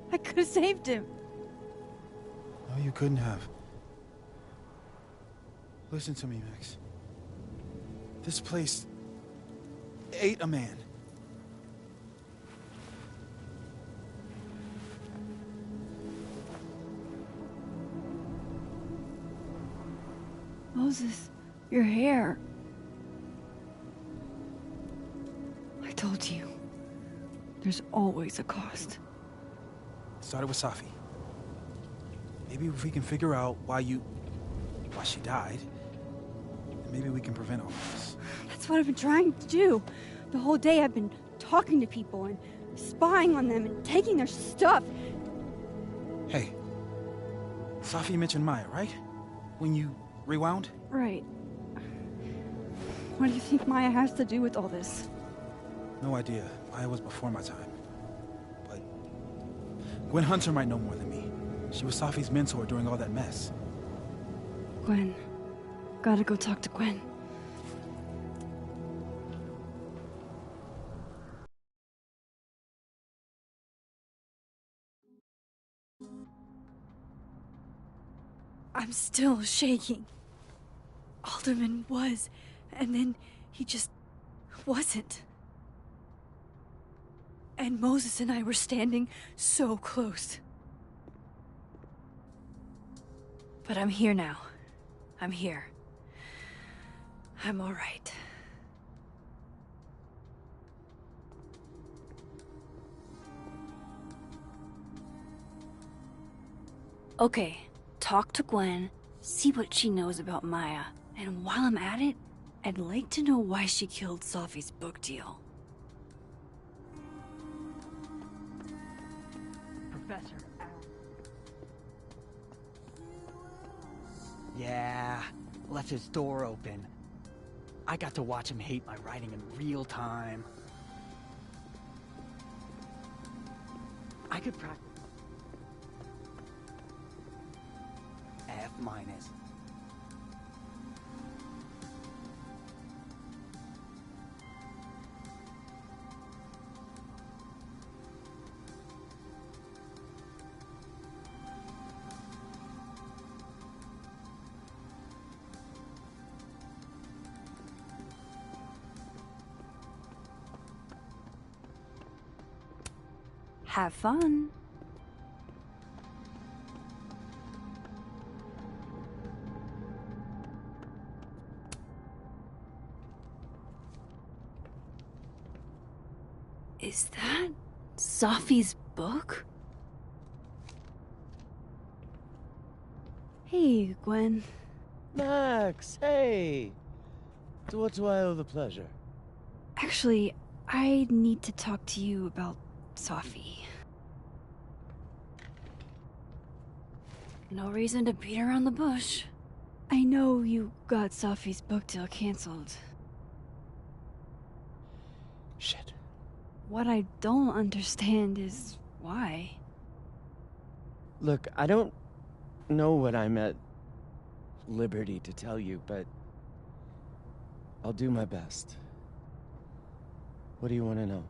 I could have saved him. No, you couldn't have. Listen to me, Max. This place ate a man. Moses, Your hair. I told you. There's always a cost. It started with Safi. Maybe if we can figure out why she died, then maybe we can prevent all this. That's what I've been trying to do. The whole day I've been talking to people and spying on them and taking their stuff. Hey, Safi mentioned Maya, right? When you rewound? Right. What do you think Maya has to do with all this? No idea. Maya was before my time. But Gwen Hunter might know more than me. She was Safi's mentor during all that mess. Gwen. Gotta go talk to Gwen. I'm still shaking. Alderman was, and then he just wasn't. And Moses and I were standing so close. But I'm here now. I'm here. I'm all right. Okay, talk to Gwen, see what she knows about Maya, and while I'm at it, I'd like to know why she killed Safi's book deal. Professor. Yeah, left his door open. I got to watch him hate my writing in real time. I could practice. F minus. Have fun. Is that Safi's book? Hey, Gwen. Max, hey! To what do I owe the pleasure? Actually, I need to talk to you about Safi. No reason to beat around the bush. I know you got Safi's book deal canceled. Shit. What I don't understand is why. Look, I don't know what I'm at liberty to tell you, but I'll do my best. What do you want to know?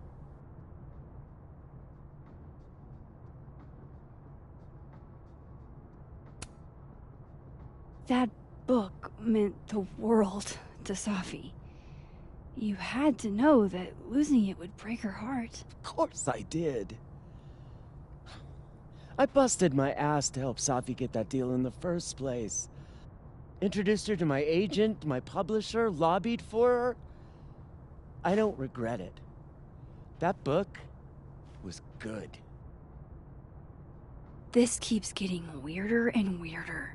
That book meant the world to Safi. You had to know that losing it would break her heart. Of course I did. I busted my ass to help Safi get that deal in the first place. Introduced her to my agent, my publisher, lobbied for her. I don't regret it. That book was good. This keeps getting weirder and weirder.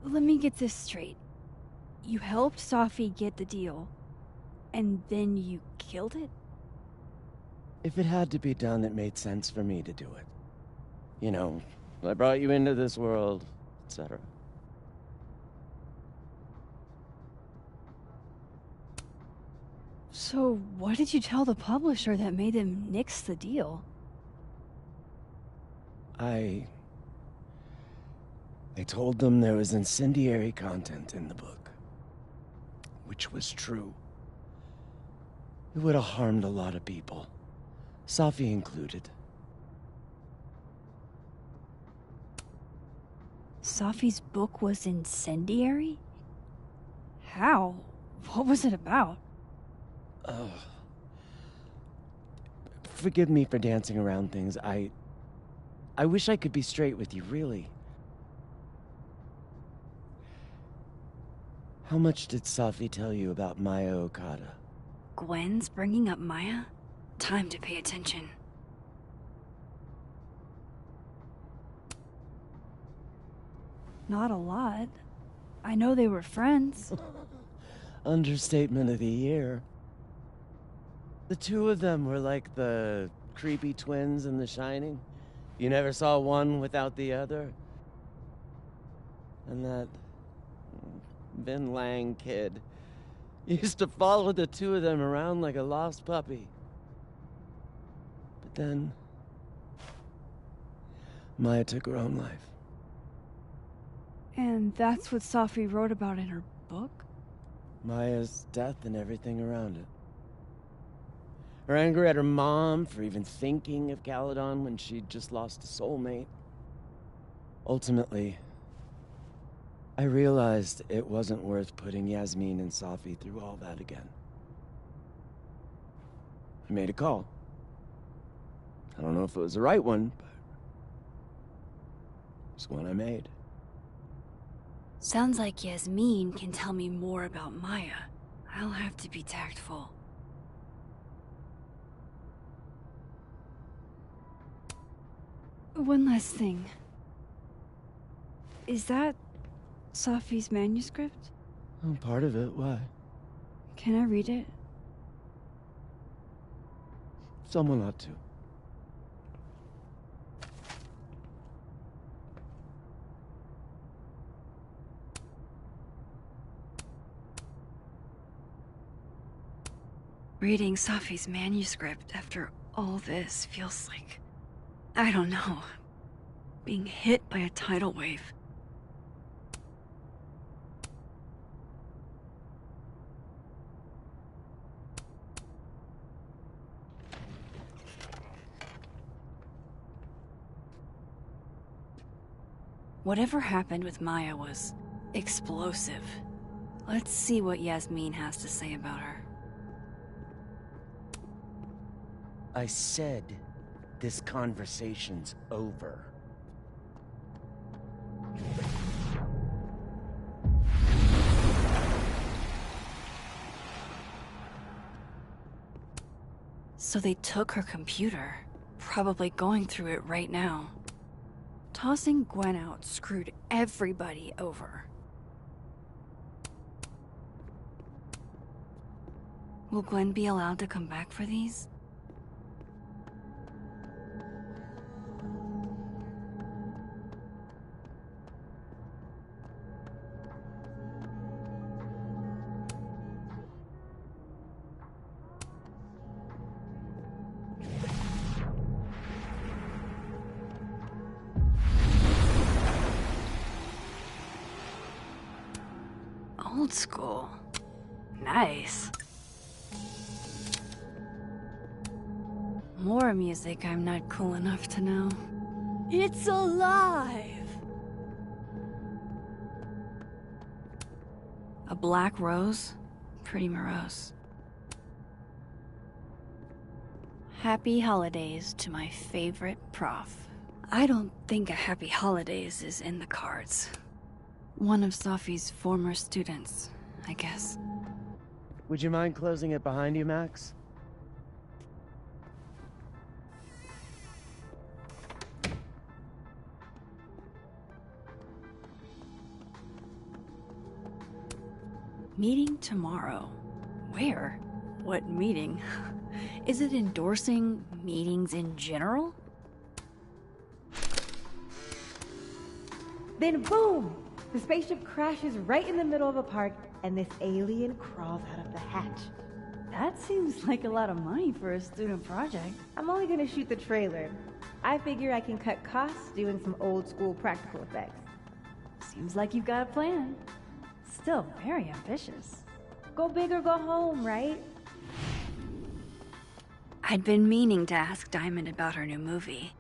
Let me get this straight. You helped Safi get the deal, and then you killed it? If it had to be done, it made sense for me to do it. You know, I brought you into this world, etc. So, what did you tell the publisher that made them nix the deal? I told them there was incendiary content in the book. Which was true. It would have harmed a lot of people. Safi included. Safi's book was incendiary? How? What was it about? Forgive me for dancing around things. I I wish I could be straight with you, really. How much did Safi tell you about Maya Okada? Gwen's bringing up Maya? Time to pay attention. Not a lot. I know they were friends. Understatement of the year. The two of them were like the creepy twins in The Shining. You never saw one without the other. And that Vin Lang kid used to follow the two of them around like a lost puppy. But then Maya took her own life. And that's what Safi wrote about in her book? Maya's death and everything around it. Her anger at her mom for even thinking of Caledon when she'd just lost a soulmate. Ultimately, I realized it wasn't worth putting Yasmin and Safi through all that again. I made a call. I don't know if it was the right one, but it's one I made. Sounds like Yasmin can tell me more about Maya. I'll have to be tactful. One last thing. Is that Safi's manuscript? Oh, part of it. Why? Can I read it? Someone ought to. Reading Safi's manuscript after all this feels like, I don't know, being hit by a tidal wave. Whatever happened with Maya was explosive. Let's see what Yasmin has to say about her. I said this conversation's over. So they took her computer, probably going through it right now. Tossing Gwen out screwed everybody over. Will Gwen be allowed to come back for these? Old school. Nice. More music I'm not cool enough to know. It's alive! A black rose? Pretty morose. Happy holidays to my favorite prof. I don't think a happy holidays is in the cards. One of Safi's former students, I guess. Would you mind closing it behind you, Max? Meeting tomorrow. Where? What meeting? Is it endorsing meetings in general? Then boom! The spaceship crashes right in the middle of a park, and this alien crawls out of the hatch. That seems like a lot of money for a student project. I'm only gonna shoot the trailer. I figure I can cut costs doing some old school practical effects. Seems like you've got a plan. Still very ambitious. Go big or go home, right? I'd been meaning to ask Diamond about her new movie.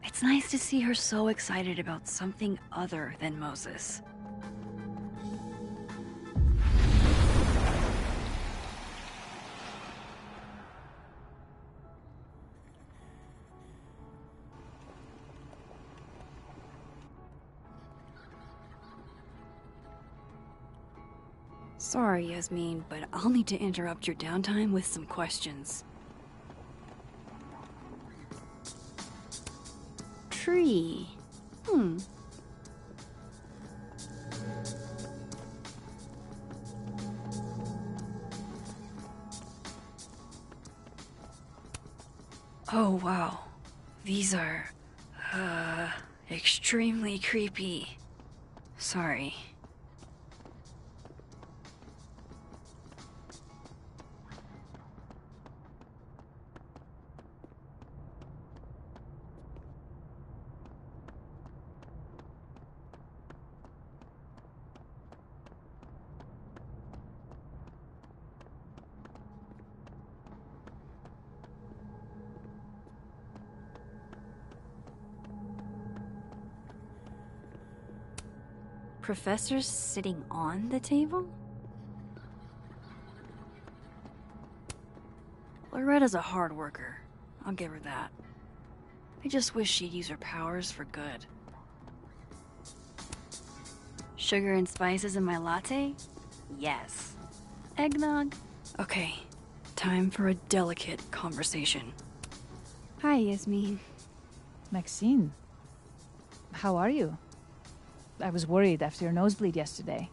It's nice to see her so excited about something other than Moses. Sorry, Yasmin, but I'll need to interrupt your downtime with some questions. Tree. Oh, wow. These are, extremely creepy. Sorry. Professor's sitting on the table? Loretta's a hard worker. I'll give her that. I just wish she'd use her powers for good. Sugar and spices in my latte? Yes. Eggnog? Okay, time for a delicate conversation. Hi, Yasmin. Maxine, how are you? I was worried after your nosebleed yesterday.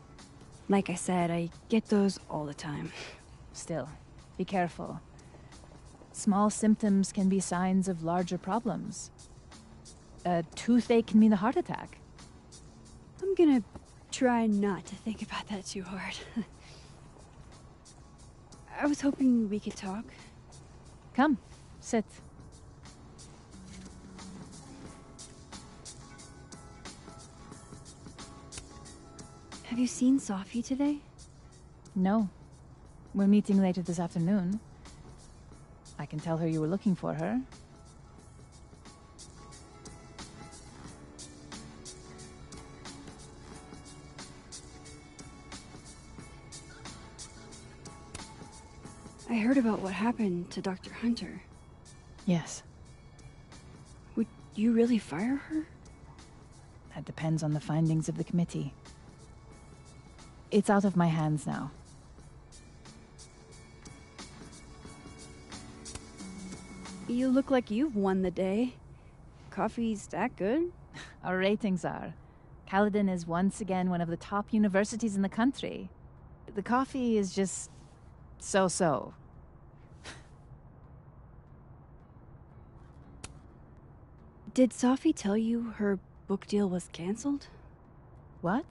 Like I said, I get those all the time. Still, be careful. Small symptoms can be signs of larger problems. A toothache can mean a heart attack. I'm gonna try not to think about that too hard. I was hoping we could talk. Come, sit. Have you seen Sophie today? No. We're meeting later this afternoon. I can tell her you were looking for her. I heard about what happened to Dr. Hunter. Yes. Would you really fire her? That depends on the findings of the committee. It's out of my hands now. You look like you've won the day. Coffee's that good? Our ratings are. Caledon is once again one of the top universities in the country. The coffee is just so-so. Did Sophie tell you her book deal was canceled? What?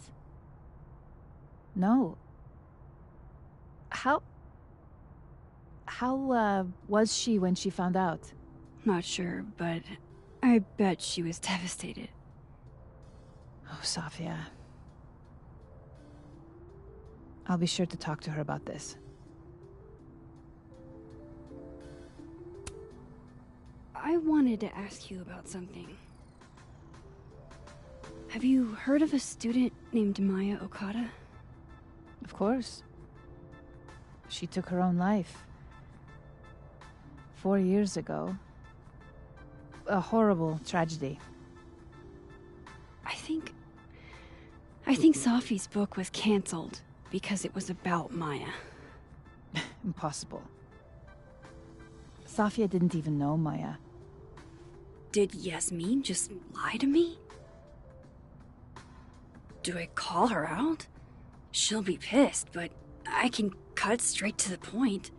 No. How was she when she found out? Not sure, but I bet she was devastated. Oh, Safia. I'll be sure to talk to her about this. I wanted to ask you about something. Have you heard of a student named Maya Okada? Of course. She took her own life. 4 years ago. A horrible tragedy. I think Sophie's book was canceled because it was about Maya. Impossible. Safia didn't even know Maya. Did Yasmin just lie to me? Do I call her out? She'll be pissed, but I can cut straight to the point.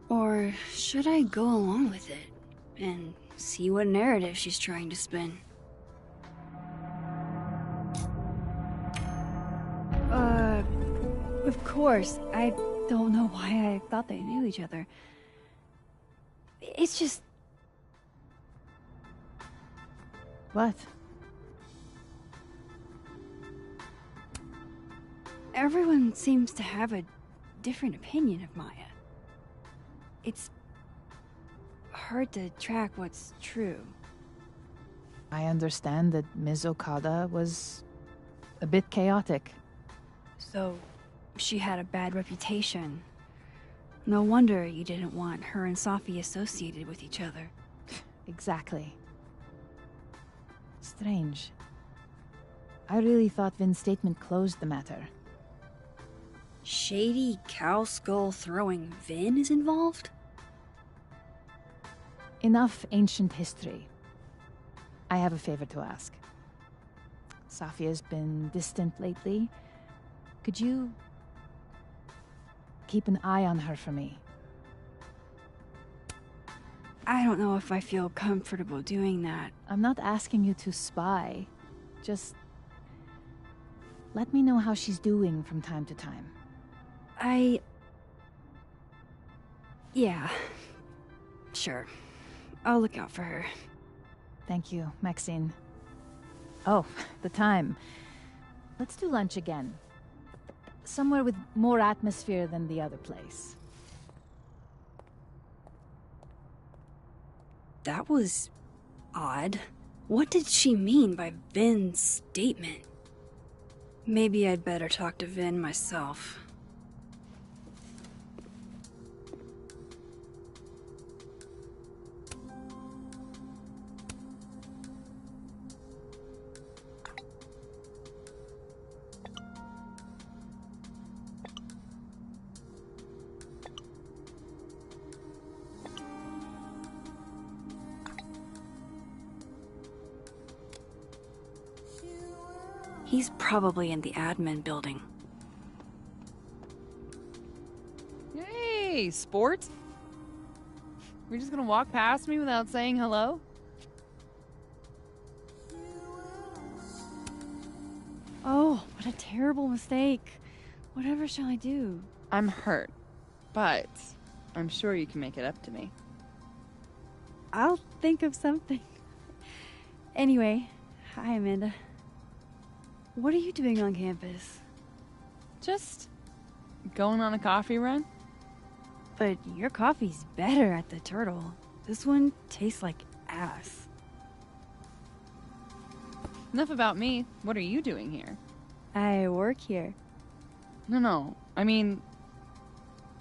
Or should I go along with it and see what narrative she's trying to spin? Of course. I don't know why I thought they knew each other. It's just... What? Everyone seems to have a different opinion of Maya. It's hard to track what's true. I understand that Ms. Okada was a bit chaotic. So, she had a bad reputation. No wonder you didn't want her and Sophie associated with each other. Exactly. Strange. I really thought Vin's statement closed the matter. Shady cow skull throwing Vin is involved? Enough ancient history. I have a favor to ask. Safia's been distant lately. Could you keep an eye on her for me? I don't know if I feel comfortable doing that. I'm not asking you to spy. Just let me know how she's doing from time to time. Yeah. Sure. I'll look out for her. Thank you, Maxine. Oh, the time. Let's do lunch again. Somewhere with more atmosphere than the other place. That was odd. What did she mean by Vin's statement? Maybe I'd better talk to Vin myself. He's probably in the admin building. Hey, sport? We're just gonna walk past me without saying hello? Oh, what a terrible mistake. Whatever shall I do? I'm hurt, but I'm sure you can make it up to me. I'll think of something. Anyway, hi, Amanda. What are you doing on campus? Just going on a coffee run? But your coffee's better at the Turtle. This one tastes like ass. Enough about me. What are you doing here? I work here. No. I mean,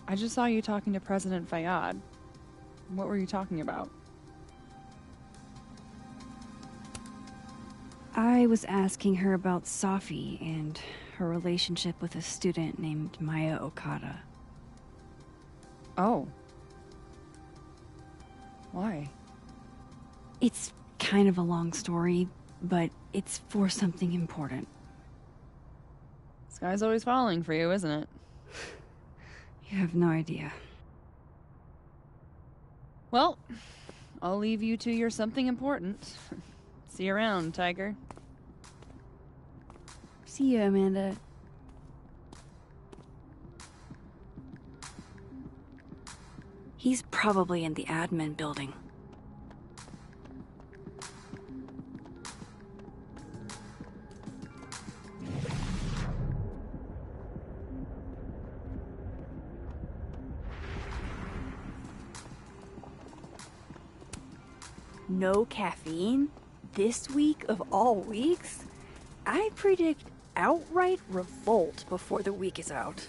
I just saw you talking to President Fayyad. What were you talking about? I was asking her about Safi and her relationship with a student named Maya Okada. Oh. Why? It's kind of a long story, but it's for something important. Sky's always falling for you, isn't it? You have no idea. Well, I'll leave you to your something important. See you around, Tiger. See you, Amanda. He's probably in the admin building. No caffeine? This week of all weeks? I predict outright revolt before the week is out.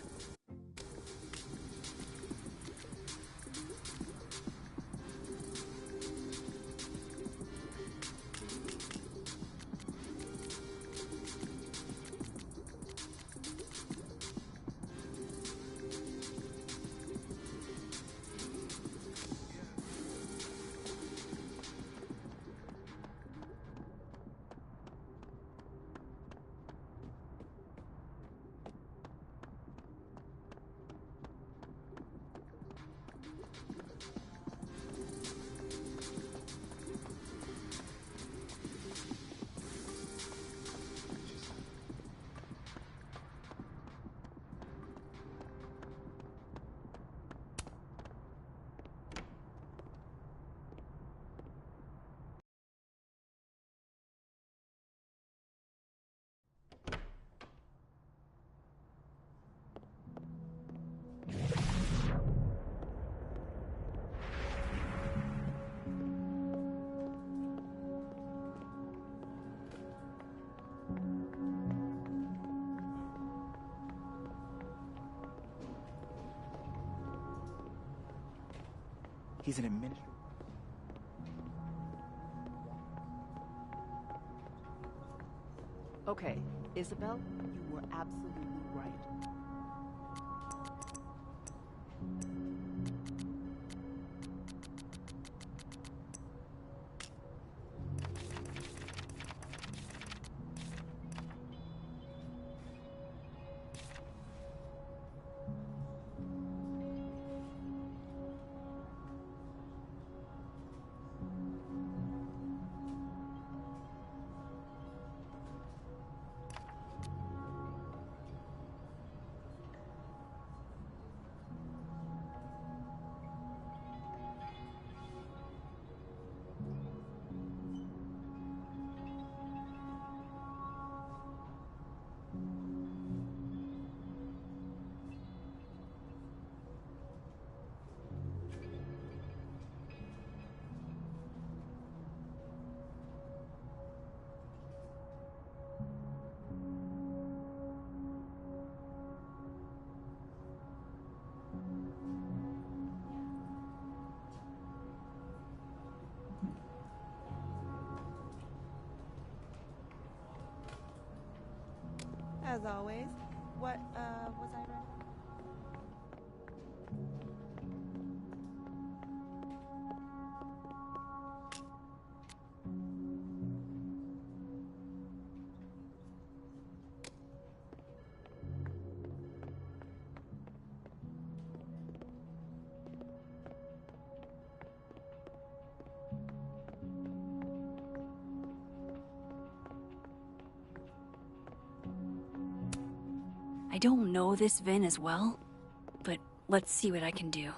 He's an administrator. Okay, Isabel, you were absolutely right. as always. What, was I ready? I don't know this Vin as well, but let's see what I can do.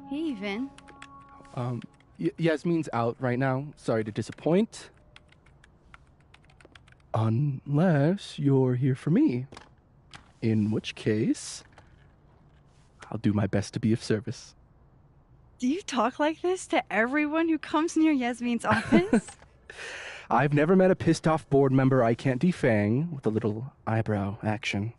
Hey, Vin. Yasmin's out right now. Sorry to disappoint. Unless you're here for me. In which case, I'll do my best to be of service. Do you talk like this to everyone who comes near Yasmin's office? I've never met a pissed off board member I can't defang with a little eyebrow action.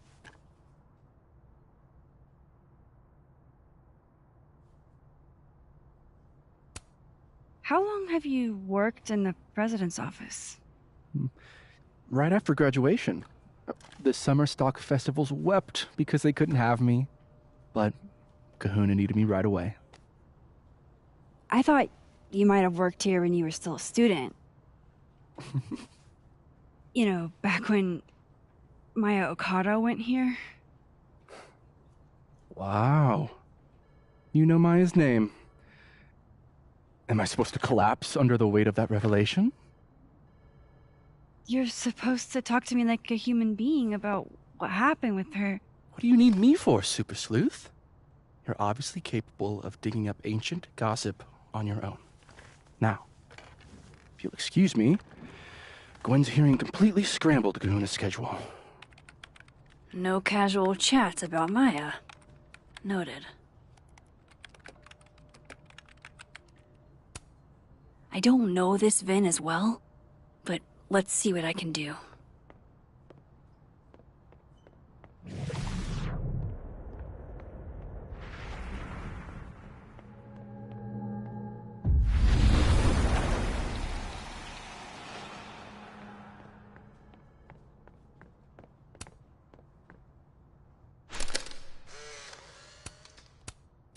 How long have you worked in the president's office? Right after graduation. The summer stock festivals wept because they couldn't have me. But Kahuna needed me right away. I thought you might have worked here when you were still a student. You know, back when Maya Okada went here. Wow. You know Maya's name. Am I supposed to collapse under the weight of that revelation? You're supposed to talk to me like a human being about what happened with her. What do you need me for, Super Sleuth? You're obviously capable of digging up ancient gossip on your own. Now, if you'll excuse me, Gwen's hearing completely scrambled Kahuna's schedule. No casual chats about Maya. Noted. I don't know this Vin as well, but let's see what I can do.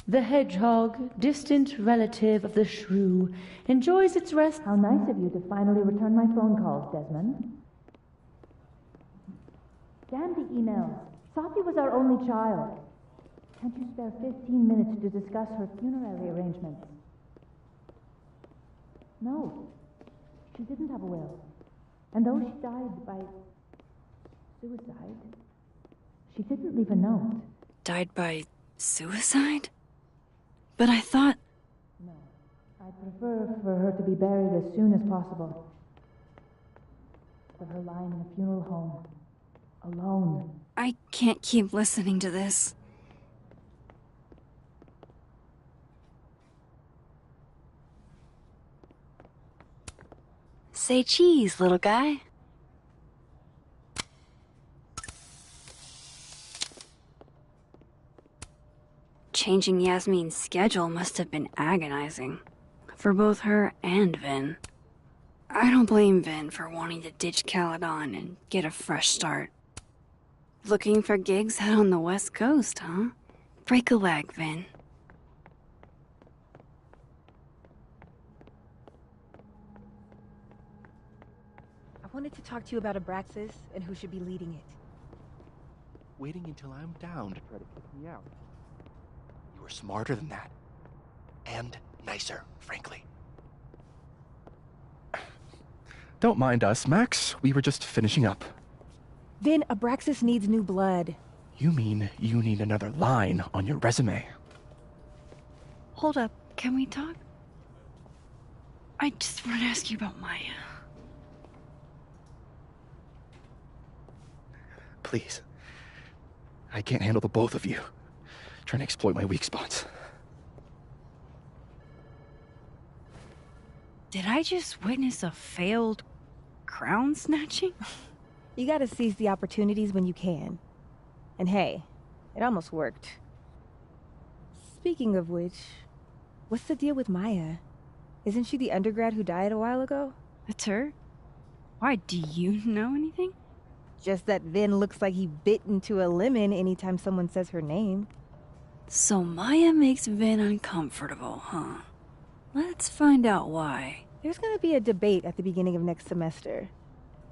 The hedgehog, distant relative of the shrew, enjoys its rest. How nice of you to finally return my phone calls, Desmond. Damn the emails. Safi was our only child. Can't you spare 15 minutes to discuss her funerary arrangements? No, she didn't have a will. And though she died by suicide, she didn't leave a note. Died by suicide? But I thought... No, I'd prefer for her to be buried as soon as possible. But her lying in a funeral home, alone. I can't keep listening to this. Say cheese, little guy. Changing Yasmin's schedule must have been agonizing. For both her and Vin. I don't blame Vin for wanting to ditch Caledon and get a fresh start. Looking for gigs out on the West Coast, huh? Break a leg, Vin. I wanted to talk to you about Abraxas and who should be leading it. Waiting until I'm down to try to kick me out. You were smarter than that. And nicer, frankly. Don't mind us, Max. We were just finishing up. Then Abraxas needs new blood. You mean you need another line on your resume? Hold up, can we talk? I just want to ask you about Maya. Please. I can't handle the both of you. Trying to exploit my weak spots. Did I just witness a failed crown snatching? You gotta seize the opportunities when you can. And hey, it almost worked. Speaking of which, what's the deal with Maya? Isn't she the undergrad who died a while ago? That's her? Why, do you know anything? Just that Vin looks like he bit into a lemon anytime someone says her name. So Maya makes Vin uncomfortable, huh? Let's find out why. There's gonna be a debate at the beginning of next semester.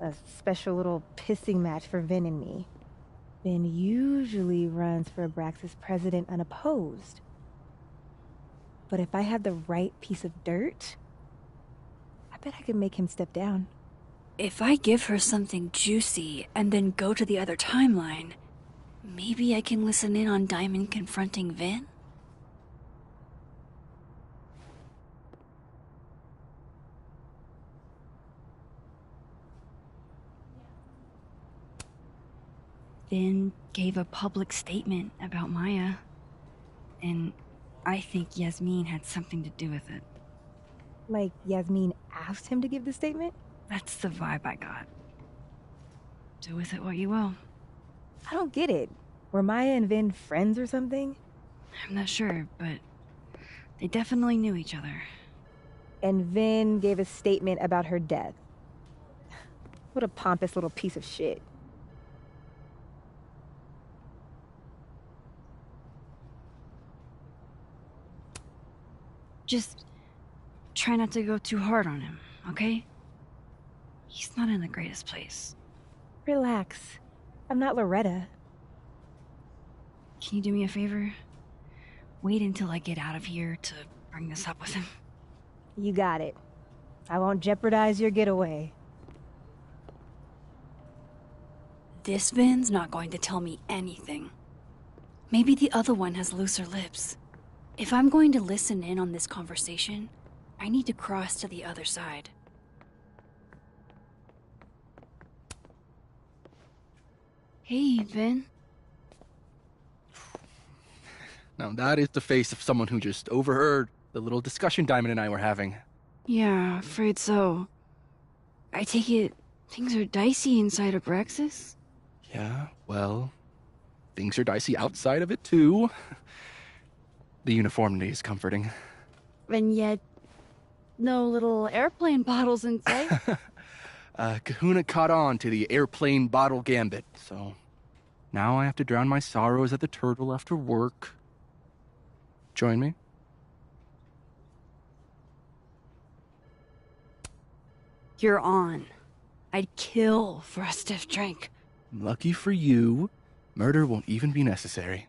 A special little pissing match for Vin and me. Vin usually runs for Abraxas president unopposed. But if I had the right piece of dirt, I bet I could make him step down. If I give her something juicy and then go to the other timeline, maybe I can listen in on Diamond confronting Vin? Vin gave a public statement about Maya, and I think Yasmin had something to do with it. Like Yasmin asked him to give the statement? That's the vibe I got. Do with it what you will. I don't get it. Were Maya and Vin friends or something? I'm not sure, but they definitely knew each other. And Vin gave a statement about her death. What a pompous little piece of shit. Just try not to go too hard on him, okay? He's not in the greatest place. Relax. I'm not Loretta. Can you do me a favor? Wait until I get out of here to bring this up with him. You got it. I won't jeopardize your getaway. This Vin's not going to tell me anything. Maybe the other one has looser lips. If I'm going to listen in on this conversation, I need to cross to the other side. Hey, Vin. Now that is the face of someone who just overheard the little discussion Diamond and I were having. Yeah, afraid so. I take it things are dicey inside Abraxas? Yeah, well, things are dicey outside of it too. The uniformity is comforting. And yet, no little airplane bottles in sight. Kahuna caught on to the airplane bottle gambit, so now I have to drown my sorrows at the Turtle after work. Join me? You're on. I'd kill for a stiff drink. Lucky for you, murder won't even be necessary.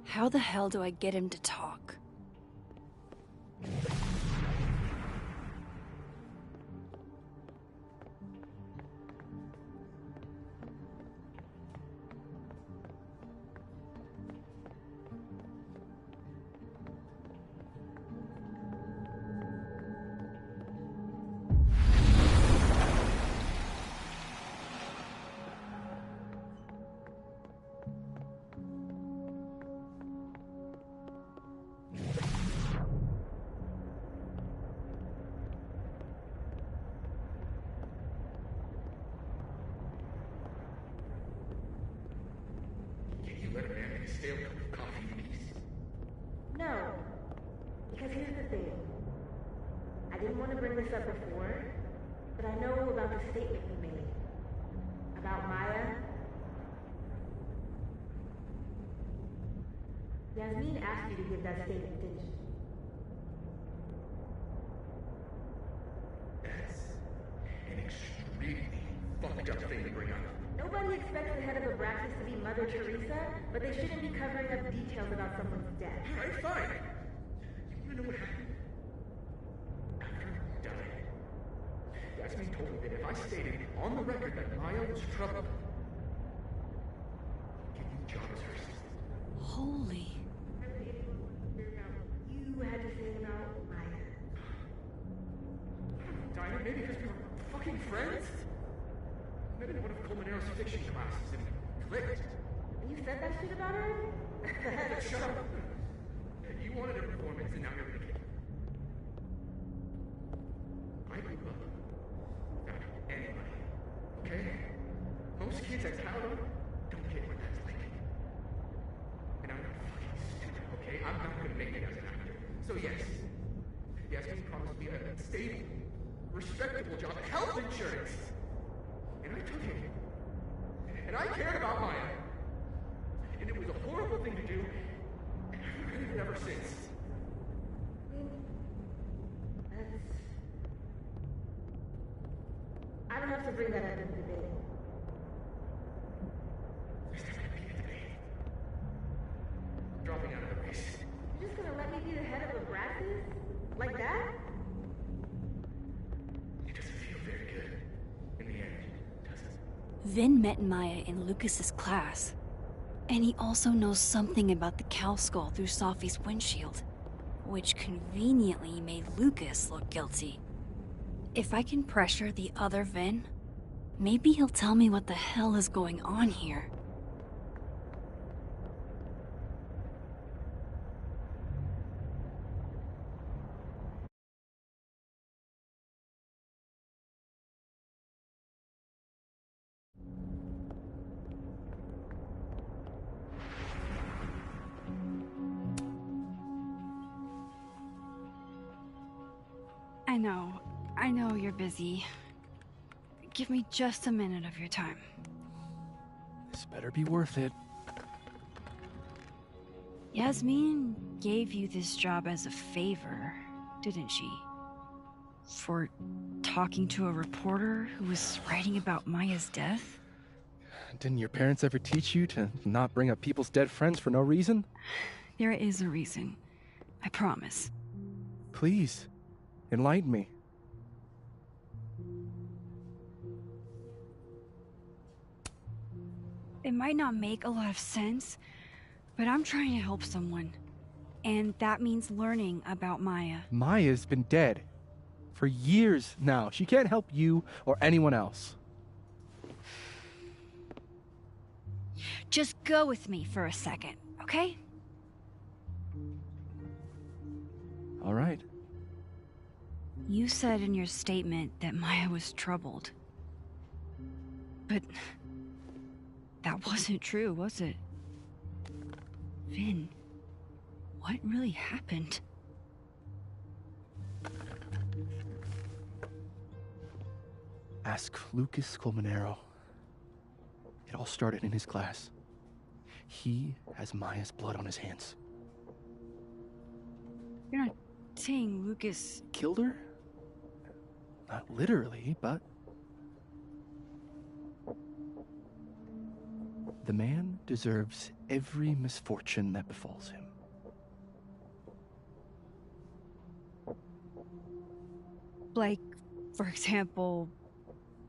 How the hell do I get him to talk? No. Because here's the thing. I didn't want to bring this up before, but I know about the statement you made. About Maya. Yasmin asked you to give that statement, didn't she? That's an extremely fucked up thing to bring up. Nobody expects the head of Abraxas to be Mother Teresa, but they shouldn't be covering up details about someone's death. Alright, fine. You wanna know what happened? After he died, Yasmin told me that if I stated on the record that Maya was troubled, give me the job as her assistant. Holy. You had to say about Maya. Diamond, maybe because we were fucking friends? I met in one of Colmenaro's fiction classes and it clicked. You said that shit about her? Shut up! You wanted a performance and now you're gonna get it. I grew up without anybody, okay? Most kids at Talon anything hasn't happened. So yes, Yasmin promised me a stable, respectable job, health insurance. And I took it. And I cared about Maya. And it was a horrible thing to do, and I've regretted it ever since. I don't have to bring that up in the debate. Dropping out of the race. You're just gonna let me be the head of the Braxis? Like that? It doesn't feel very good. In the end, does it? Vin met Maya in Lucas's class. And he also knows something about the cow skull through Sophie's windshield, which conveniently made Lucas look guilty. If I can pressure the other Vin, maybe he'll tell me what the hell is going on here. I know you're busy. Give me just a minute of your time. This better be worth it. Yasmin gave you this job as a favor, didn't she? For talking to a reporter who was writing about Maya's death? Didn't your parents ever teach you to not bring up people's dead friends for no reason? There is a reason. I promise. Please, enlighten me. It might not make a lot of sense, but I'm trying to help someone. And that means learning about Maya. Maya's been dead for years now. She can't help you or anyone else. Just go with me for a second, okay? All right. You said in your statement that Maya was troubled. But that wasn't true, was it? Vin, what really happened? Ask Lucas Colmenero. It all started in his class. He has Maya's blood on his hands. You're not saying Lucas killed her? Not literally, but... The man deserves every misfortune that befalls him. Like, for example,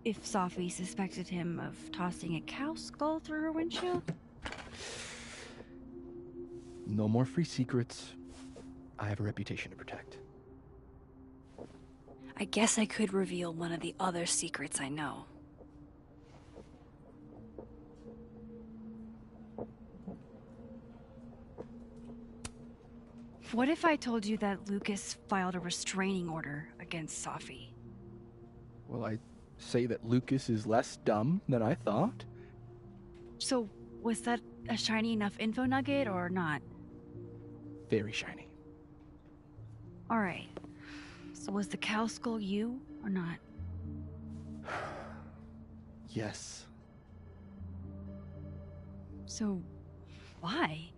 if Sophie suspected him of tossing a cow skull through her windshield? No more free secrets. I have a reputation to protect. I guess I could reveal one of the other secrets I know. What if I told you that Lucas filed a restraining order against Sophie? Will I say that Lucas is less dumb than I thought? So, was that a shiny enough info nugget or not? Very shiny. Alright. So was the cow skull you or not? Yes. So, why?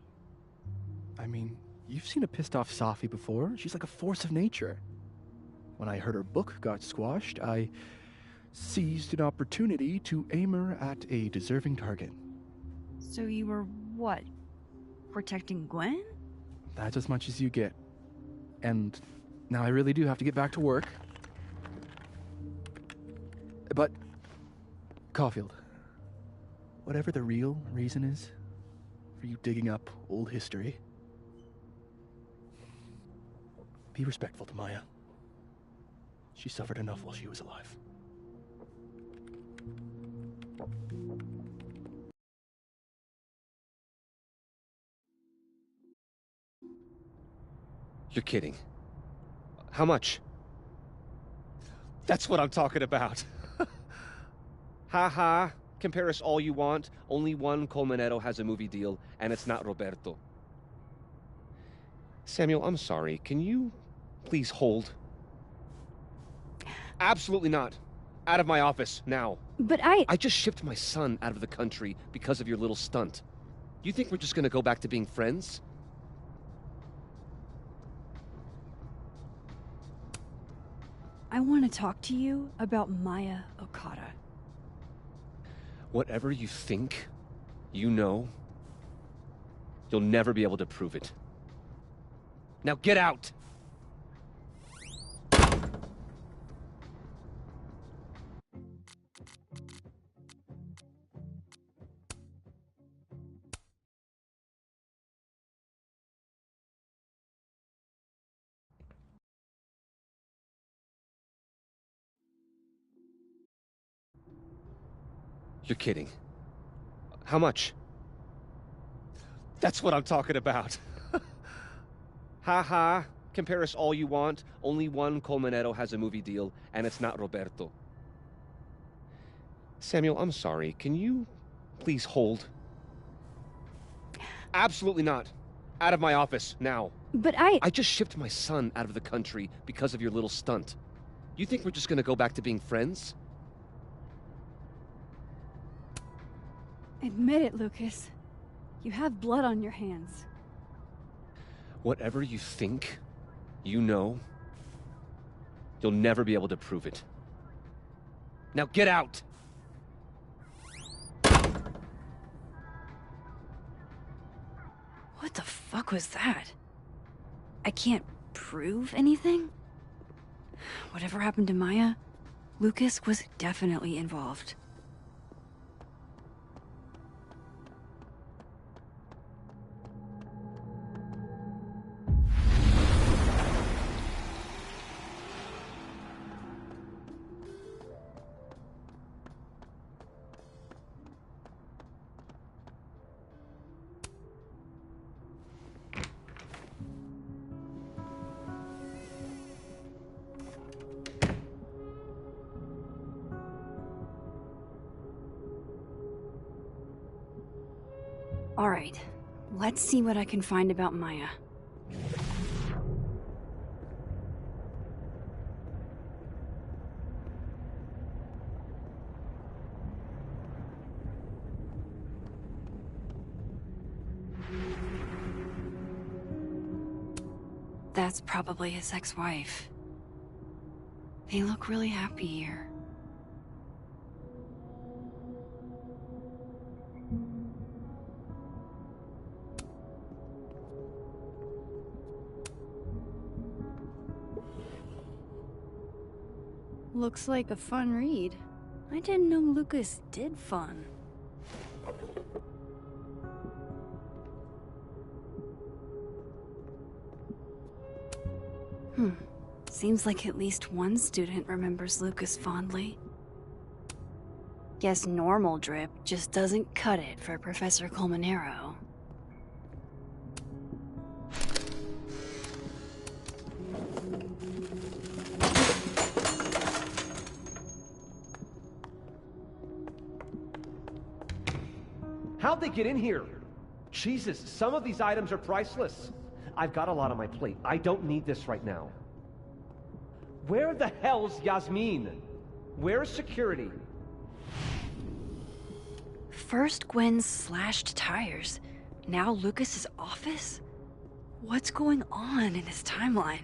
I mean, you've seen a pissed off Sophie before. She's like a force of nature. When I heard her book got squashed, I seized an opportunity to aim her at a deserving target. So you were what? Protecting Gwen? That's as much as you get. And now I really do have to get back to work. But, Caulfield, whatever the real reason is for you digging up old history, be respectful to Maya. She suffered enough while she was alive. You're kidding. How much? That's what I'm talking about. Ha ha. Compare us all you want. Only one Colmenero has a movie deal, and it's not Roberto. Samuel, I'm sorry. Can you please hold? Absolutely not. Out of my office, now. But I just shipped my son out of the country because of your little stunt. You think we're just gonna go back to being friends? I want to talk to you about Maya Okada. Whatever you think, you know, you'll never be able to prove it. Now get out! You're kidding. How much? That's what I'm talking about. Ha ha. Compare us all you want. Only one Colmenero has a movie deal, and it's not Roberto. Samuel, I'm sorry. Can you please hold? Absolutely not. Out of my office, now. But I just shipped my son out of the country because of your little stunt. You think we're just gonna go back to being friends? Admit it, Lucas. You have blood on your hands. Whatever you think, you know, you'll never be able to prove it. Now get out! What the fuck was that? I can't prove anything? Whatever happened to Maya, Lucas was definitely involved. All right, let's see what I can find about Maya. That's probably his ex-wife. They look really happy here. Looks like a fun read. I didn't know Lucas did fun. Seems like at least one student remembers Lucas fondly. Guess normal drip just doesn't cut it for Professor Colmenero. How'd they get in here? Jesus, some of these items are priceless. I've got a lot on my plate. I don't need this right now. Where the hell's Yasmin? Where's security? First Gwen's slashed tires, now Lucas's office? What's going on in his timeline?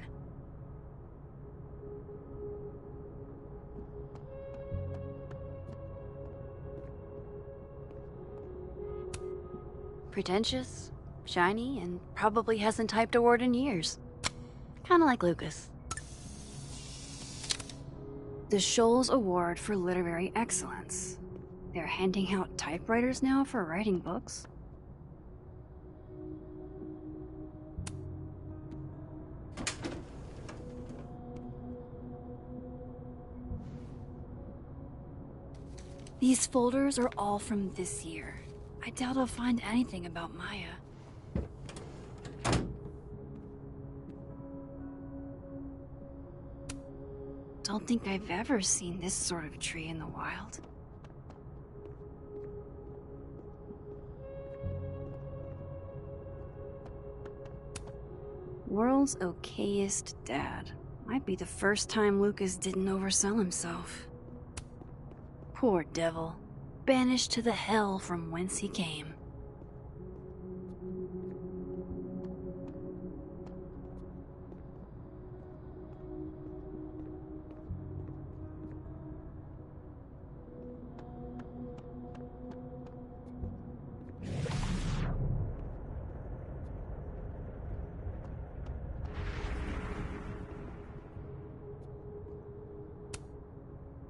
Pretentious, shiny, and probably hasn't typed a word in years. Kinda like Lucas. The Scholes Award for Literary Excellence. They're handing out typewriters now for writing books. These folders are all from this year. I doubt I'll find anything about Maya. Don't think I've ever seen this sort of tree in the wild. World's okayest dad. Might be the first time Lucas didn't oversell himself. Poor devil. Banished to the hell from whence he came.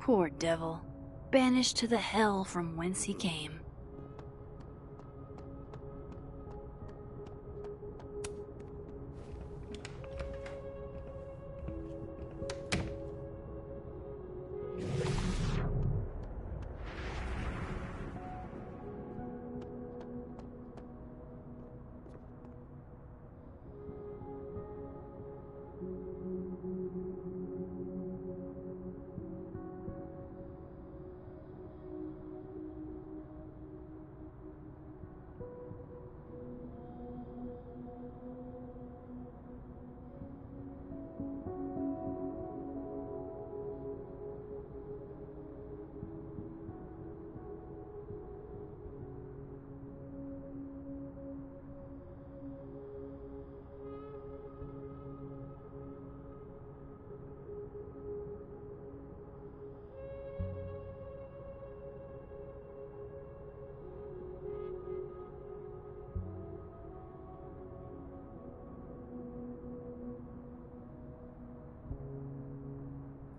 Poor devil. Banished to the hell from whence he came.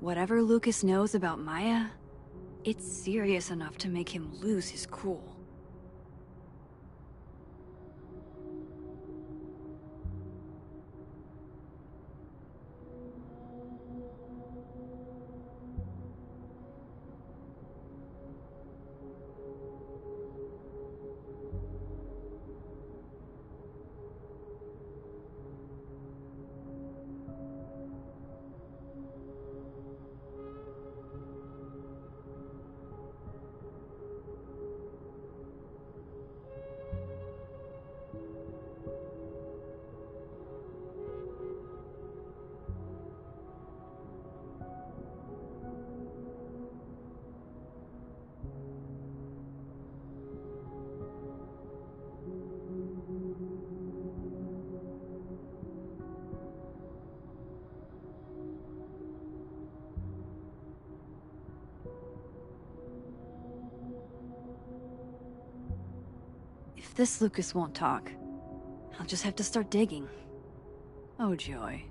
Whatever Lucas knows about Maya, it's serious enough to make him lose his cool. If this Lucas won't talk, I'll just have to start digging. Oh joy.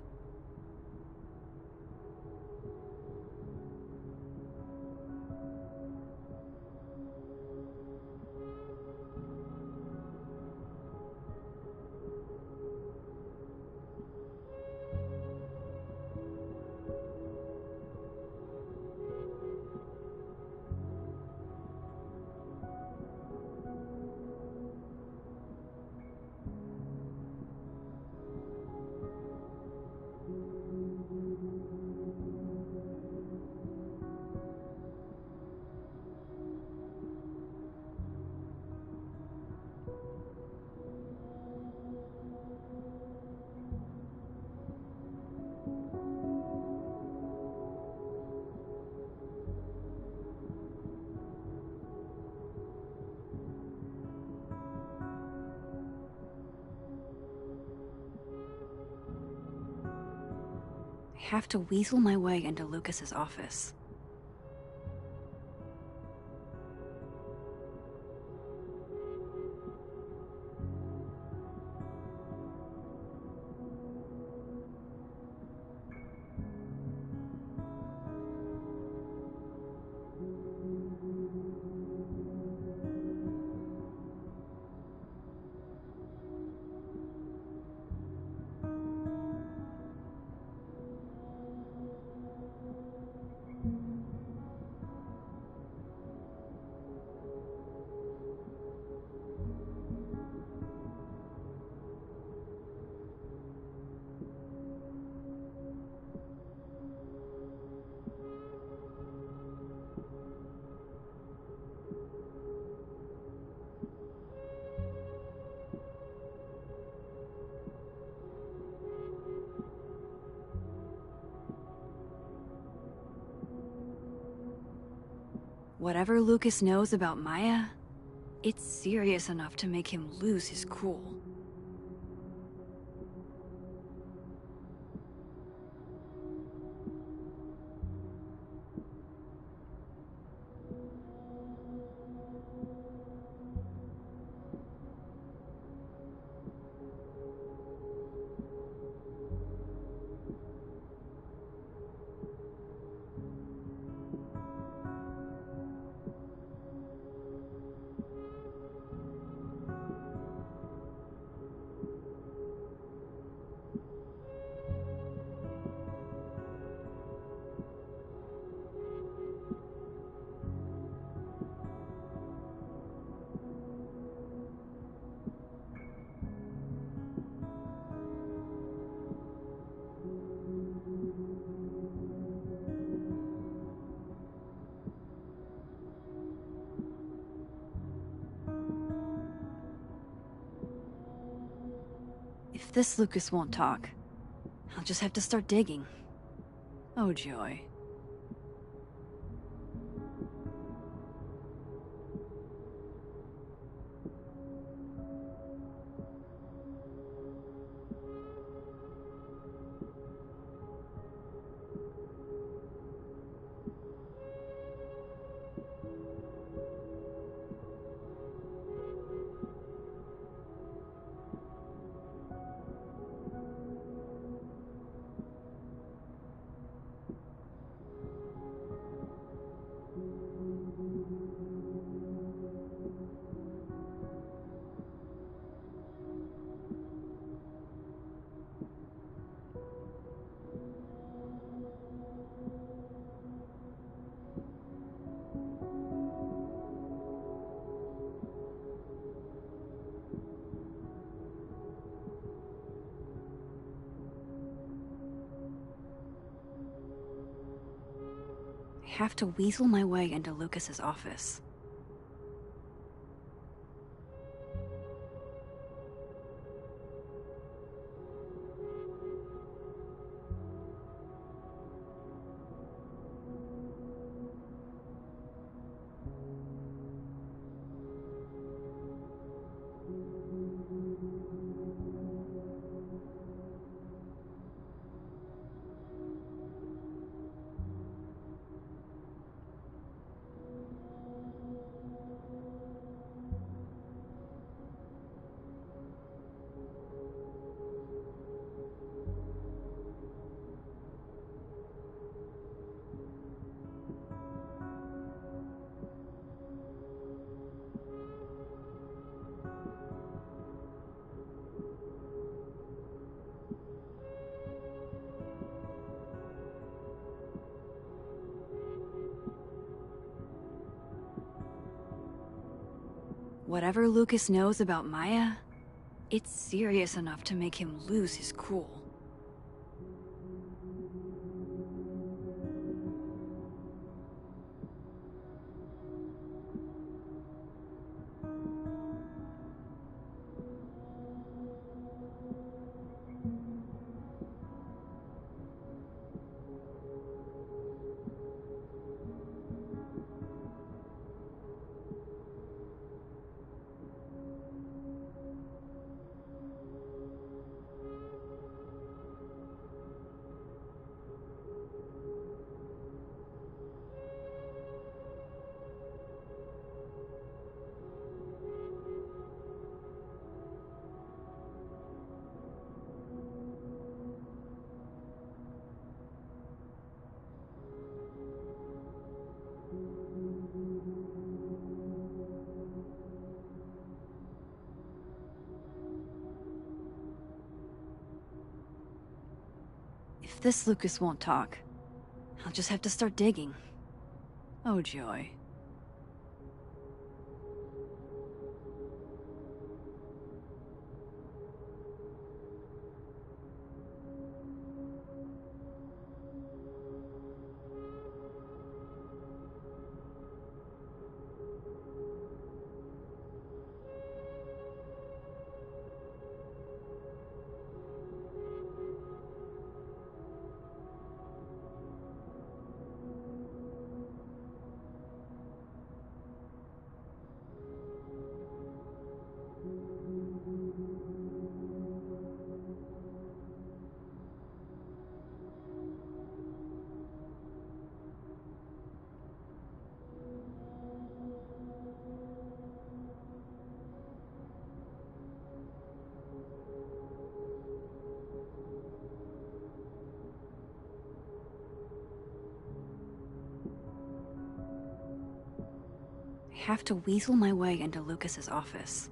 I have to weasel my way into Lucas's office. Whatever Lucas knows about Maya, it's serious enough to make him lose his cool. If this Lucas won't talk, I'll just have to start digging. Oh, joy. I have to weasel my way into Lucas's office. Whatever Lucas knows about Maya, it's serious enough to make him lose his cool. If this Lucas won't talk, I'll just have to start digging. Oh, joy. have to weasel my way into Lucas's office.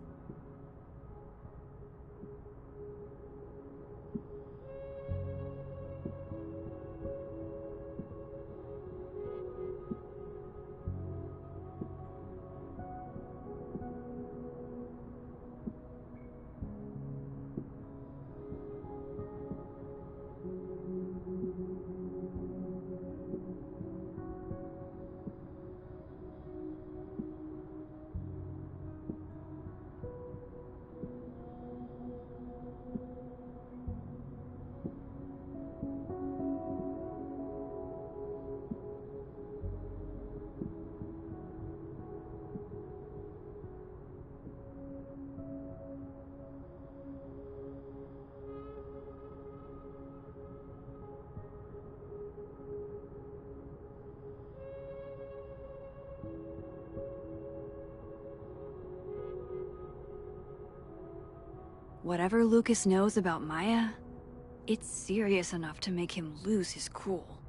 Whatever Lucas knows about Maya, it's serious enough to make him lose his cool.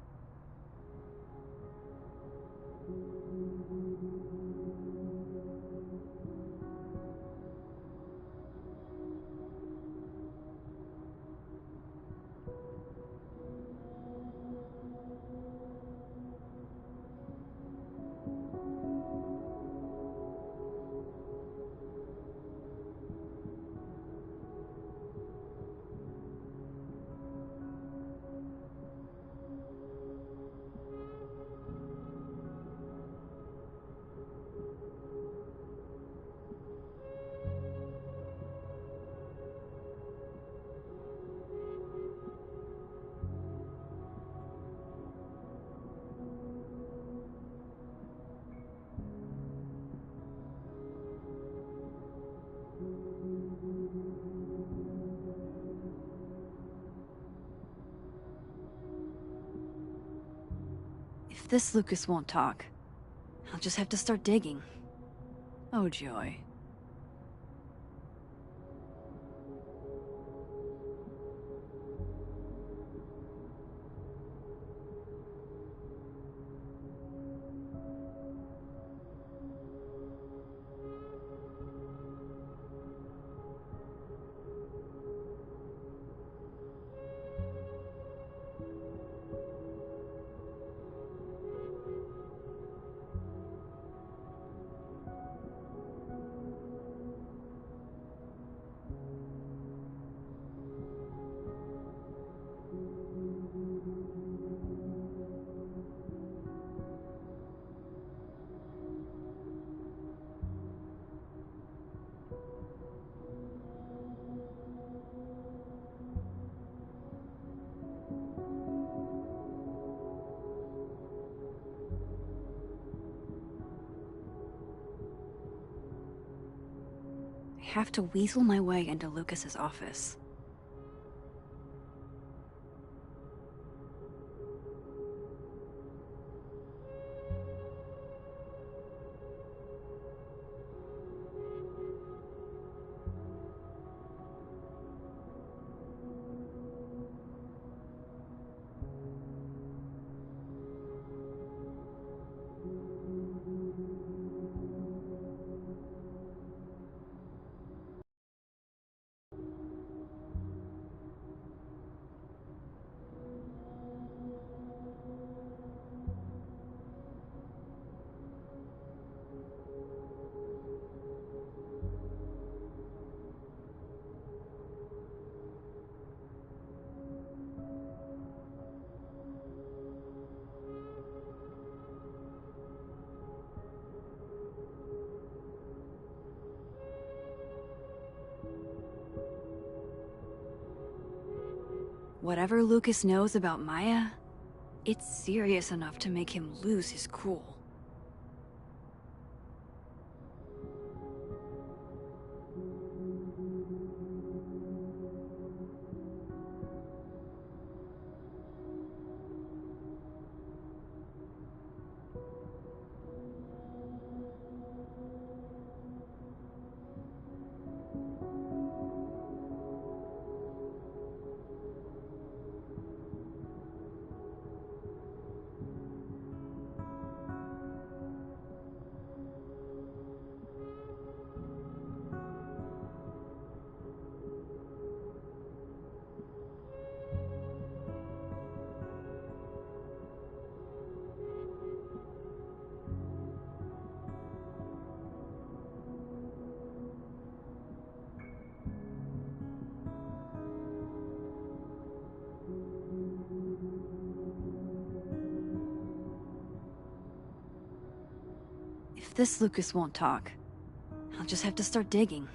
If this Lucas won't talk, I'll just have to start digging. Oh, joy. I have to weasel my way into Lucas's office. Whatever Lucas knows about Maya, it's serious enough to make him lose his cool. this Lucas won't talk, I'll just have to start digging.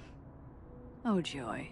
Oh, joy.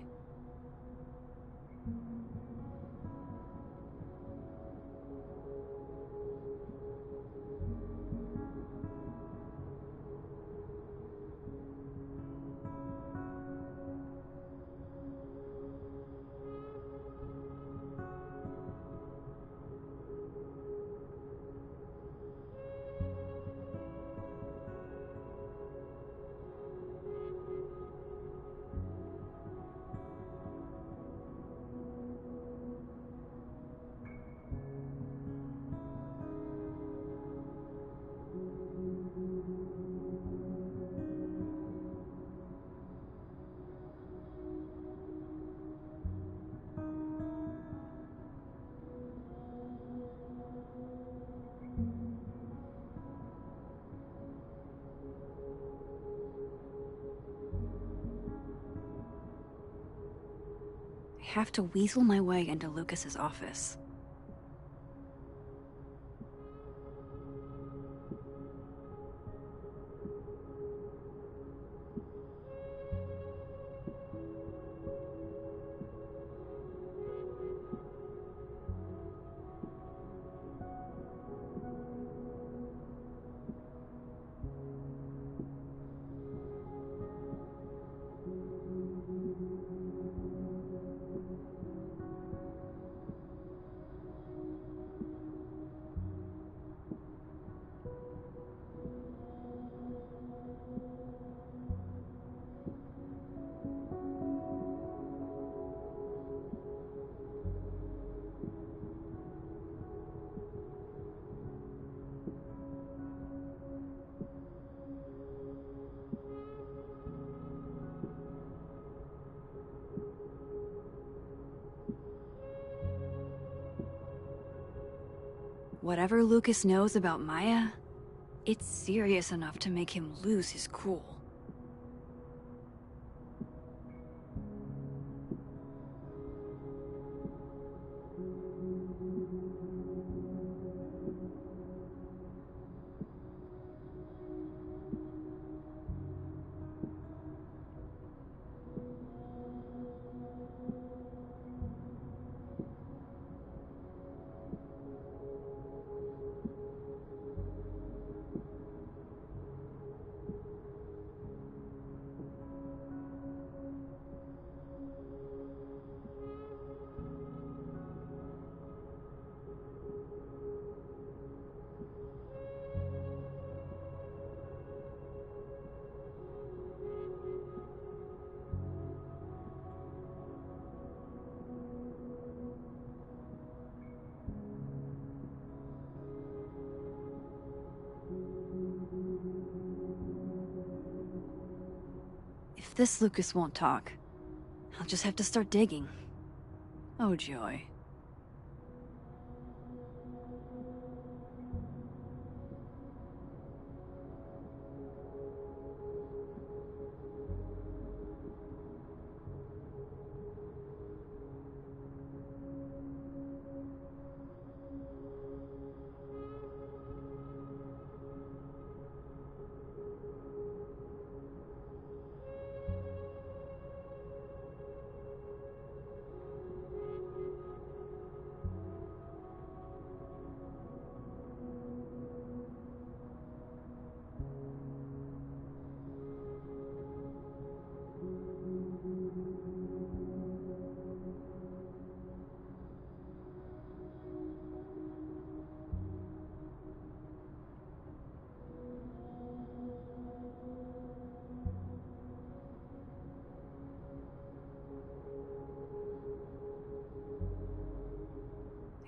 I have to weasel my way into Lucas's office. Whatever Lucas knows about Maya, it's serious enough to make him lose his cool. If this Lucas won't talk, I'll just have to start digging. Oh, joy.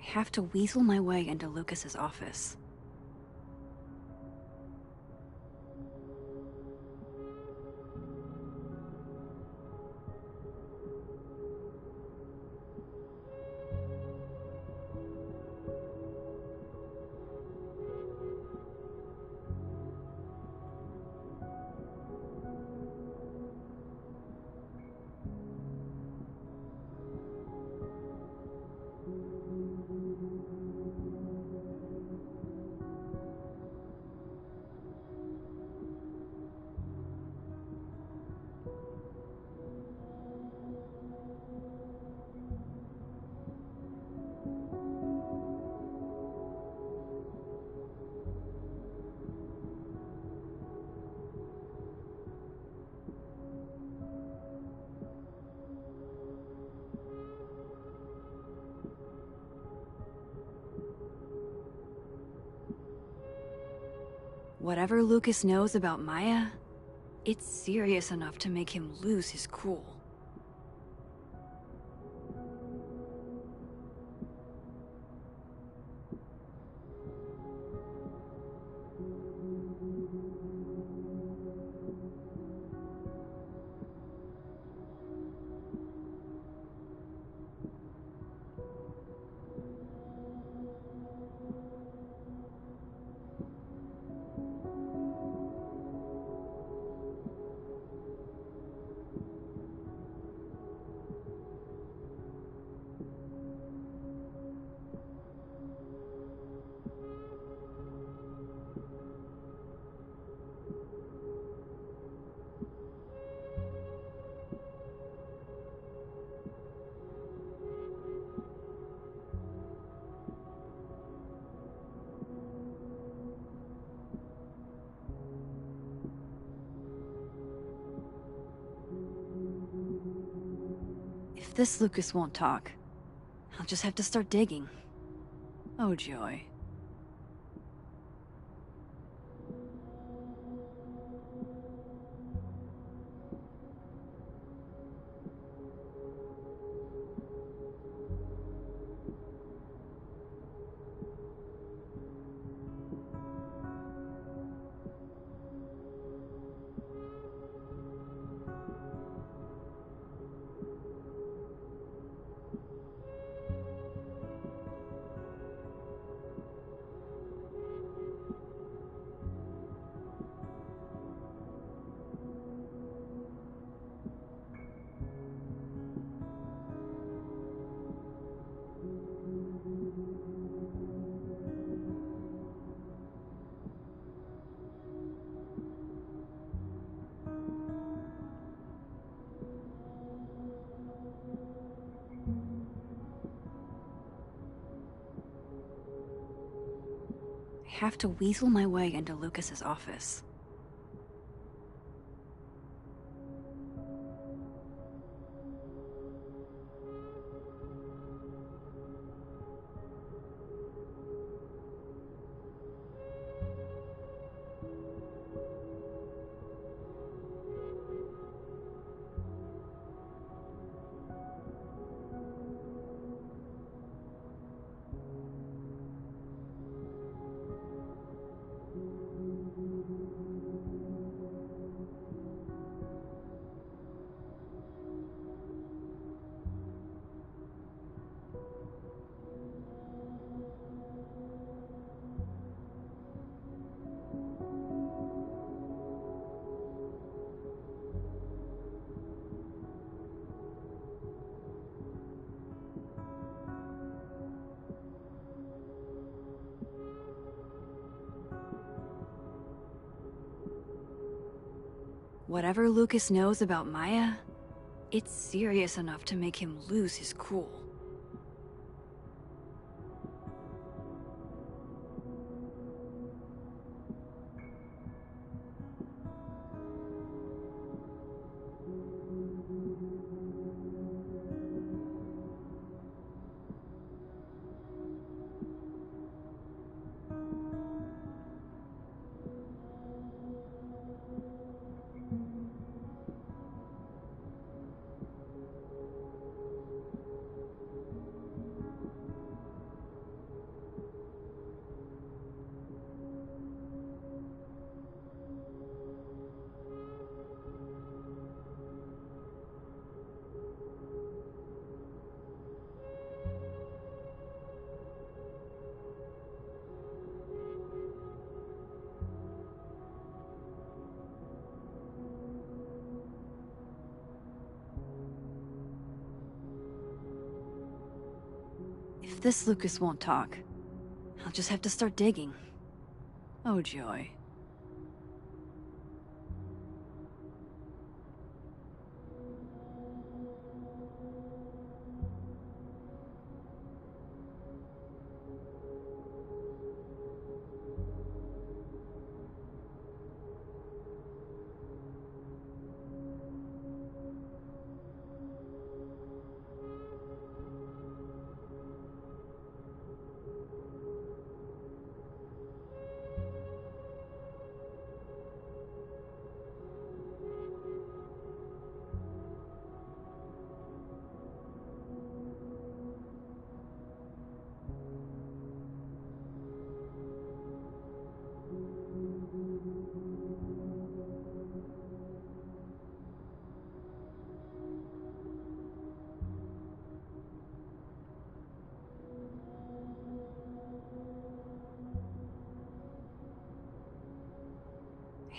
I have to weasel my way into Lucas's office. Whatever Lucas knows about Maya, it's serious enough to make him lose his cool. If this Lucas won't talk, I'll just have to start digging. Oh, joy. I have to weasel my way into Lucas's office. Whatever Lucas knows about Maya, it's serious enough to make him lose his cool. If this Lucas won't talk, I'll just have to start digging. Oh, joy.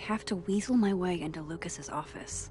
have to weasel my way into Lucas's office.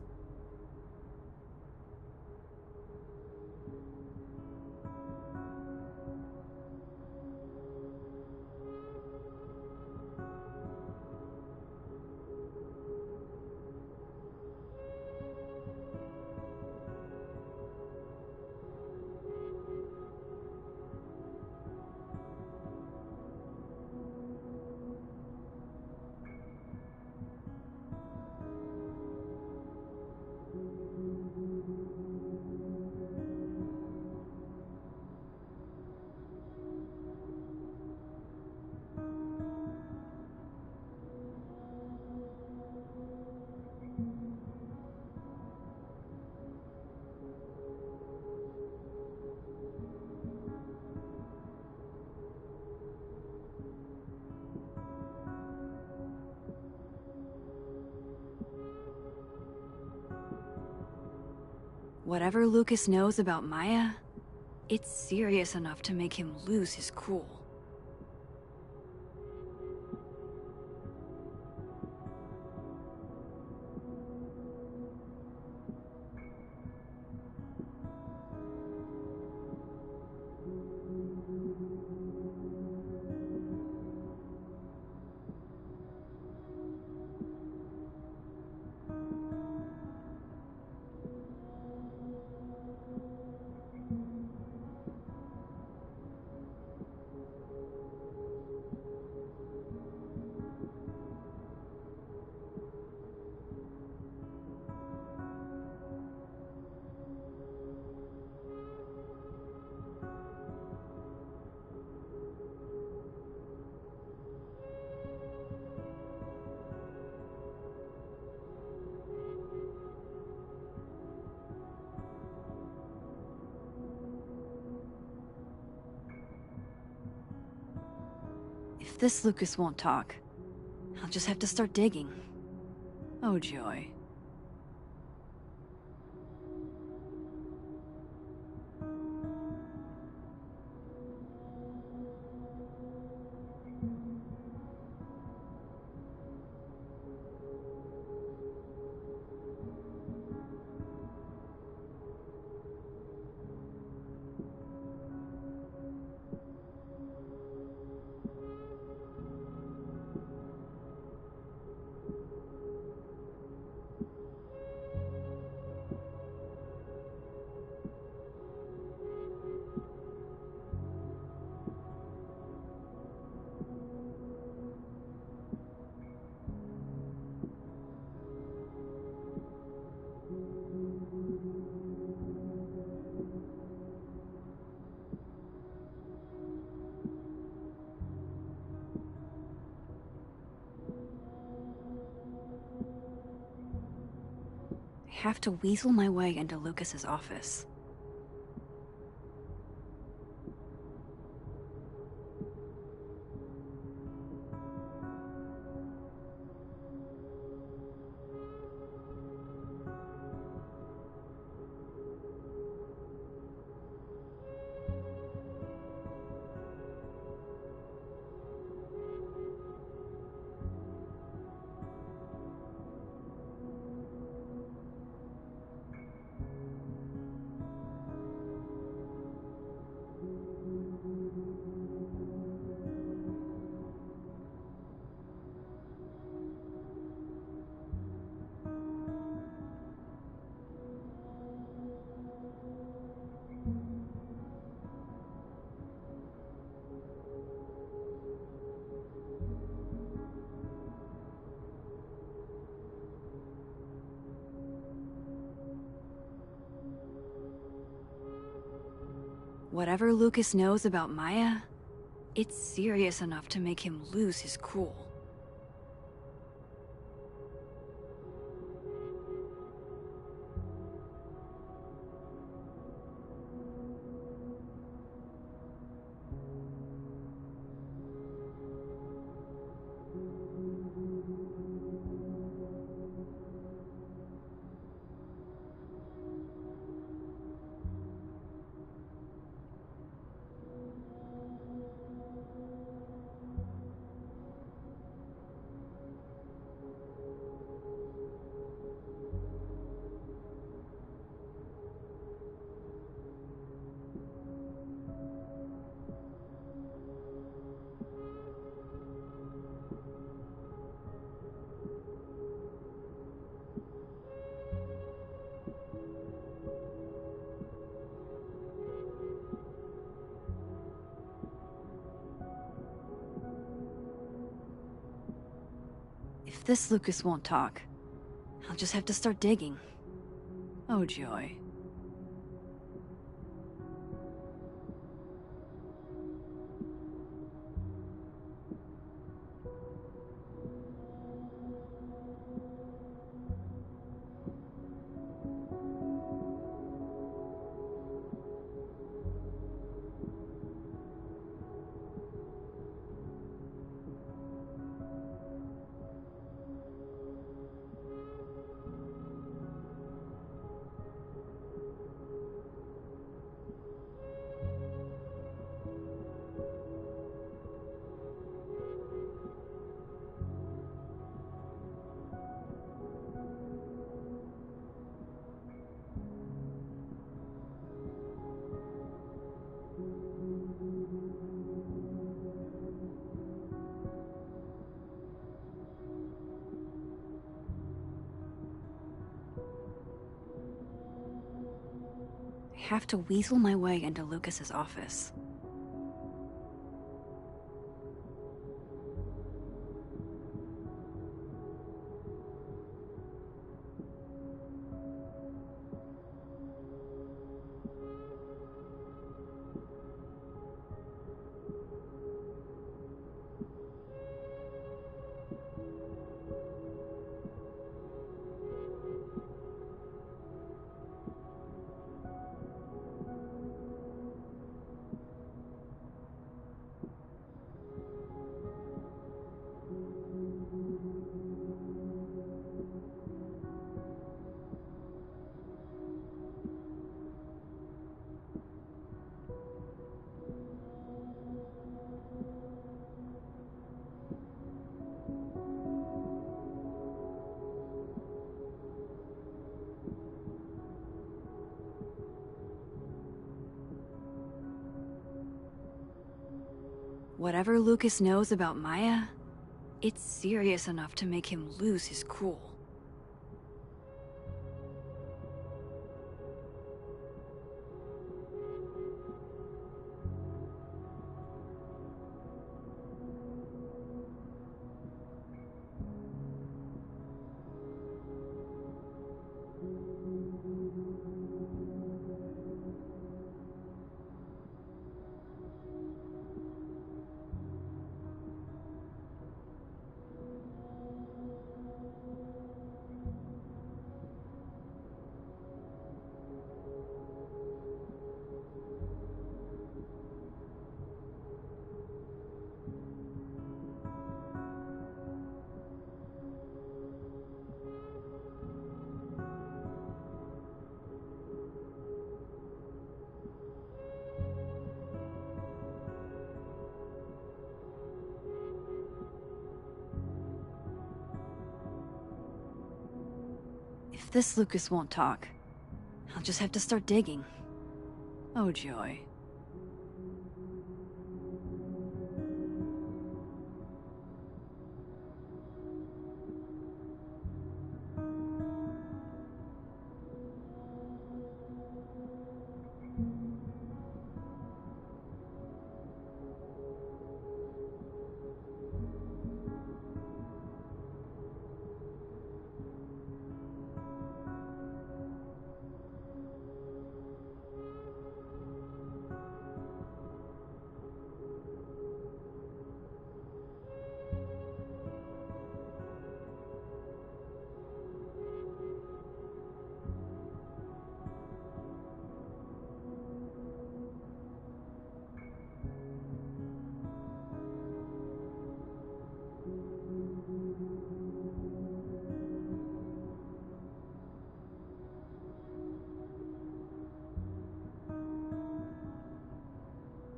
Whatever Lucas knows about Maya, it's serious enough to make him lose his cool. If this Lucas won't talk, I'll just have to start digging. Oh, joy. I have to weasel my way into Lucas's office. Whatever Lucas knows about Maya, it's serious enough to make him lose his cool. If this Lucas won't talk, I'll just have to start digging. Oh, joy. I have to weasel my way into Lucas's office. Whatever Lucas knows about Maya, it's serious enough to make him lose his cool. If this Lucas won't talk, I'll just have to start digging. Oh, joy.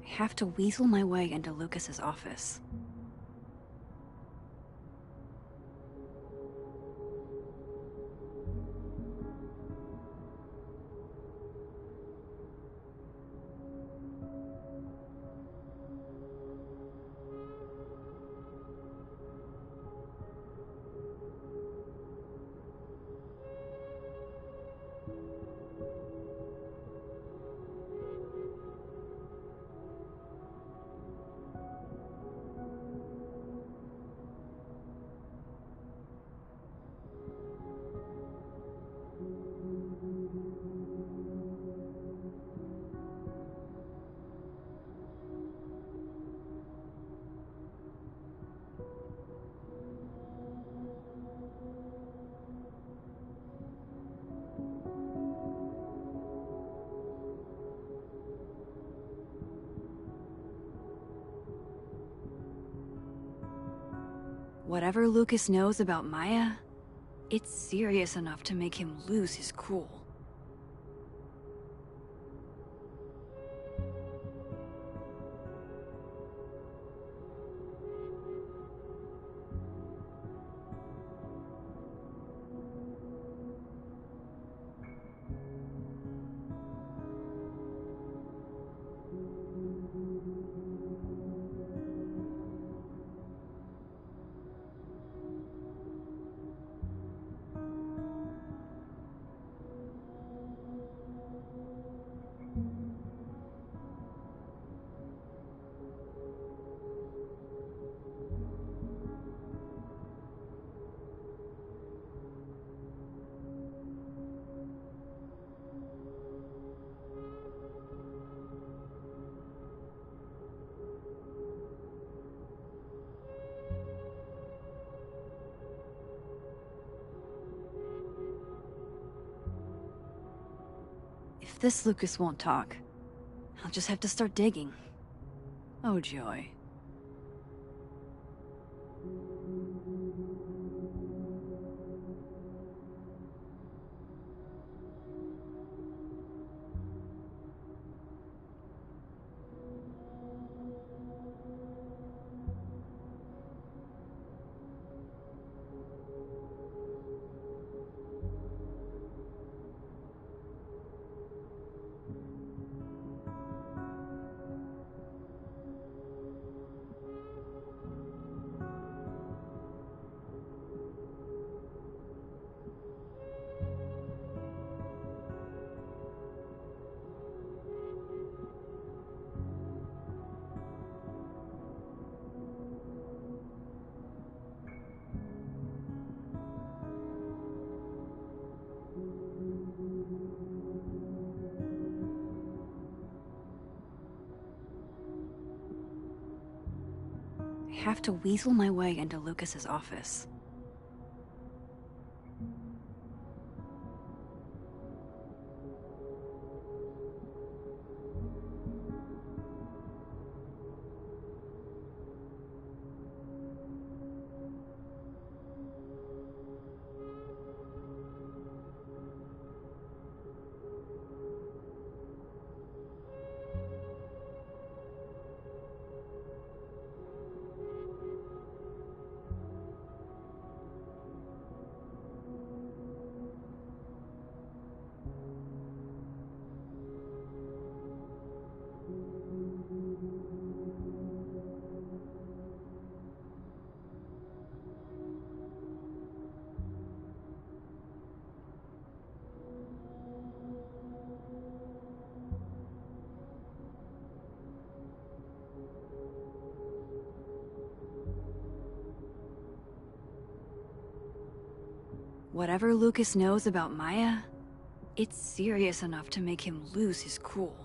I have to weasel my way into Lucas's office. Whatever Lucas knows about Maya, it's serious enough to make him lose his cool. If this Lucas won't talk, I'll just have to start digging. Oh, joy. I have to weasel my way into Lucas's office. Whatever Lucas knows about Maya, it's serious enough to make him lose his cool.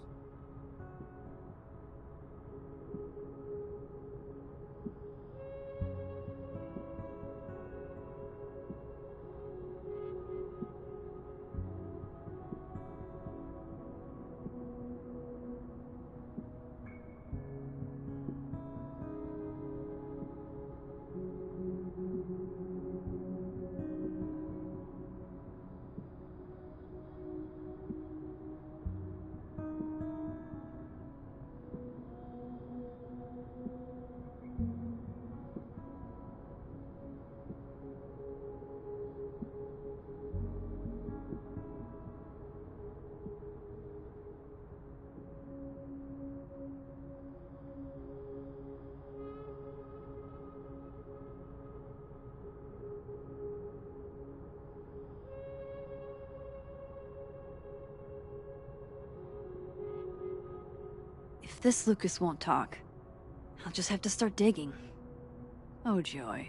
If this Lucas won't talk, I'll just have to start digging. Oh, joy.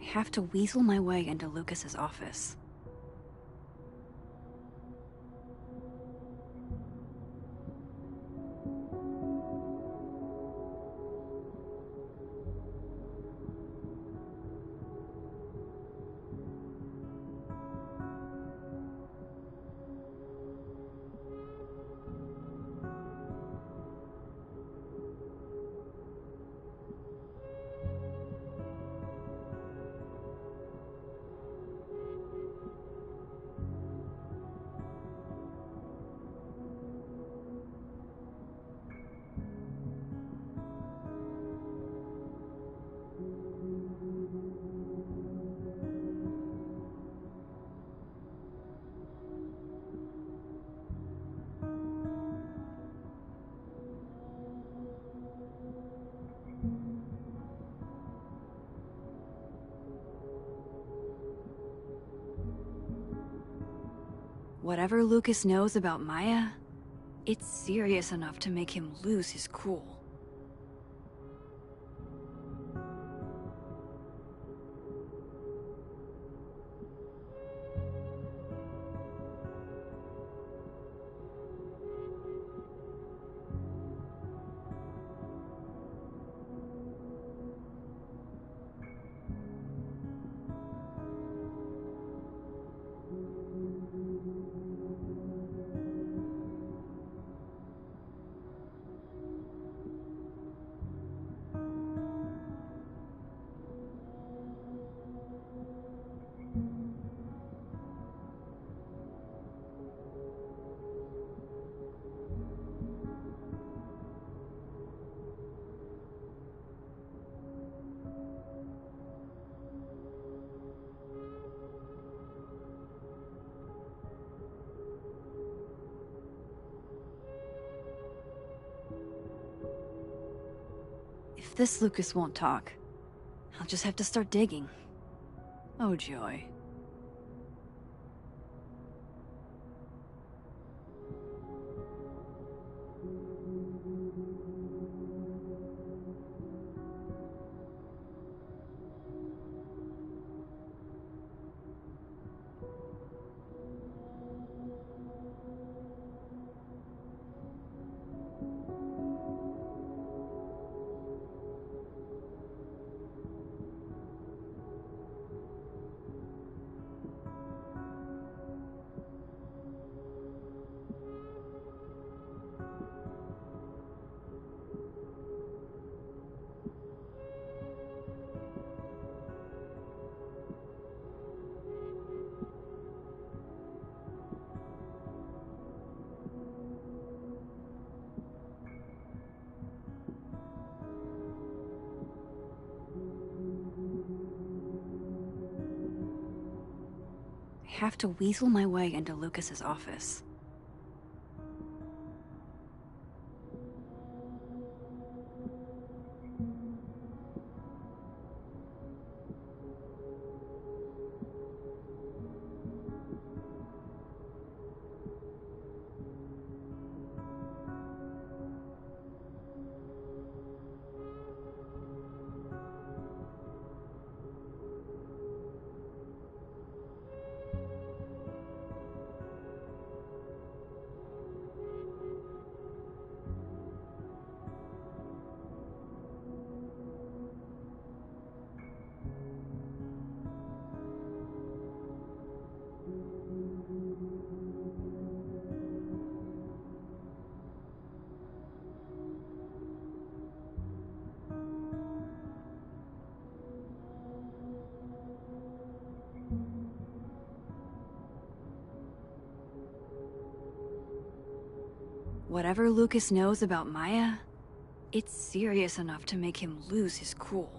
have to weasel my way into Lucas's office. Whatever Lucas knows about Maya, it's serious enough to make him lose his cool. If this Lucas won't talk, I'll just have to start digging. Oh, joy. I have to weasel my way into Lucas's office. Whatever Lucas knows about Maya, it's serious enough to make him lose his cool.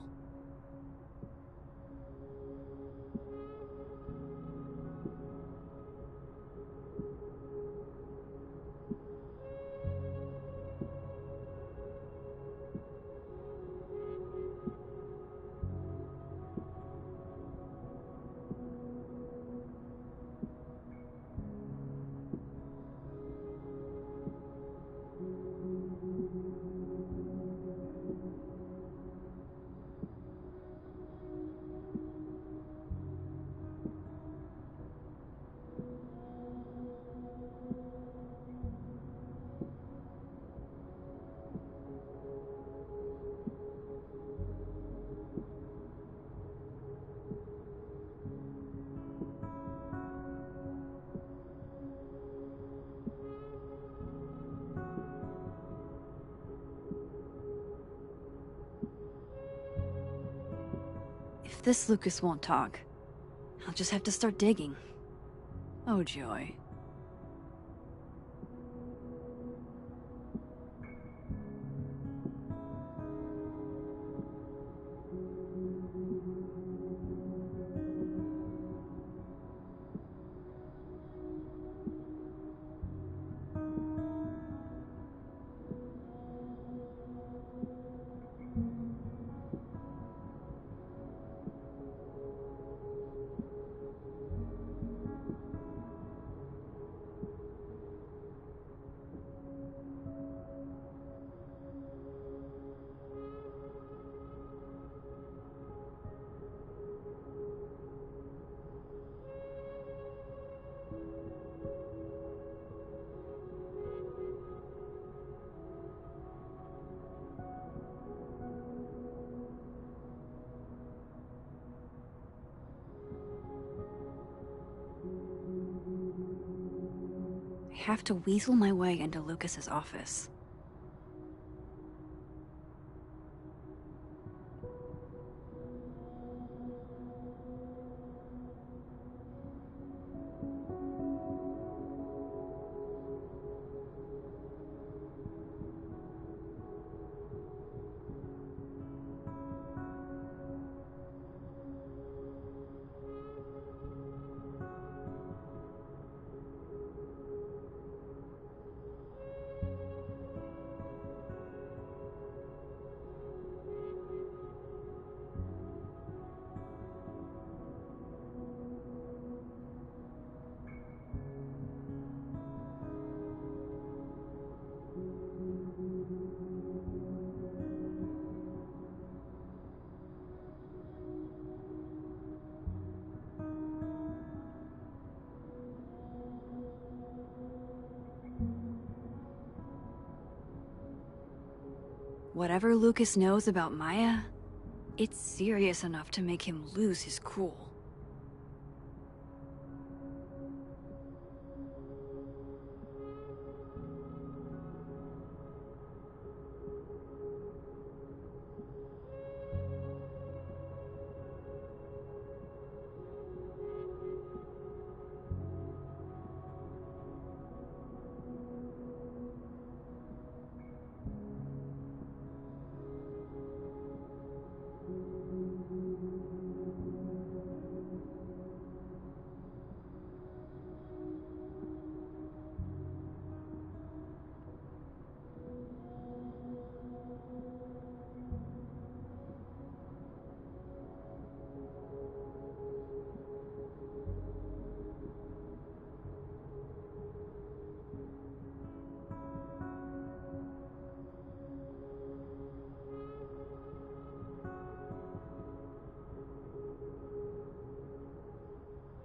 this Lucas won't talk, I'll just have to start digging. Oh, joy. I have to weasel my way into Lucas's office. Whatever Lucas knows about Maya, it's serious enough to make him lose his cool.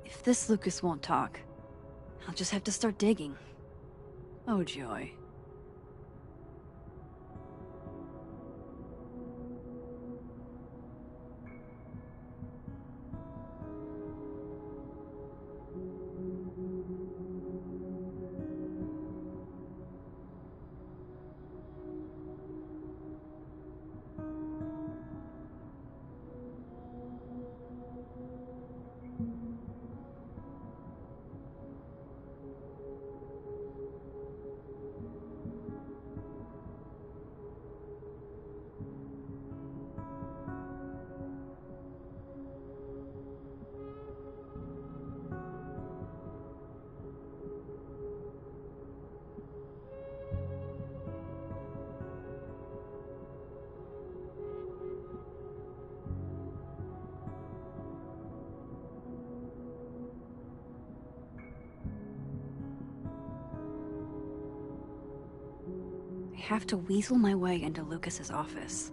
If this Lucas won't talk, I'll just have to start digging. Oh, joy. I have to weasel my way into Lucas's office.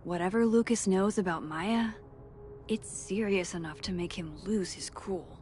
Whatever Lucas knows about Maya, it's serious enough to make him lose his cool.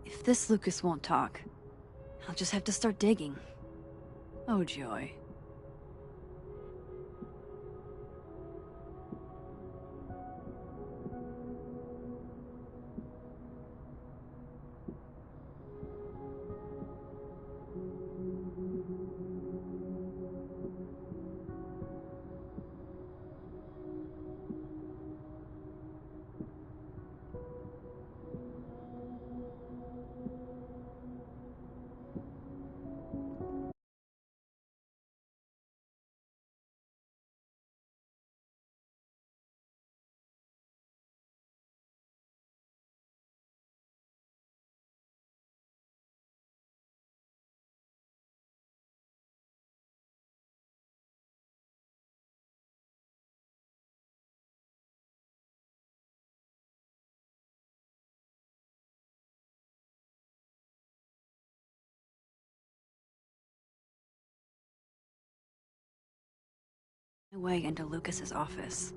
If this Lucas won't talk, I'll just have to start digging. Oh, joy. My way into Lucas's office.